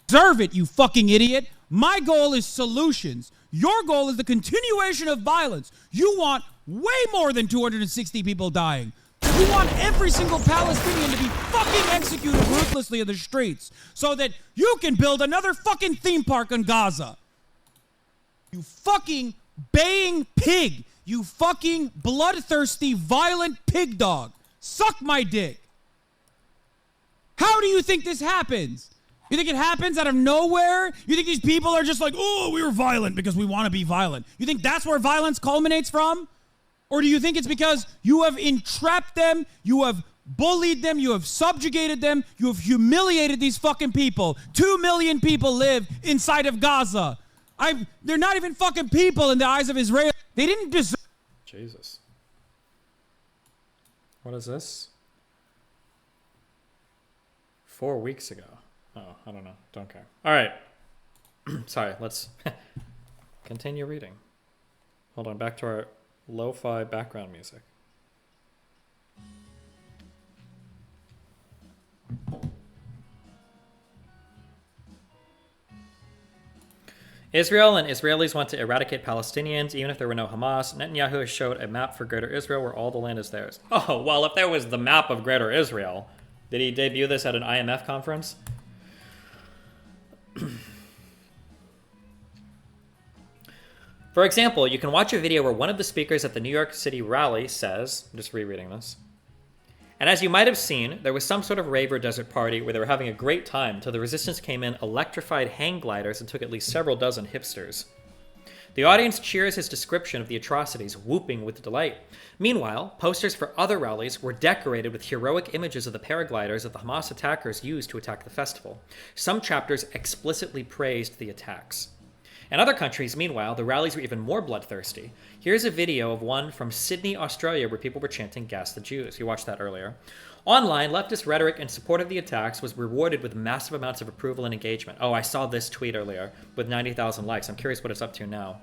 Deserve it, you fucking idiot. My goal is solutions. Your goal is the continuation of violence. You want way more than 260 people dying. You want every single Palestinian to be fucking executed ruthlessly in the streets so that you can build another fucking theme park in Gaza. You fucking baying pig. You fucking bloodthirsty, violent pig dog. Suck my dick. How do you think this happens? You think it happens out of nowhere? You think these people are just like, oh, we were violent because we want to be violent? You think that's where violence culminates from? Or do you think it's because you have entrapped them, you have bullied them, you have subjugated them, you have humiliated these fucking people? 2 million people live inside of Gaza. They're not even fucking people in the eyes of Israel. They didn't deserve... Jesus. What is this? 4 weeks ago. Oh, I don't know. Don't care. All right. Sorry, let's continue reading. Hold on, back to our lo-fi background music. Israel and Israelis want to eradicate Palestinians, even if there were no Hamas. Netanyahu showed a map for Greater Israel where all the land is theirs. Oh, well, if there was the map of Greater Israel, did he debut this at an IMF conference? For example, you can watch a video where one of the speakers at the New York City rally says, I'm just rereading this, and as you might have seen, there was some sort of rave or desert party where they were having a great time till the resistance came in, electrified hang gliders, and took at least several dozen hipsters. The audience cheers his description of the atrocities, whooping with delight. Meanwhile, posters for other rallies were decorated with heroic images of the paragliders that the Hamas attackers used to attack the festival. Some chapters explicitly praised the attacks. In other countries, meanwhile, the rallies were even more bloodthirsty. Here's a video of one from Sydney, Australia, where people were chanting "Gas the Jews." You watched that earlier. Online, leftist rhetoric in support of the attacks was rewarded with massive amounts of approval and engagement. Oh, I saw this tweet earlier with 90,000 likes. I'm curious what it's up to now.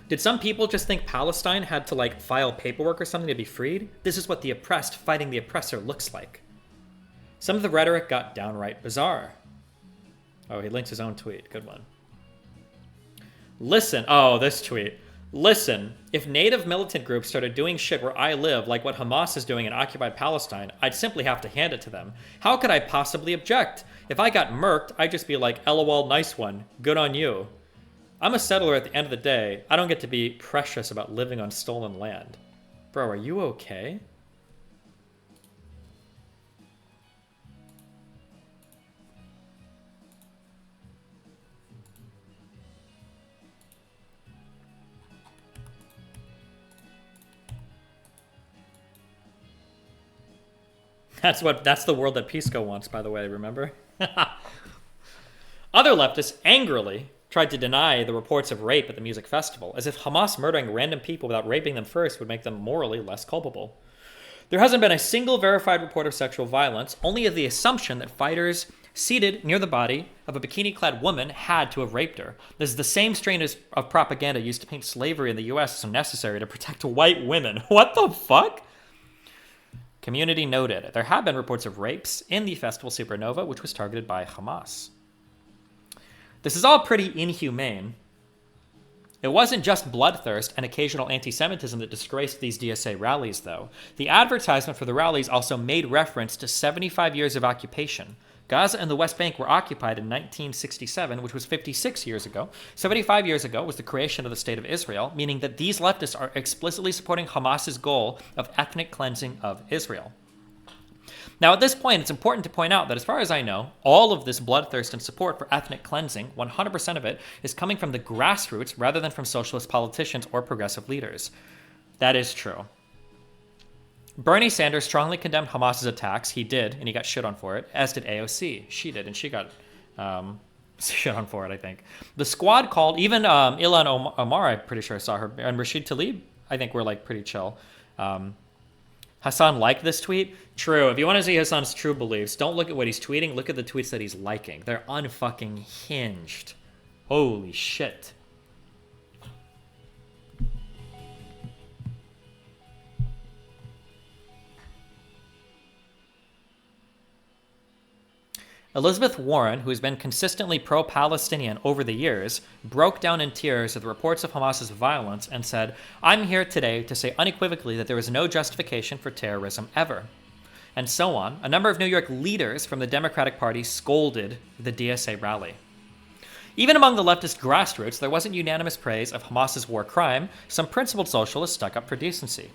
Did some people just think Palestine had to, file paperwork or something to be freed? This is what the oppressed fighting the oppressor looks like. Some of the rhetoric got downright bizarre. Oh, he links his own tweet. Good one. Listen. Oh, this tweet. Listen, if native militant groups started doing shit where I live, like what Hamas is doing in occupied Palestine, I'd simply have to hand it to them. How could I possibly object? If I got murked, I'd just be like, LOL, nice one. Good on you. I'm a settler at the end of the day. I don't get to be precious about living on stolen land. Bro, are you okay? That's the world that Pisco wants, by the way, remember? Other leftists angrily tried to deny the reports of rape at the music festival, as if Hamas murdering random people without raping them first would make them morally less culpable. There hasn't been a single verified report of sexual violence, only of the assumption that fighters seated near the body of a bikini-clad woman had to have raped her. This is the same strain of propaganda used to paint slavery in the U.S. as necessary to protect white women. What the fuck? Community noted. There have been reports of rapes in the festival Supernova, which was targeted by Hamas. This is all pretty inhumane. It wasn't just bloodthirst and occasional anti-Semitism that disgraced these DSA rallies, though. The advertisement for the rallies also made reference to 75 years of occupation. Gaza and the West Bank were occupied in 1967, which was 56 years ago. 75 years ago was the creation of the State of Israel, meaning that these leftists are explicitly supporting Hamas's goal of ethnic cleansing of Israel. Now, at this point, it's important to point out that as far as I know, all of this bloodthirst and support for ethnic cleansing, 100% of it, is coming from the grassroots rather than from socialist politicians or progressive leaders. That is true. Bernie Sanders strongly condemned Hamas's attacks. He did, and he got shit on for it, as did AOC. She did, and she got shit on for it, I think. The squad called, even Ilhan Omar, I'm pretty sure I saw her, and Rashid Tlaib, I think were like pretty chill. Hassan liked this tweet. True. If you want to see Hassan's true beliefs, don't look at what he's tweeting. Look at the tweets that he's liking. They're unfucking hinged. Holy shit. Elizabeth Warren, who has been consistently pro-Palestinian over the years, broke down in tears at the reports of Hamas's violence and said, "I'm here today to say unequivocally that there is no justification for terrorism ever." And so on. A number of New York leaders from the Democratic Party scolded the DSA rally. Even among the leftist grassroots, there wasn't unanimous praise of Hamas's war crime. Some principled socialists stuck up for decency.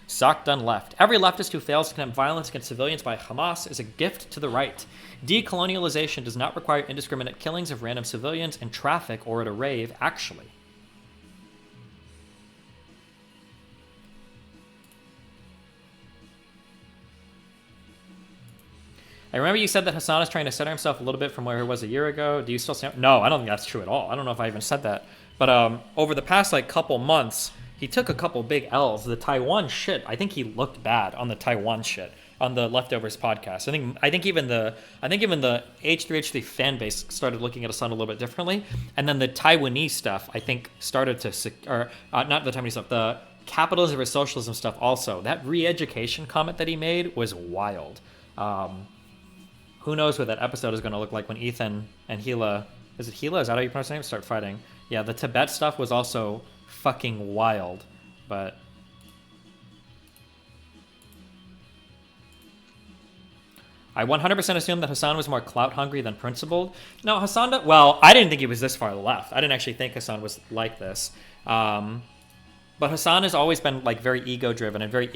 Sock done left. Every leftist who fails to condemn violence against civilians by Hamas is a gift to the right. Decolonialization does not require indiscriminate killings of random civilians in traffic or at a rave, actually. I remember you said that Hassan is trying to center himself a little bit from where he was a year ago. Do you still say... No, I don't think that's true at all. I don't know if I even said that. But over the past couple months, he took a couple big L's. The Taiwan shit, I think he looked bad on the Taiwan shit on the Leftovers podcast. I think even the H3H3 fan base started looking at Hassan a little bit differently. And then the Taiwanese stuff, I think, started to not the Taiwanese stuff, the capitalism versus socialism stuff also. That re-education comment that he made was wild. Who knows what that episode is going to look like when Ethan and Gila, is it Gila? Is that how you pronounce her name? Start fighting. Yeah, the Tibet stuff was also fucking wild, but I 100% assume that Hassan was more clout hungry than principled. No, Hassan, well, I didn't think he was this far left. I didn't actually think Hassan was like this. But Hassan has always been very ego-driven and very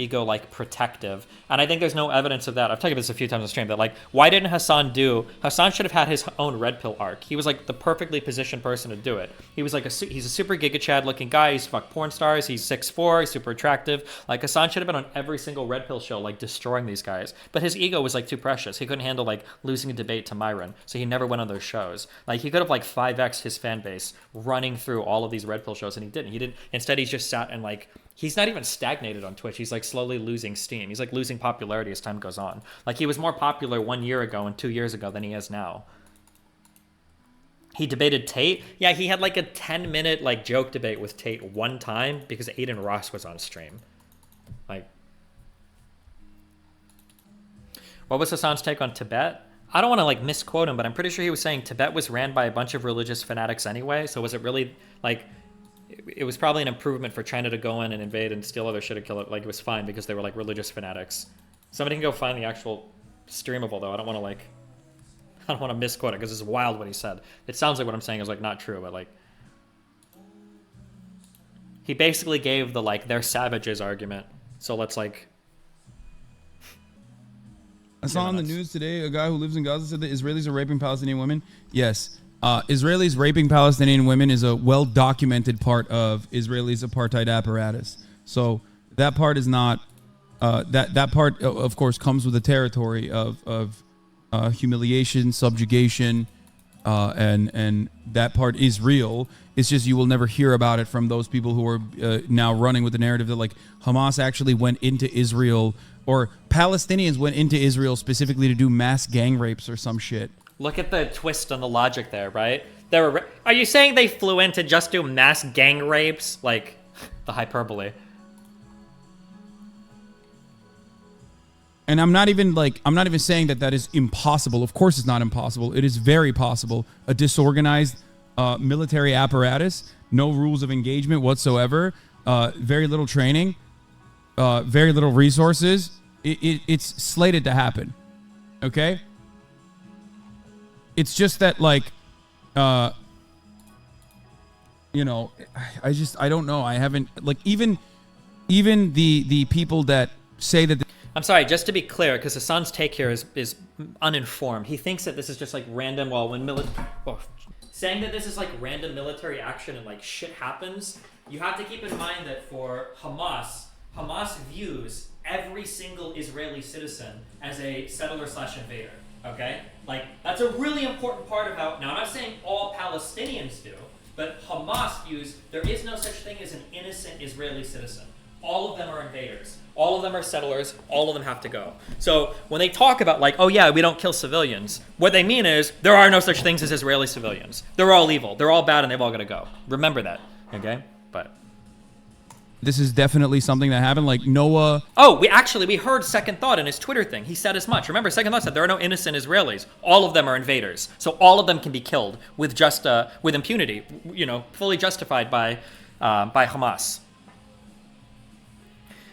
protective. And I think there's no evidence of that. I've talked about this a few times on stream, that why didn't Hassan should have had his own red pill arc. He was the perfectly positioned person to do it. He was he's a super Giga Chad looking guy. He's fucked porn stars. He's 6'4", he's super attractive. Hassan should have been on every single red pill show, destroying these guys. But his ego was too precious. He couldn't handle losing a debate to Myron. So he never went on those shows. He could have 5x his fan base running through all of these red pill shows, and he didn't. Instead, he just sat and he's not even stagnated on Twitch. He's slowly losing steam. He's losing popularity as time goes on. He was more popular 1 year ago and 2 years ago than he is now. He debated Tate. Yeah, he had a 10-minute joke debate with Tate one time because Aiden Ross was on stream. What was Hassan's take on Tibet? I don't want to misquote him, but I'm pretty sure he was saying Tibet was ran by a bunch of religious fanatics anyway. So was it really it was probably an improvement for China to go in and invade and steal other shit and kill it. It was fine because they were religious fanatics. Somebody can go find the actual streamable though. I don't want to misquote it because it's wild what he said. It sounds like what I'm saying is not true, but he basically gave the they're savages argument. So let's I saw on the news today a guy who lives in Gaza said that Israelis are raping Palestinian women. Yes. Israelis raping Palestinian women is a well-documented part of Israelis' apartheid apparatus. So that part is not that part, of course, comes with the territory of humiliation, subjugation, and that part is real. It's just you will never hear about it from those people who are now running with the narrative that like Hamas actually went into Israel or Palestinians went into Israel specifically to do mass gang rapes or some shit. Look at the twist on the logic there, right? Are you saying they flew in to just do mass gang rapes? Like, the hyperbole. And I'm not even saying that is impossible. Of course it's not impossible. It is very possible. A disorganized military apparatus, no rules of engagement whatsoever, very little training, very little resources. It's slated to happen. Okay? It's just that like you know, I don't know. I haven't like even the people that say that I'm sorry, just to be clear, because Hassan's take here is uninformed. He thinks that this is just like random, saying that this is like random military action and like shit happens. You have to keep in mind that for Hamas views every single Israeli citizen as a settler/invader. Okay? Like, that's a really important part of how, now I'm not saying all Palestinians do, but Hamas views there is no such thing as an innocent Israeli citizen. All of them are invaders. All of them are settlers. All of them have to go. So when they talk about like, oh yeah, we don't kill civilians, what they mean is there are no such things as Israeli civilians. They're all evil. They're all bad and they've all got to go. Remember that, okay? But this is definitely something that happened. Like Noah. Oh, we heard Second Thought in his Twitter thing. He said as much. Remember, Second Thought said there are no innocent Israelis. All of them are invaders. So all of them can be killed with with impunity, you know, fully justified by Hamas.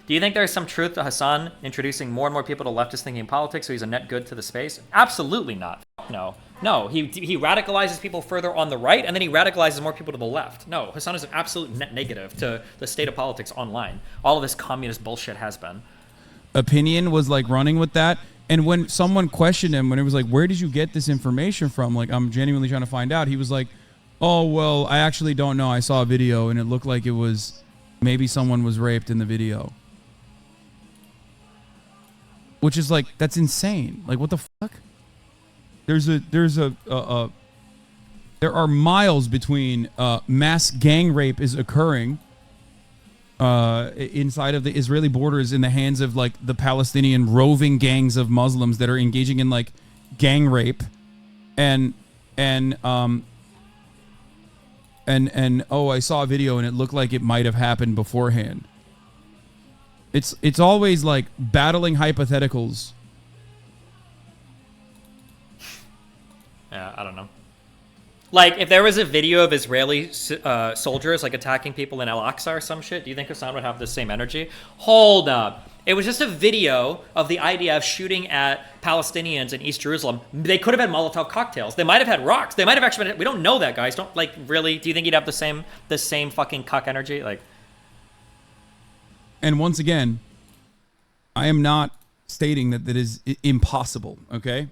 Do you think there's some truth to Hassan introducing more and more people to leftist thinking politics so he's a net good to the space? Absolutely not. No. He radicalizes people further on the right and then he radicalizes more people to the left. No, Hassan is an absolute net negative to the state of politics online. All of this communist bullshit has been. Opinion was like running with that. And when someone questioned him, when it was like, where did you get this information from? Like, I'm genuinely trying to find out. He was like, oh, well, I actually don't know. I saw a video and it looked like it was maybe someone was raped in the video. Which is like, that's insane. Like, what the fuck? There are miles between mass gang rape is occurring inside of the Israeli borders in the hands of like the Palestinian roving gangs of Muslims that are engaging in like gang rape, and oh, I saw a video and it looked like it might have happened beforehand. It's always like battling hypotheticals. Yeah, I don't know. Like, if there was a video of Israeli soldiers like attacking people in Al-Aqsa or some shit, do you think Hassan would have the same energy? Hold up. It was just a video of the idea of shooting at Palestinians in East Jerusalem. They could have had Molotov cocktails. They might have had rocks. They might have actually been, we don't know that, guys. Don't, like, really, do you think he'd have the same fucking cuck energy? Like, and once again, I am not stating that is impossible, okay?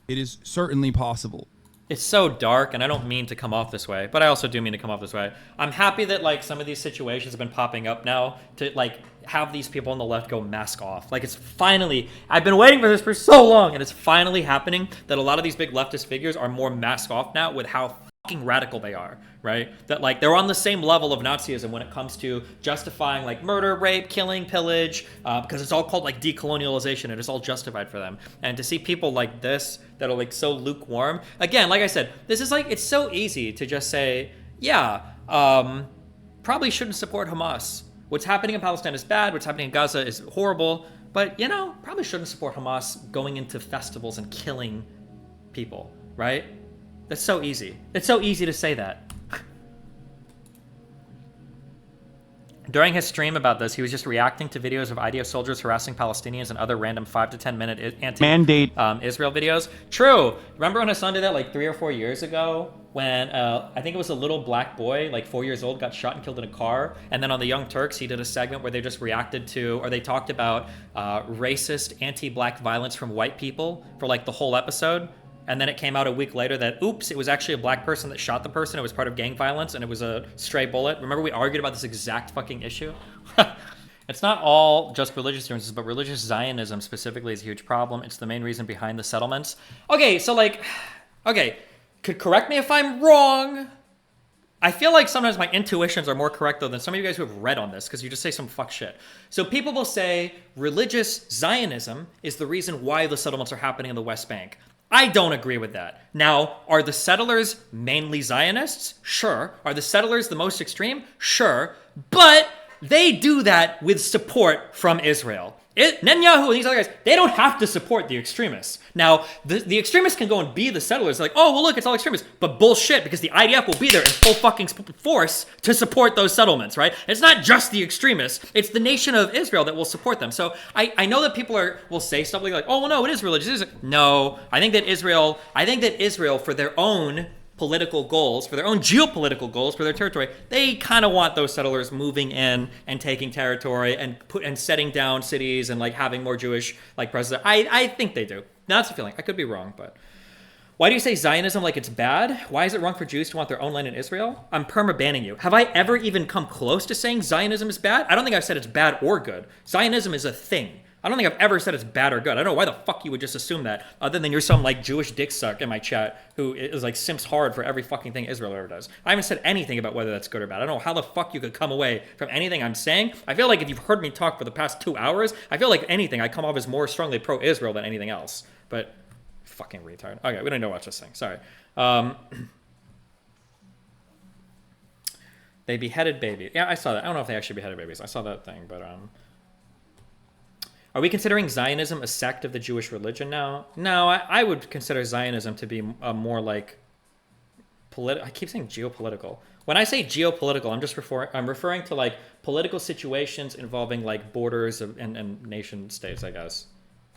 It is certainly possible. It's so dark, and I don't mean to come off this way, but I also do mean to come off this way. I'm happy that, like, some of these situations have been popping up now to, like, have these people on the left go mask off. Like, it's finally, I've been waiting for this for so long, and it's finally happening that a lot of these big leftist figures are more mask off now with how fucking radical they are, right? That, like, they're on the same level of Nazism when it comes to justifying, like, murder, rape, killing, pillage, because it's all called, like, decolonialization, and it's all justified for them. And to see people like this that are, like, so lukewarm, again, like I said, this is, like, it's so easy to just say, yeah, probably shouldn't support Hamas. What's happening in Palestine is bad, what's happening in Gaza is horrible, but, you know, probably shouldn't support Hamas going into festivals and killing people, right? That's so easy. It's so easy to say that. During his stream about this, he was just reacting to videos of IDF soldiers harassing Palestinians and other random 5 to 10 minute Israel videos. True. Remember when Hassan did that like 3 or 4 years ago when I think it was a little black boy, like 4 years old, got shot and killed in a car. And then on the Young Turks, he did a segment where they just reacted to, or they talked about racist anti-black violence from white people for like the whole episode. And then it came out a week later that, oops, it was actually a black person that shot the person. It was part of gang violence, and it was a stray bullet. Remember we argued about this exact fucking issue? It's not all just religious differences, but religious Zionism specifically is a huge problem. It's the main reason behind the settlements. Okay, so like, okay, could correct me if I'm wrong. I feel like sometimes my intuitions are more correct, though, than some of you guys who have read on this, because you just say some fuck shit. So people will say religious Zionism is the reason why the settlements are happening in the West Bank. I don't agree with that. Now, are the settlers mainly Zionists? Sure. Are the settlers the most extreme? Sure. But they do that with support from Israel. Netanyahu and these other guys, they don't have to support the extremists. Now, the extremists can go and be the settlers. Like, oh, well, look, it's all extremists. But bullshit, because the IDF will be there in full fucking force to support those settlements, right? It's not just the extremists. It's the nation of Israel that will support them. So I know that people will say stuff like, oh, well, no, it is religious. No, I think that Israel, for their own political goals, for their own geopolitical goals, for their territory, they kind of want those settlers moving in and taking territory and setting down cities and like having more Jewish like presence. I think they do. That's a feeling. I could be wrong, but why do you say Zionism like it's bad? Why is it wrong for Jews to want their own land in Israel? I'm perma-banning you. Have I ever even come close to saying Zionism is bad? I don't think I've said it's bad or good. Zionism is a thing. I don't think I've ever said it's bad or good. I don't know why the fuck you would just assume that, other than you're some like Jewish dick suck in my chat who is like simps hard for every fucking thing Israel ever does. I haven't said anything about whether that's good or bad. I don't know how the fuck you could come away from anything I'm saying. I feel like if you've heard me talk for the past 2 hours, I feel like anything I come off as more strongly pro-Israel than anything else. But fucking retard. Okay, we don't need to watch this thing. Sorry. They beheaded baby. Yeah, I saw that. I don't know if they actually beheaded babies. I saw that thing, but are we considering Zionism a sect of the Jewish religion now? No, I would consider Zionism to be a more like I keep saying geopolitical. When I say geopolitical, I'm referring to like political situations involving like borders and nation states, I guess.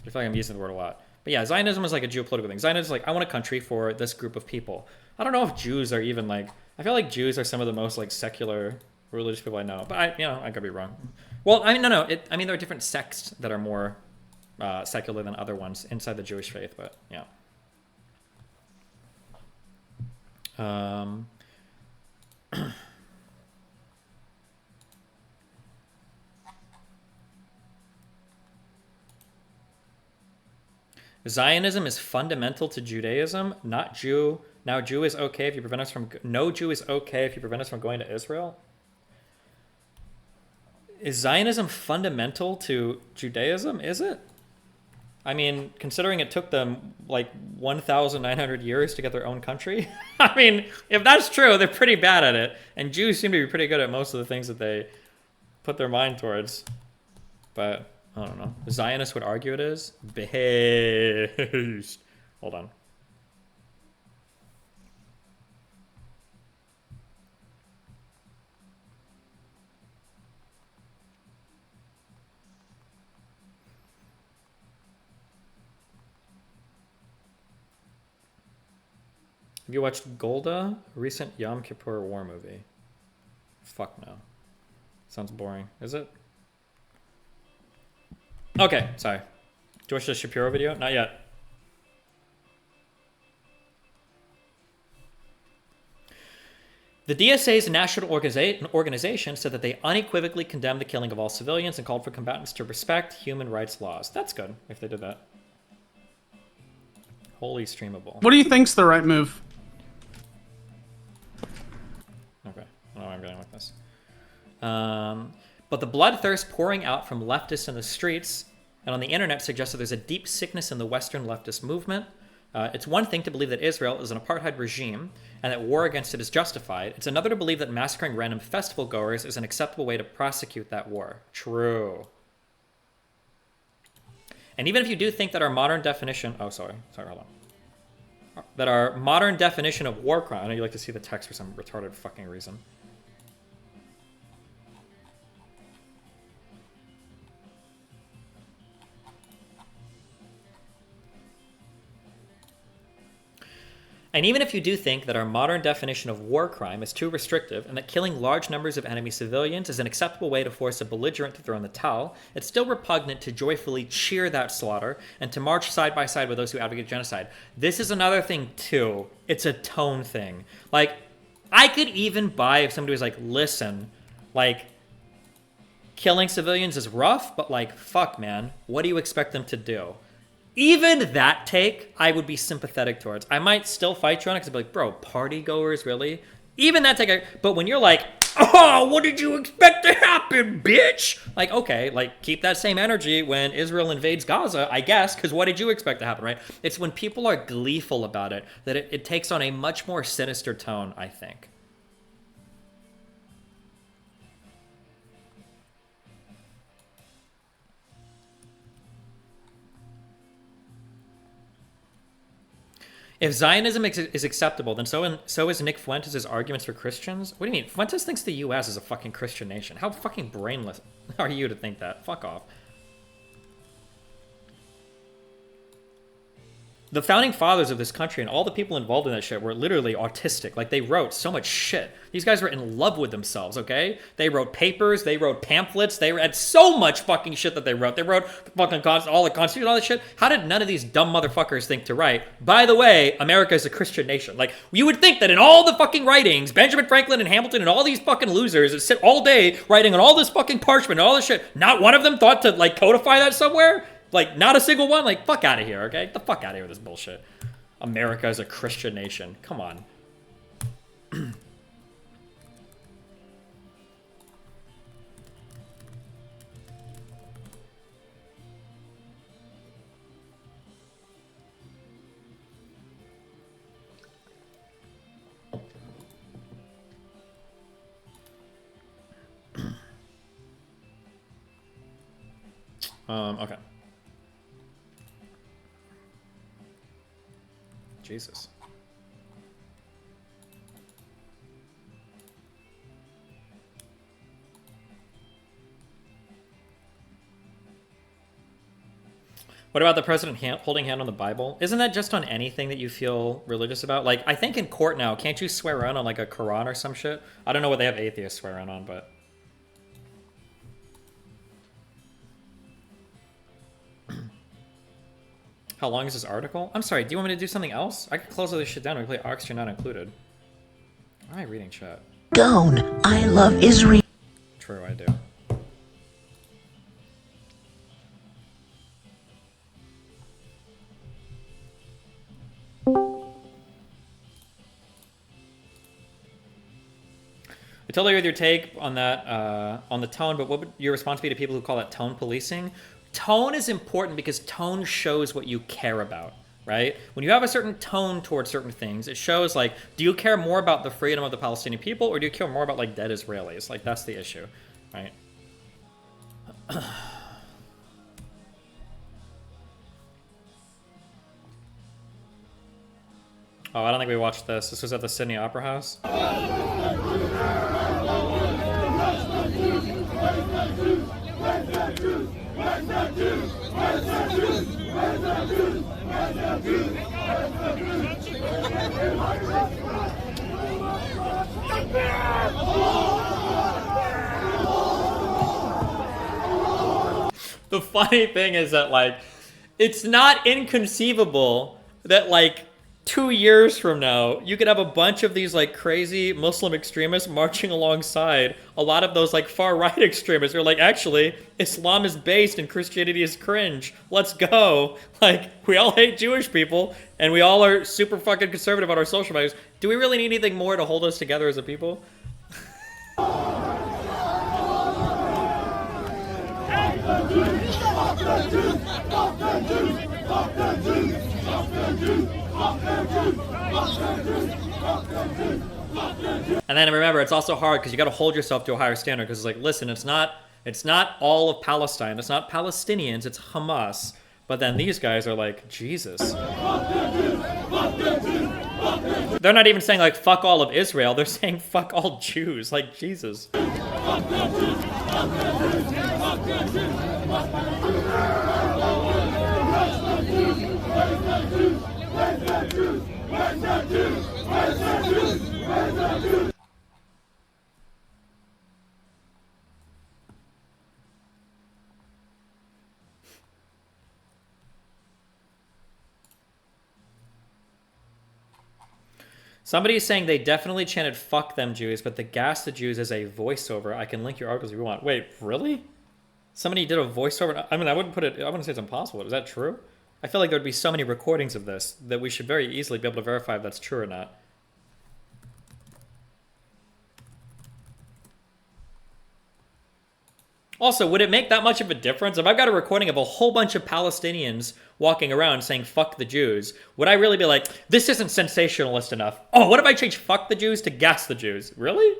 I feel like I'm using the word a lot. But yeah, Zionism is like a geopolitical thing. Zionism is like, I want a country for this group of people. I don't know if Jews are even like, I feel like Jews are some of the most like secular religious people I know, but I could be wrong. Well, I mean, no. There are different sects that are more secular than other ones inside the Jewish faith, but yeah. Zionism is fundamental to Judaism, not Jew. Now, Jew is okay if you prevent us from. No Jew is okay if you prevent us from going to Israel. Is Zionism fundamental to Judaism? Is it? I mean, considering it took them like 1,900 years to get their own country. I mean, if that's true, they're pretty bad at it. And Jews seem to be pretty good at most of the things that they put their mind towards. But I don't know. Zionists would argue it is. Based. Hold on. Have you watched Golda? Recent Yom Kippur war movie. Fuck no. Sounds boring. Is it? Okay, sorry. Do you watch the Shapiro video? Not yet. The DSA's national organization said that they unequivocally condemned the killing of all civilians and called for combatants to respect human rights laws. That's good, if they did that. Holy streamable. What do you think's the right move? Okay, I don't know where I'm going with this. But the bloodthirst pouring out from leftists in the streets and on the internet suggests that there's a deep sickness in the Western leftist movement. It's one thing to believe that Israel is an apartheid regime and that war against it is justified. It's another to believe that massacring random festival goers is an acceptable way to prosecute that war. True. And even if you do think that our modern definition... Oh, sorry, hold on. That our modern definition of war crime... I know you like to see the text for some retarded fucking reason. And even if you do think that our modern definition of war crime is too restrictive and that killing large numbers of enemy civilians is an acceptable way to force a belligerent to throw in the towel, it's still repugnant to joyfully cheer that slaughter and to march side by side with those who advocate genocide. This is another thing, too. It's a tone thing. Like, I could even buy if somebody was like, listen, like, killing civilians is rough, but like, fuck, man, what do you expect them to do? Even that take, I would be sympathetic towards. I might still fight you on it because I'd be like, bro, party goers, really? Even that take, but when you're like, oh, what did you expect to happen, bitch? Like, okay, like, keep that same energy when Israel invades Gaza, I guess, because what did you expect to happen, right? It's when people are gleeful about it that it takes on a much more sinister tone, I think. If Zionism is acceptable, then so is Nick Fuentes' arguments for Christians. What do you mean? Fuentes thinks the U.S. is a fucking Christian nation. How fucking brainless are you to think that? Fuck off. The founding fathers of this country and all the people involved in that shit were literally autistic. Like, they wrote so much shit. These guys were in love with themselves, okay? They wrote papers, they wrote pamphlets, they had so much fucking shit that they wrote. They wrote fucking all the Constitution, all this shit. How did none of these dumb motherfuckers think to write, by the way, America is a Christian nation? Like, you would think that in all the fucking writings, Benjamin Franklin and Hamilton and all these fucking losers that sit all day writing on all this fucking parchment and all this shit, not one of them thought to, like, codify that somewhere? Like, not a single one? Like, fuck out of here, okay? Get the fuck out of here with this bullshit. America is a Christian nation. Come on. Okay. Jesus. What about the president holding hand on the Bible? Isn't that just on anything that you feel religious about? Like, I think in court now, can't you swear around on like a Quran or some shit? I don't know what they have atheists swear around on, but... How long is this article? I'm sorry, do you want me to do something else? I could close all this shit down and play Oxygen Not Included. Why am I reading chat? Gone. I love Israel. True, I do. I totally agree with your take on that, on the tone, but what would your response be to people who call that tone policing? Tone is important because tone shows what you care about, right? When you have a certain tone towards certain things, it shows, like, do you care more about the freedom of the Palestinian people, or do you care more about, like, dead Israelis? Like, that's the issue, right? Oh, I don't think we watched this. This was at the Sydney Opera House. The funny thing is that, like, it's not inconceivable that, like, 2 years from now, you could have a bunch of these, like, crazy Muslim extremists marching alongside a lot of those, like, far-right extremists who are like, actually, Islam is based and Christianity is cringe. Let's go. Like, we all hate Jewish people, and we all are super fucking conservative on our social values. Do we really need anything more to hold us together as a people? And then remember, it's also hard because you got to hold yourself to a higher standard, because it's like, listen, it's not all of Palestine, it's not Palestinians, it's Hamas. But then these guys are like, Jesus. They're not even saying, like, fuck all of Israel, they're saying fuck all Jews, like, Jesus. Somebody is saying they definitely chanted fuck them Jews, but the gas the Jews is a voiceover. I can link your articles if you want. Wait, really? Somebody did a voiceover? I mean, I wouldn't say it's impossible. Is that true? I feel like there would be so many recordings of this that we should very easily be able to verify if that's true or not. Also, would it make that much of a difference? If I've got a recording of a whole bunch of Palestinians walking around saying fuck the Jews, would I really be like, this isn't sensationalist enough? Oh, what if I change fuck the Jews to gas the Jews? Really?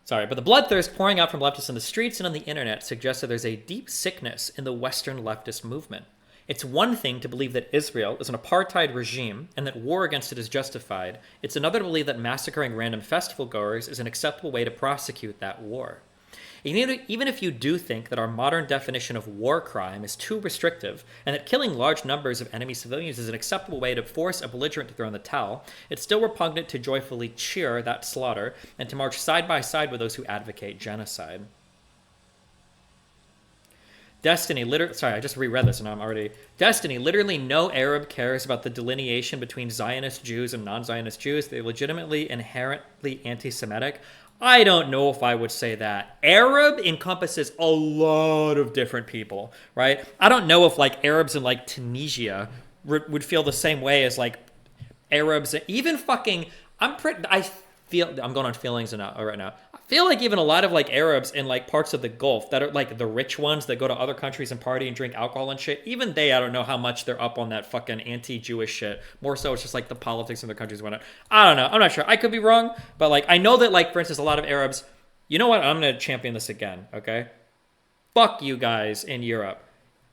Sorry, but the bloodthirst pouring out from leftists in the streets and on the internet suggests that there's a deep sickness in the Western leftist movement. It's one thing to believe that Israel is an apartheid regime and that war against it is justified. It's another to believe that massacring random festival goers is an acceptable way to prosecute that war. Even if you do think that our modern definition of war crime is too restrictive and that killing large numbers of enemy civilians is an acceptable way to force a belligerent to throw in the towel, it's still repugnant to joyfully cheer that slaughter and to march side by side with those who advocate genocide. Destiny, sorry, I just reread this and I'm already... Destiny, literally no Arab cares about the delineation between Zionist Jews and non-Zionist Jews. They're legitimately inherently anti-Semitic. I don't know if I would say that. Arab encompasses a lot of different people, right? I don't know if like Arabs in like Tunisia would feel the same way as like Arabs, even fucking, I'm going on feelings right now. I feel like even a lot of like Arabs in like parts of the Gulf that are like the rich ones that go to other countries and party and drink alcohol and shit, even they, I don't know how much they're up on that fucking anti-Jewish shit. More so it's just like the politics in their countries and whatnot. I don't know. I'm not sure. I could be wrong, but like I know that like, for instance, a lot of Arabs, you know what? I'm going to champion this again, okay? Fuck you guys in Europe.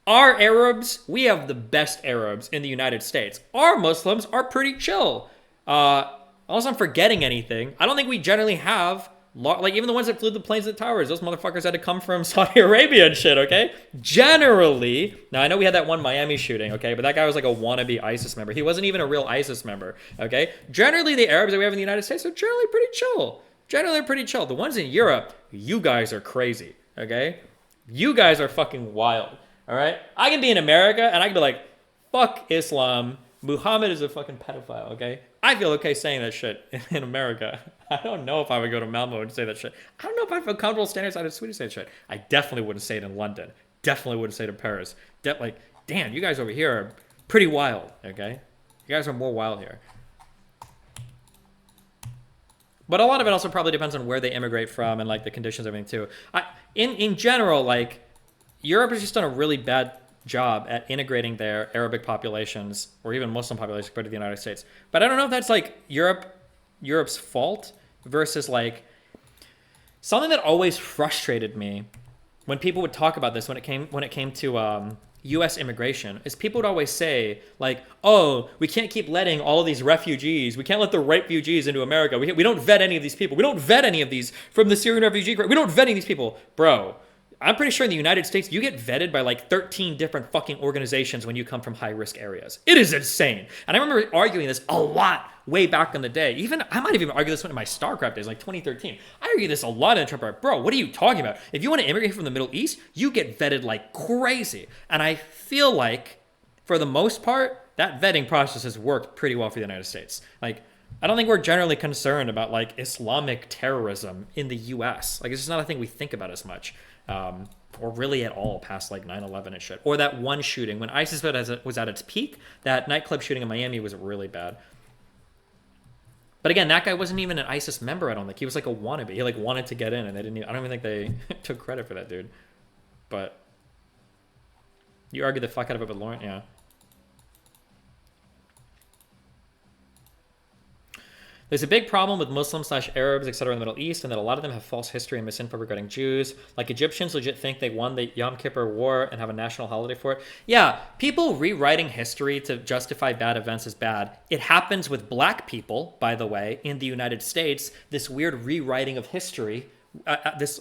Our Arabs, we have the best Arabs in the United States. Our Muslims are pretty chill. Unless I'm forgetting anything, I don't think we generally have, like even the ones that flew the planes at the towers, those motherfuckers had to come from Saudi Arabia and shit, okay? Generally, now I know we had that one Miami shooting, okay? But that guy was like a wannabe ISIS member. He wasn't even a real ISIS member, okay? Generally, the Arabs that we have in the United States are generally pretty chill. Generally pretty chill. The ones in Europe, you guys are crazy, okay? You guys are fucking wild, all right? I can be in America and I can be like, fuck Islam. Muhammad is a fucking pedophile, okay? I feel okay saying that shit in America. I don't know if I would go to Malmo and say that shit. I don't know if I feel comfortable standing outside of Sweden saying shit. I definitely wouldn't say it in London. Definitely wouldn't say it in Paris. Like, damn, you guys over here are pretty wild, okay? You guys are more wild here. But a lot of it also probably depends on where they immigrate from and like the conditions and everything too. In general, like Europe has just done a really bad job at integrating their Arabic populations or even Muslim populations compared to the United States. But I don't know if that's like Europe's fault versus like something that always frustrated me when people would talk about this when it came to U.S. immigration is people would always say like, oh, we can't keep letting all of these refugees, we can't let the refugees into America. We don't vet any of these people. We don't vet any of these from the Syrian refugee. We don't vet any of these people, bro. I'm pretty sure in the United States, you get vetted by like 13 different fucking organizations when you come from high-risk areas. It is insane. And I remember arguing this a lot way back in the day. I might have even argued this one in my StarCraft days, like 2013. I argued this a lot in the Trump. Bro, what are you talking about? If you want to immigrate from the Middle East, you get vetted like crazy. And I feel like, for the most part, that vetting process has worked pretty well for the United States. Like, I don't think we're generally concerned about like Islamic terrorism in the U.S. Like, it's just not a thing we think about as much. Or really at all past like 9/11 and shit. Or that one shooting when ISIS was at its peak, that nightclub shooting in Miami was really bad. But again, that guy wasn't even an ISIS member, I don't think. He was like a wannabe. He like wanted to get in and they didn't I don't even think they took credit for that dude. But you argue the fuck out of it with Lauren, yeah. There's a big problem with Muslims/Arabs, etc. in the Middle East, and that a lot of them have false history and misinfo regarding Jews. Like Egyptians legit think they won the Yom Kippur War and have a national holiday for it. Yeah, people rewriting history to justify bad events is bad. It happens with black people, by the way, in the United States, this weird rewriting of history.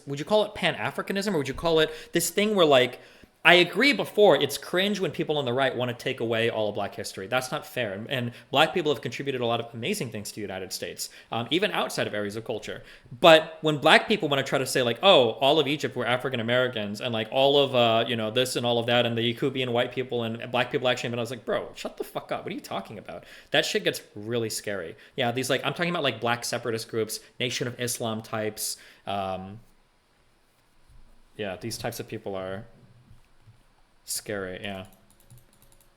Would you call it Pan-Africanism, or would you call it this thing where like I agree before, it's cringe when people on the right want to take away all of black history. That's not fair. And black people have contributed a lot of amazing things to the United States, even outside of areas of culture. But when black people want to try to say like, oh, all of Egypt were African Americans and like all of, you know, this and all of that and the Yakubian white people and black people actually, and I was like, bro, shut the fuck up. What are you talking about? That shit gets really scary. Yeah, these like, I'm talking about like black separatist groups, Nation of Islam types. Yeah, these types of people are scary.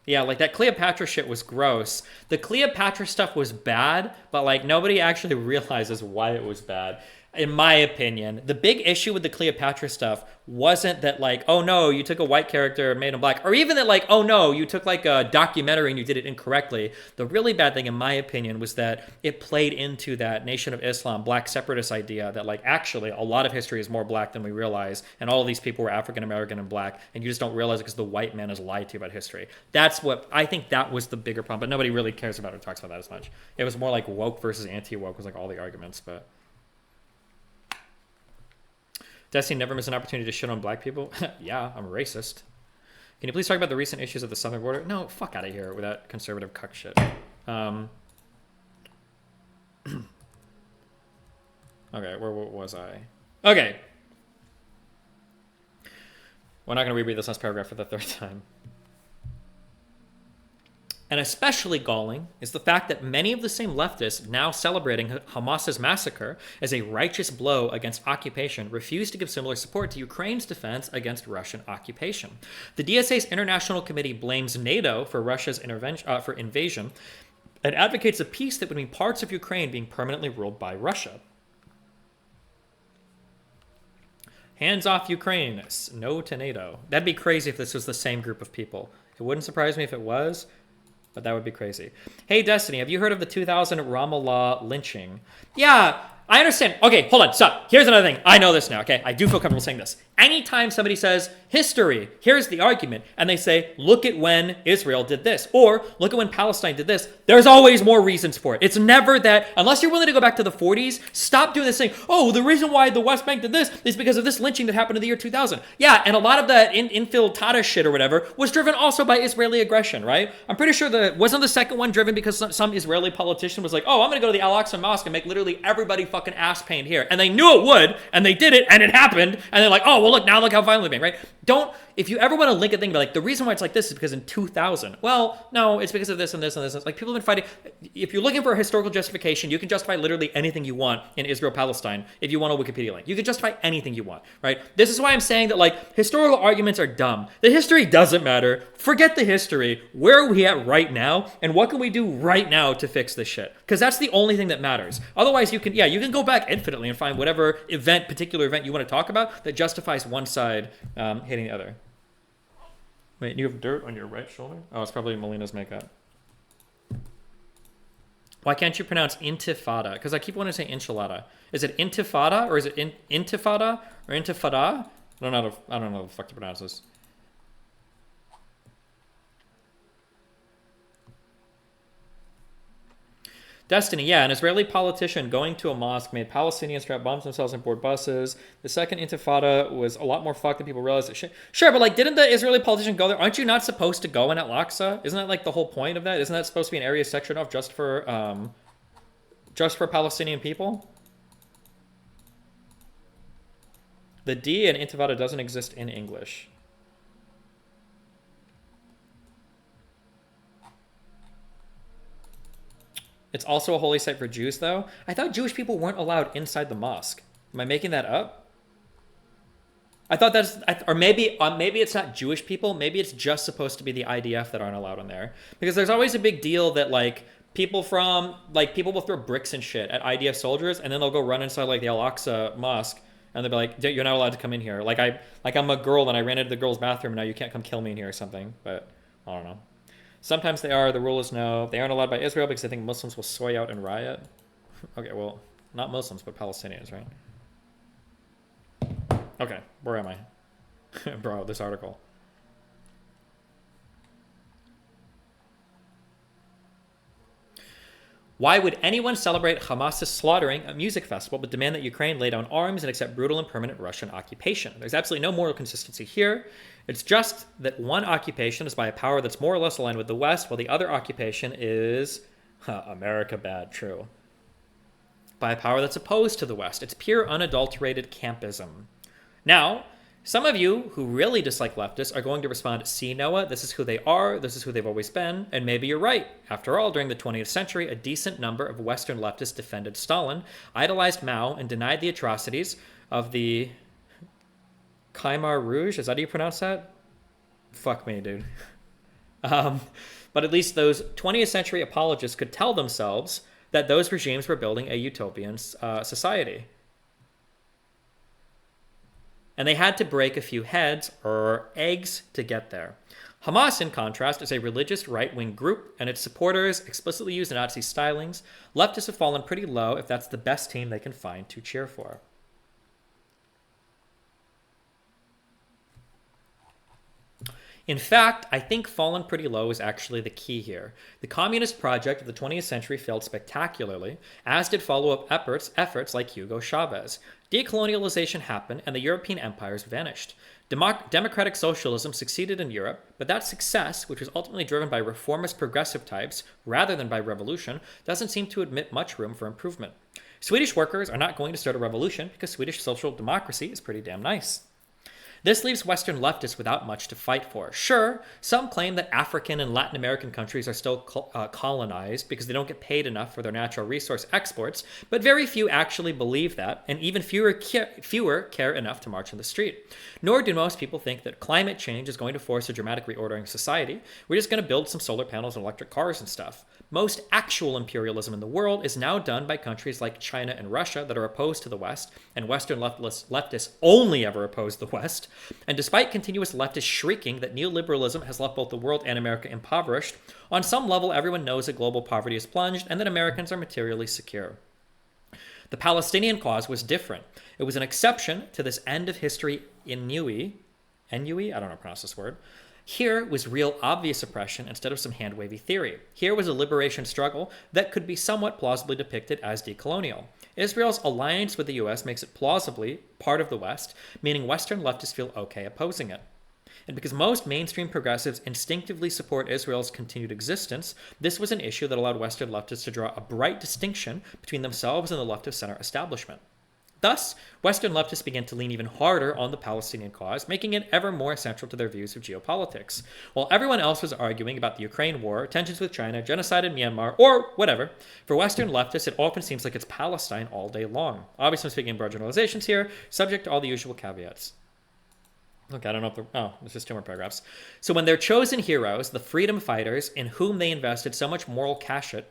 Yeah, like that Cleopatra shit was gross. The Cleopatra stuff was bad, but like nobody actually realizes why it was bad. In my opinion, the big issue with the Cleopatra stuff wasn't that like, oh no, you took a white character and made him black, or even that like, oh no, you took like a documentary and you did it incorrectly. The really bad thing, in my opinion, was that it played into that Nation of Islam, black separatist idea that like actually a lot of history is more black than we realize, and all of these people were African American and black, and you just don't realize it because the white man has lied to you about history. That's what I think that was the bigger problem, but nobody really cares about it or talks about that as much. It was more like woke versus anti-woke was like all the arguments, but. Destiny never miss an opportunity to shit on black people. Yeah, I'm a racist. Can you please talk about the recent issues of the southern border? No, fuck out of here with that conservative cuck shit. Okay, where was I? Okay. We're not going to reread this last paragraph for the third time. And especially galling is the fact that many of the same leftists now celebrating Hamas's massacre as a righteous blow against occupation refuse to give similar support to Ukraine's defense against Russian occupation. The DSA's International Committee blames NATO for Russia's invasion and advocates a peace that would mean parts of Ukraine being permanently ruled by Russia. Hands off Ukraine, no to NATO. That'd be crazy if this was the same group of people. It wouldn't surprise me if it was, but that would be crazy. Hey, Destiny, have you heard of the 2000 Ramallah lynching? Yeah, I understand. Okay, hold on, stop. Here's another thing. I know this now, okay? I do feel comfortable saying this. Anytime somebody says, history, here's the argument, and they say, look at when Israel did this, or look at when Palestine did this, there's always more reasons for it. It's never that, unless you're willing to go back to the 40s, stop doing this thing, oh, the reason why the West Bank did this is because of this lynching that happened in the year 2000. Yeah, and a lot of that infiltrata shit or whatever was driven also by Israeli aggression, right? I'm pretty sure wasn't the second one driven because some Israeli politician was like, oh, I'm going to go to the Al-Aqsa Mosque and make literally everybody fucking ass paint here. And they knew it would, and they did it, and it happened, and they're like, oh, well, look how violent they're being, right? If you ever want to link a thing, be like, the reason why it's like this is because in 2000. Well, no, it's because of this and this and this. Like, people have been fighting. If you're looking for a historical justification, you can justify literally anything you want in Israel-Palestine if you want a Wikipedia link. You can justify anything you want, right? This is why I'm saying that, like, historical arguments are dumb. The history doesn't matter. Forget the history. Where are we at right now? And what can we do right now to fix this shit? Because that's the only thing that matters. Otherwise, you can go back infinitely and find whatever particular event you want to talk about that justifies one side hitting the other. Wait, you have dirt on your right shoulder? Oh, it's probably Melina's makeup. Why can't you pronounce intifada? Because I keep wanting to say enchilada. Is it intifada or is it intifada or intifada? I don't know how the fuck to pronounce this. Destiny, yeah, an Israeli politician going to a mosque made Palestinians strap bombs themselves on board buses. The second intifada was a lot more fucked than people realized. Sure, but like, didn't the Israeli politician go there? Aren't you not supposed to go in Al-Aqsa? Isn't that like the whole point of that? Isn't that supposed to be an area sectioned off just for Palestinian people? The D in intifada doesn't exist in English. It's also a holy site for Jews, though. I thought Jewish people weren't allowed inside the mosque. Am I making that up? I thought that's, or maybe it's not Jewish people. Maybe it's just supposed to be the IDF that aren't allowed in there. Because there's always a big deal that like people will throw bricks and shit at IDF soldiers, and then they'll go run inside like the Al-Aqsa mosque, and they'll be like, "You're not allowed to come in here." Like I'm a girl and I ran into the girls' bathroom, and now you can't come kill me in here or something. But I don't know. Sometimes they are. The rule is no. They aren't allowed by Israel because they think Muslims will soy out and riot. Okay, well, not Muslims, but Palestinians, right? Okay, where am I? Bro, this article. Why would anyone celebrate Hamas's slaughtering a music festival but demand that Ukraine lay down arms and accept brutal and permanent Russian occupation? There's absolutely no moral consistency here. It's just that one occupation is by a power that's more or less aligned with the West, while the other occupation is America bad, true. By a power that's opposed to the West. It's pure unadulterated campism. Now, some of you who really dislike leftists are going to respond, see, Noah, this is who they are, this is who they've always been, and maybe you're right. After all, during the 20th century, a decent number of Western leftists defended Stalin, idolized Mao, and denied the atrocities of the Khmer Rouge. Is that how you pronounce that? Fuck me, dude. But at least those 20th century apologists could tell themselves that those regimes were building a utopian society. And they had to break a few heads or eggs to get there. Hamas, in contrast, is a religious right-wing group, and its supporters explicitly use Nazi stylings. Leftists have fallen pretty low if that's the best team they can find to cheer for. In fact, I think fallen pretty low is actually the key here. The communist project of the 20th century failed spectacularly, as did follow-up efforts like Hugo Chavez. Decolonialization happened, and the European empires vanished. Democratic socialism succeeded in Europe, but that success, which was ultimately driven by reformist progressive types rather than by revolution, doesn't seem to admit much room for improvement. Swedish workers are not going to start a revolution because Swedish social democracy is pretty damn nice. This leaves Western leftists without much to fight for. Sure, some claim that African and Latin American countries are still colonized because they don't get paid enough for their natural resource exports, but very few actually believe that, and even fewer care enough to march in the street. Nor do most people think that climate change is going to force a dramatic reordering of society. We're just going to build some solar panels and electric cars and stuff. Most actual imperialism in the world is now done by countries like China and Russia that are opposed to the West, and Western leftists only ever oppose the West. And despite continuous leftist shrieking that neoliberalism has left both the world and America impoverished, on some level everyone knows that global poverty has plunged and that Americans are materially secure. The Palestinian cause was different. It was an exception to this end of history ennui? I don't know how to pronounce this word. Here was real obvious oppression instead of some hand-wavy theory. Here was a liberation struggle that could be somewhat plausibly depicted as decolonial. Israel's alliance with the US makes it plausibly part of the West, meaning Western leftists feel okay opposing it. And because most mainstream progressives instinctively support Israel's continued existence, this was an issue that allowed Western leftists to draw a bright distinction between themselves and the left-of-center establishment. Thus, Western leftists began to lean even harder on the Palestinian cause, making it ever more central to their views of geopolitics. While everyone else was arguing about the Ukraine war, tensions with China, genocide in Myanmar, or whatever, for Western leftists it often seems like it's Palestine all day long. Obviously I'm speaking in broad generalizations here, subject to all the usual caveats. Okay, I don't know if there's just two more paragraphs. So when their chosen heroes, the freedom fighters in whom they invested so much moral cachet,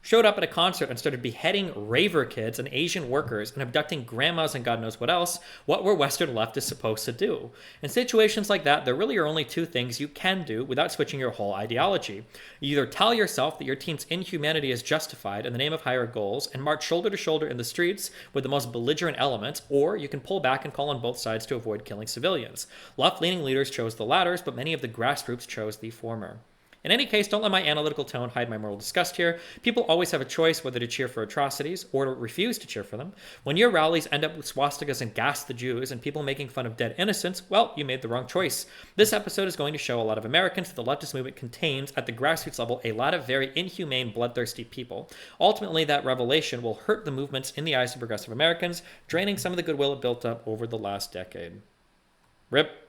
showed up at a concert and started beheading raver kids and Asian workers and abducting grandmas and God knows what else, what were Western leftists supposed to do? In situations like that, there really are only two things you can do without switching your whole ideology. You either tell yourself that your team's inhumanity is justified in the name of higher goals and march shoulder to shoulder in the streets with the most belligerent elements, or you can pull back and call on both sides to avoid killing civilians. Left-leaning leaders chose the latter, but many of the grassroots chose the former. In any case, don't let my analytical tone hide my moral disgust here. People always have a choice whether to cheer for atrocities or to refuse to cheer for them. When your rallies end up with swastikas and gas the Jews and people making fun of dead innocents, well, you made the wrong choice. This episode is going to show a lot of Americans that the leftist movement contains, at the grassroots level, a lot of very inhumane, bloodthirsty people. Ultimately, that revelation will hurt the movements in the eyes of progressive Americans, draining some of the goodwill it built up over the last decade. RIP.